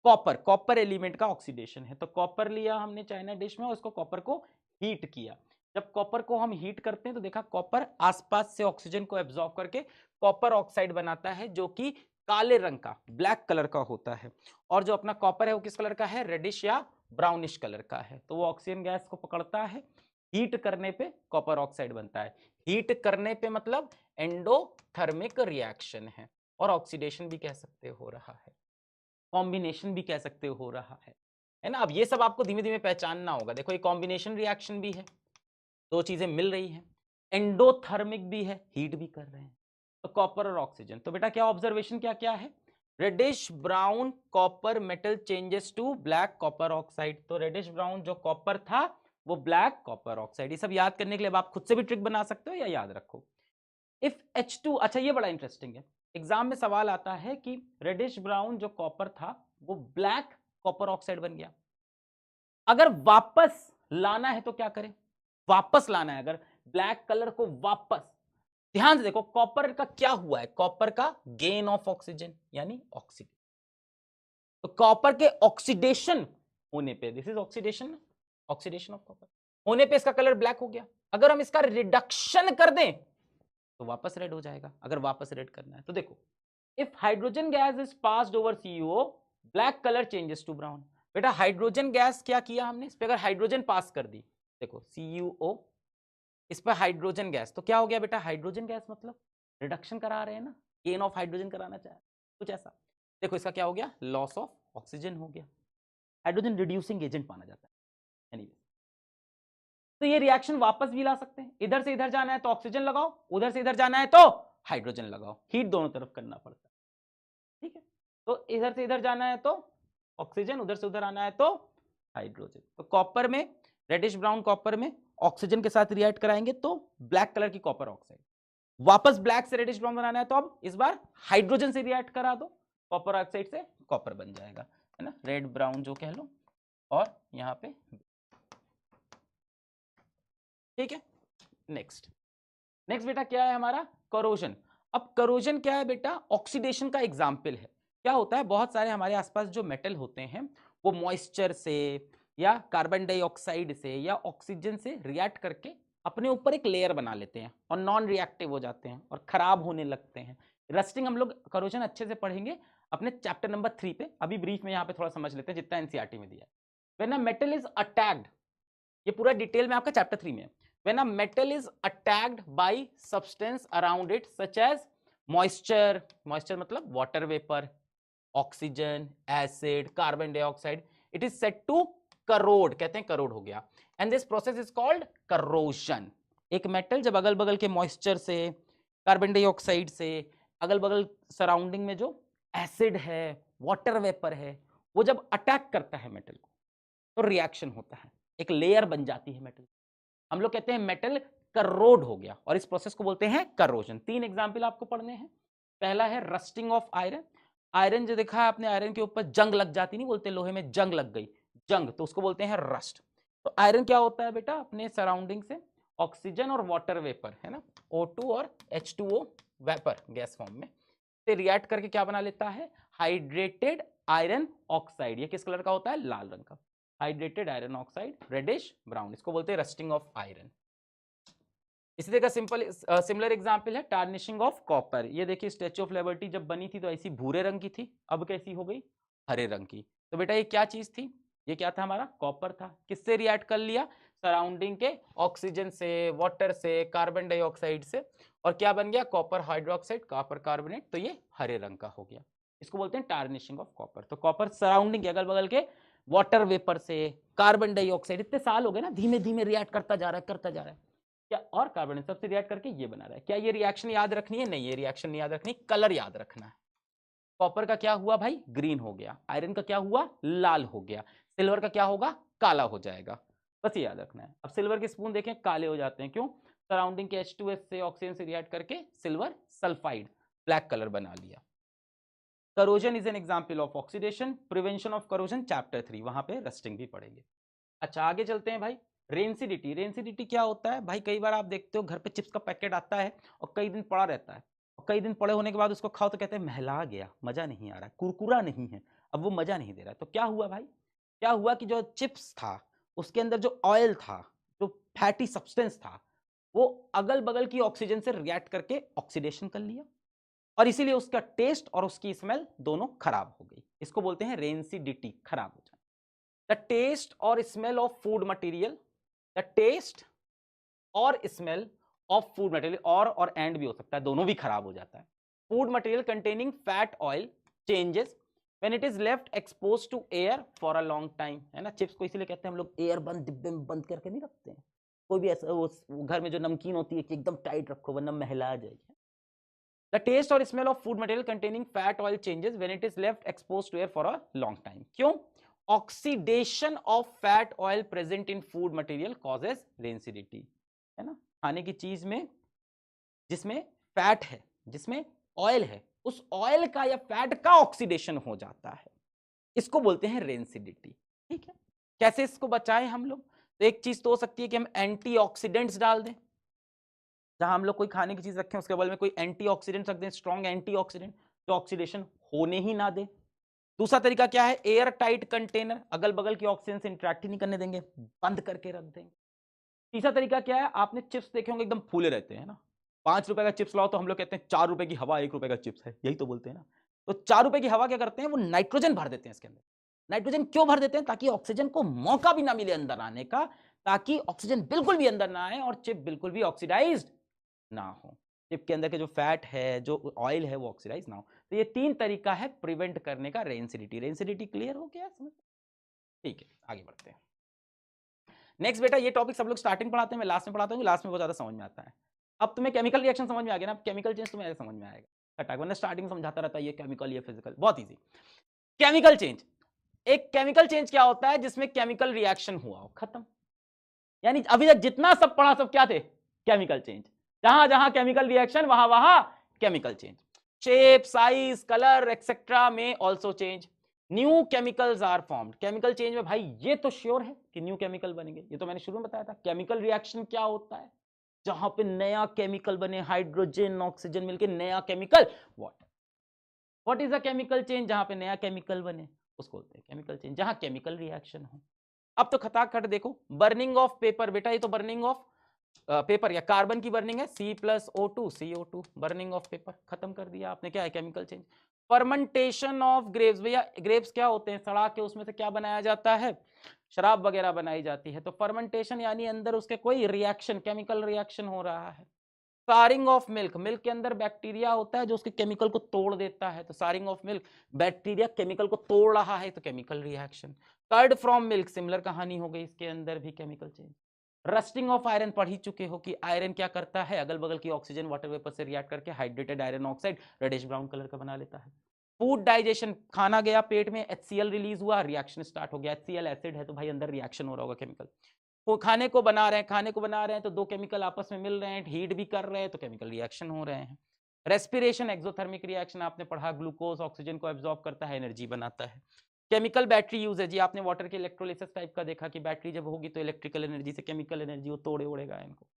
A: copper. Copper element का ऑक्सीडेशन है। तो कॉपर लिया हमने चाइना डिश में और उसको कॉपर को हीट किया। जब कॉपर को हम हीट करते हैं तो देखा कॉपर आसपास से ऑक्सीजन को एब्जॉर्ब करके कॉपर ऑक्साइड बनाता है जो कि काले रंग का, ब्लैक कलर का होता है। और जो अपना कॉपर है वो किस कलर का है, रेडिश या ब्राउनिश कलर का है। तो वो ऑक्सीजन गैस को पकड़ता है, हीट करने पे कॉपर ऑक्साइड बनता है। हीट करने पे मतलब एंडोथर्मिक रिएक्शन है, और ऑक्सीडेशन भी कह सकते हो रहा है, कॉम्बिनेशन भी कह सकते हो रहा है ना। अब ये सब आपको धीमे धीमे पहचानना होगा। देखो ये कॉम्बिनेशन रिएक्शन भी है, दो चीजें मिल रही हैं, एंडोथर्मिक भी है, हीट भी कर रहे हैं, तो कॉपर और ऑक्सीजन। तो बेटा क्या ऑब्जर्वेशन क्या क्या है, reddish brown copper metal changes to black copper oxide. तो रेडिश ब्राउन जो कॉपर था वो ब्लैक कॉपर ऑक्साइड। ये सब याद करने के लिए आप खुद से भी ट्रिक बना सकते हो या याद रखो। इफ H2, अच्छा ये बड़ा इंटरेस्टिंग है, एग्जाम में सवाल आता है कि रेडिश ब्राउन जो कॉपर था वो ब्लैक कॉपर ऑक्साइड बन गया, अगर वापस लाना है तो क्या करें, वापस लाना है अगर ब्लैक कलर को वापस, ध्यान से देखो कॉपर का क्या हुआ है, कॉपर का गेन ऑफ ऑक्सीजन यानी ऑक्सीजन। तो कॉपर के ऑक्सीडेशन होने पे, this is oxidation, oxidation of copper होने पे इसका कलर ब्लैक हो गया। अगर हम इसका रिडक्शन कर दें तो वापस रेड हो जाएगा, अगर वापस रेड करना है तो देखो if hydrogen gas is passed over CuO black colour changes to brown. बेटा हाइड्रोजन गैस क्या किया हमने, इस पे अगर हाइड्रोजन पास कर दी, देखो CuO इस पर हाइड्रोजन गैस, तो क्या हो गया बेटा, हाइड्रोजन गैस मतलब रिडक्शन करा रहे हैं ना, गेन ऑफ हाइड्रोजन कराना चाह रहे कुछ ऐसा। देखो इसका क्या हो गया, लॉस ऑफ ऑक्सीजन हो गया। हाइड्रोजन रिड्यूसिंग एजेंट माना जाता है। एनीवे तो ये रिएक्शन वापस भी ला सकते हैं, इधर से इधर जाना है तो ऑक्सीजन लगाओ, उधर से इधर जाना है तो हाइड्रोजन लगाओ, हीट दोनों तरफ करना पड़ता है। ठीक है, तो इधर से इधर जाना है तो ऑक्सीजन, उधर से उधर आना है तो हाइड्रोजन। तो कॉपर में, रेडिश ब्राउन कॉपर में ऑक्सीजन के साथ रिएक्ट कराएंगे तो ब्लैक कलर की कॉपर ऑक्साइड, वापस ब्लैक से रेडिश ब्राउन बनाना है तो अब इस बार हाइड्रोजन से रिएक्ट करा दो, कॉपर ऑक्साइड से कॉपर बन जाएगा, है ना, रेड ब्राउन जो कह लो, और यहां पे ठीक है। नेक्स्ट बेटा क्या है हमारा, करोजन। अब करोजन क्या है बेटा, ऑक्सीडेशन का एग्जाम्पल है। क्या होता है, बहुत सारे हमारे आसपास जो मेटल होते हैं वो मॉइस्चर से या कार्बन डाइऑक्साइड से या ऑक्सीजन से रिएक्ट करके अपने ऊपर एक लेयर बना लेते हैं और नॉन रिएक्टिव हो जाते हैं और खराब होने लगते हैं। रस्टिंग हम लोग करोजन अच्छे से पढ़ेंगे अपने चैप्टर नंबर 3 पे, अभी ब्रीफ में यहाँ पे थोड़ा समझ लेते हैं जितना एनसीईआरटी में दिया है। When a metal is attacked, ये पूरा डिटेल में आपका चैप्टर 3 में है। When a metal is attacked by substance around it such as moisture, moisture मतलब water vapor, oxygen, acid, carbon dioxide, it is said to corrode, कहते हैं corrode हो गया, and this process is called corrosion। एक मेटल जब अगल बगल के मॉइस्चर से, कार्बन डाइऑक्साइड से, अगल बगल सराउंडिंग में जो एसिड है, वाटर वेपर है, वो जब अटैक करता है मेटल को तो रिएक्शन होता है, एक लेयर बन जाती है मेटल, हम लोग कहते हैं मेटल करोड हो गया, और इस प्रोसेस को बोलते हैं करोजन। 3 एग्जाम्पल आपको पढ़ने हैं। पहला है रस्टिंग ऑफ आयरन। आयरन जो देखा है आपने, आयरन के ऊपर जंग लग जाती, नहीं बोलते लोहे में जंग लग गई, जंग, तो उसको बोलते हैं रस्ट। तो आयरन क्या होता है बेटा, अपने सराउंडिंग से ऑक्सीजन और वाटर वेपर, है ना, O2 और H2O वेपर गैस फॉर्म में से रिएक्ट करके क्या बना लेता है, हाइड्रेटेड आयरन ऑक्साइड। ये किस कलर का होता है, लाल रंग का, hydrated iron oxide, reddish brown, इसको बोलते हैं रस्टिंग ऑफ आयरन। इसी तरह का सिमिलर एग्जांपल है टार्निशिंग ऑफ कॉपर। ये देखिए स्टैच्यू ऑफ लिबर्टी जब बनी थी तो ऐसी भूरे रंग की थी, अब कैसी हो गई, हरे रंग की। तो बेटा ये क्या चीज थी, ये क्या था हमारा, कॉपर था, किससे रिएक्ट कर लिया, सराउंडिंग के ऑक्सीजन से, वाटर से, कार्बन डाइऑक्साइड से, और क्या बन गया, कॉपर हाइड्रोक्साइड, कॉपर कार्बोनेट, तो ये हरे रंग का हो गया, इसको बोलते हैं टार्निशिंग ऑफ कॉपर। तो कॉपर सराउंडिंग के अगल बगल के वाटर वेपर से, कार्बन डाइऑक्साइड, इतने साल हो गए ना, धीमे धीमे रिएक्ट करता जा रहा है क्या, और कार्बन सबसे रिएक्ट करके ये बना रहा है। क्या ये रिएक्शन याद रखनी है, नहीं, ये रिएक्शन नहीं याद रखनी, कलर याद रखना है। कॉपर का क्या हुआ भाई, ग्रीन हो गया, आयरन का क्या हुआ, लाल हो गया, सिल्वर का क्या होगा, काला हो जाएगा। बस ये याद रखना है। अब सिल्वर के स्पून देखें काले हो जाते हैं, क्यों, सराउंडिंग के H2S से ऑक्सीजन से रिएक्ट करके सिल्वर सल्फाइड ब्लैक कलर बना लिया। Corrosion is an example of oxidation, prevention of corrosion chapter 3, वहां पे रस्टिंग भी पढ़ेंगे। अच्छा आगे चलते हैं भाई, रेंसिडिटी। रेंसिडिटी क्या होता है भाई, कई बार आप देखते हो घर पे चिप्स का पैकेट आता है और कई दिन पड़ा रहता है, और कई दिन पड़े होने के बाद उसको खाओ तो कहते हैं महला गया, मजा नहीं आ रहा, कुरकुरा नहीं है, अब वो मजा नहीं दे रहा। तो क्या हुआ भाई, क्या हुआ कि जो चिप्स था उसके अंदर जो ऑयल था, जो फैटी सब्सटेंस था, वो अगल बगल की ऑक्सीजन से रिएक्ट करके ऑक्सीडेशन कर लिया, और इसीलिए उसका टेस्ट और उसकी स्मेल दोनों खराब हो गई। इसको बोलते हैं रेंसिडिटी, खराब हो जाना। द टेस्ट और smell of food material, the taste और स्मेल ऑफ फूड मटेरियल, और एंड भी हो सकता है, दोनों भी खराब हो जाता है। Food material containing fat oil changes when it is left expose to air for a long time, है ना। चिप्स को इसीलिए कहते हैं हम लोग एयर बंद डिब्बे में बंद करके नहीं रखते हैं, कोई भी ऐसा वो घर में जो नमकीन होती है कि एकदम टाइट रखो वरना महला जाएगी। The taste or smell of food material containing fat oil changes when it is left exposed to air for a long time. क्यों? Oxidation of fat oil present in food material causes rancidity, है ना। खाने की चीज में जिसमें फैट है, जिसमें ऑयल है, उस ऑयल का या फैट का ऑक्सीडेशन हो जाता है, इसको बोलते हैं रेंसिडिटी। ठीक है, कैसे इसको बचाएं हम लोग, तो एक चीज तो हो सकती है कि हम एंटीऑक्सीडेंट्स डाल दें, जहां हम लोग कोई खाने की चीज रखें उसके बगल में कोई एंटीऑक्सीडेंट रख दें, स्ट्रॉन्ग एंटीऑक्सीडेंट जो ऑक्सीडेशन होने ही ना दे। दूसरा तरीका क्या है, एयर टाइट कंटेनर, अगल बगल की ऑक्सीजन से इंटरेक्ट ही नहीं करने देंगे, बंद करके रख देंगे। तीसरा तरीका क्या है, आपने चिप्स देखे होंगे एकदम फूले रहते हैं ना, 5 रुपए का चिप्स लाओ तो हम लोग कहते हैं 4 रुपए की हवा 1 रुपए का चिप्स है, यही तो बोलते हैं ना। तो 4 रुपए की हवा क्या करते हैं, वो नाइट्रोजन भर देते हैं इसके अंदर। नाइट्रोजन क्यों भर देते हैं, ताकि ऑक्सीजन को मौका भी ना मिले अंदर आने का, ताकि ऑक्सीजन बिल्कुल भी अंदर ना आए और चिप बिल्कुल भी ऑक्सीडाइज्ड ना हो, चिप के अंदर के जो फैट है, जो ऑयल है, वो ऑक्सीडाइज ना हो। तो ये 3 तरीका है प्रिवेंट करने का रेंसिडिटी। रेंसिडिटी क्लियर हो गया समझ, ठीक है आगे बढ़ते हैं। नेक्स्ट बेटा, ये टॉपिक सब लोग स्टार्टिंग पढ़ाते हैं, मैं लास्ट में पढ़ाता हूँ, लास्ट में बहुत ज्यादा समझ में आता है। अब तुम्हें केमिकल रिएक्शन समझ में आ गया ना, केमिकल चेंज तुम्हें समझ में आएगा, खटाक, वरना स्टार्टिंग समझाता रहता है ये केमिकल ये फिजिकल, बहुत ईजी। केमिकल चेंज, एक केमिकल चेंज क्या होता है, जिसमें केमिकल रिएक्शन हुआ हो, खत्म। यानी अभी तक जितना सब पढ़ा सब क्या थे, केमिकल चेंज, जहां जहां केमिकल रिएक्शन वहां वहां chemical change. Shape, size, colour etcetera में also change. New chemicals are formed, chemical change में भाई ये तो श्योर है कि न्यू केमिकल बनेंगे, ये तो मैंने शुरू में बताया था। केमिकल रिएक्शन क्या होता है, जहां पे नया केमिकल बने, हाइड्रोजन ऑक्सीजन मिलके नया chemical, what is a chemical change, जहां पे नया केमिकल बने उसको बोलते हैं केमिकल चेंज, जहां केमिकल रिएक्शन हो। अब तो खटाखट देखो, बर्निंग ऑफ पेपर, बेटा ये तो बर्निंग ऑफ पेपर या कार्बन की बर्निंग है, C+O2 CO2, burning of paper, खत्म कर दिया आपने, क्या है chemical change. Fermentation of grapes, भैया ग्रेप्स क्या होते हैं, सड़ा के उसमें से क्या बनाया जाता है, शराब वगैरह बनाई जाती है। तो फर्मेंटेशन यानी अंदर उसके कोई रिएक्शन, केमिकल रिएक्शन हो रहा है। सारिंग ऑफ मिल्क, मिल्क के अंदर बैक्टीरिया होता है जो उसके केमिकल को तोड़ देता है, तो souring of milk, bacteria chemical को तोड़ रहा है तो chemical reaction. Curd from milk, similar कहानी हो गई, इसके अंदर भी chemical change. Rusting of iron, पढ़ ही चुके हो कि आयरन क्या करता है, अगल बगल की ऑक्सीजन वाटर वेपर से रिएक्ट करके hydrated iron oxide reddish brown colour का बना लेता है। फूड डाइजेशन, खाना गया पेट में, HCl रिलीज हुआ, रिएक्शन स्टार्ट हो गया, HCl एसिड है तो भाई अंदर रिएक्शन हो रहा होगा केमिकल। वो खाने को बना रहे हैं, खाने को बना रहे हैं तो दो केमिकल आपस में मिल रहे हैं, हीट भी कर रहे हैं तो केमिकल रिएक्शन हो रहे हैं। रेस्पिरेशन, एक्सोथर्मिक रिएक्शन आपने पढ़ा, ग्लूकोज ऑक्सीजन को एब्जॉर्ब करता है, एनर्जी बनाता है। केमिकल बैटरी यूज है जी, आपने वाटर के इलेक्ट्रोलिसिस टाइप का देखा कि बैटरी जब होगी तो इलेक्ट्रिकल एनर्जी से केमिकल एनर्जी वो तोड़े ओड़ेगा इनको।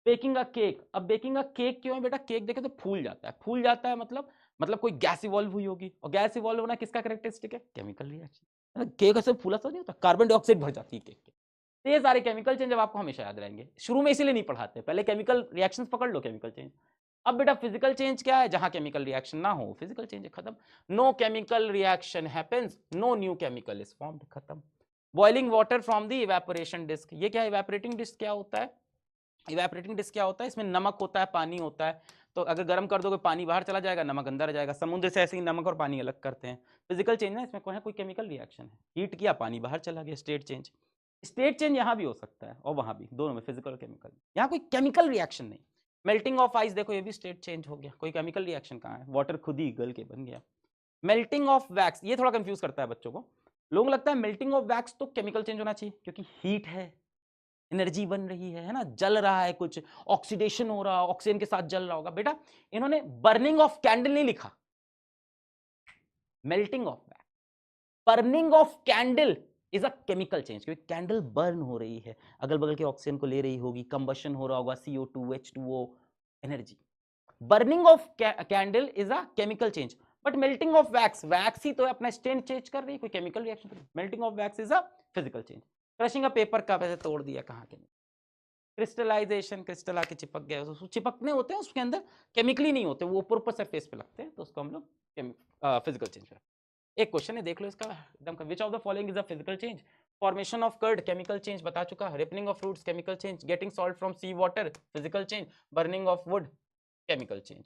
A: बेकिंग अ केक, अब बेकिंग अ केक क्यों है बेटा, केक देखे तो फूल जाता है, फूल जाता है मतलब कोई गैस इवॉल्व हुई होगी, और गैस इवॉल्व होना किसका कैरेक्टरिस्टिक है, केमिकल रिएक्शन। केक ऐसे फूला सा नहीं होता, कार्बन डाइऑक्साइड भर जाती है केक के। तो ये सारे केमिकल चेंज अब आपको हमेशा याद रहेंगे, शुरू में इसीलिए नहीं पढ़ाते, पहले केमिकल रिएक्शंस पकड़ लो, केमिकल चेंज। अब बेटा फिजिकल चेंज क्या है, जहां केमिकल रिएक्शन ना हो फिजिकल चेंज है, खत्म। No chemical reaction happens, no new chemical is formed, खत्म। Boiling water from the evaporation disc, ये क्या है, इवेपोरेटिंग डिस्क क्या होता है, इवेपोरेटिंग डिस्क क्या होता है, इसमें नमक होता है, पानी होता है, तो अगर गर्म कर दोगे पानी बाहर चला जाएगा, नमक अंदर आ जाएगा, समुद्र से ऐसे ही नमक और पानी अलग करते हैं। फिजिकल चेंज ना, इसमें कोई केमिकल रिएक्शन है, हीट किया पानी बाहर चला गया, स्टेट चेंज। स्टेट चेंज यहाँ भी हो सकता है और वहां भी, दोनों में फिजिकल और केमिकल, यहाँ कोई केमिकल रिएक्शन नहीं। मेल्टिंग ऑफ आइस देखो, ये भी स्टेट चेंज हो गया, कोई केमिकल रिएक्शन कहाँ है, वाटर खुद ही गल के बन गया। मेल्टिंग ऑफ वैक्स, ये थोड़ा कंफ्यूज करता है बच्चों को। लोगों को लगता है मेल्टिंग ऑफ वैक्स तो केमिकल चेंज होना चाहिए, क्योंकि हीट है, एनर्जी बन रही है ना, जल रहा है, कुछ ऑक्सीडेशन हो रहा है, ऑक्सीजन के साथ जल रहा होगा। बेटा इन्होंने बर्निंग ऑफ कैंडल नहीं लिखा, melting of wax. Burning of candle is a chemical change, क्योंकि कैंडल बर्न हो रही है, अगल बगल के ऑक्सीजन को ले रही होगी, कंबशन हो रहा होगा, CO2 H2O, energy. Burning of candle is a chemical change, but melting of wax, wax ही तो अपना स्टेट चेंज कर रही है, कोई chemical reaction. Melting of wax is a physical change. Crushing a paper का वैसे तोड़ दिया, कहाँ के क्रिस्टलाइजेशन, क्रिस्टल आके चिपक गया, उसको चिपकने होते हैं उसके अंदर, केमिकली नहीं होते, वो ऊपर ऊपर सरफेस पे लगते हैं, तो उसको हम लोग फिजिकल चेंज करते हैं। एक क्वेश्चन है, देख लो इसका एकदम, which of the following is a physical change? Formation of curd chemical change बता चुका, ripening of fruits chemical change, getting salt from sea water physical change, burning of wood chemical change.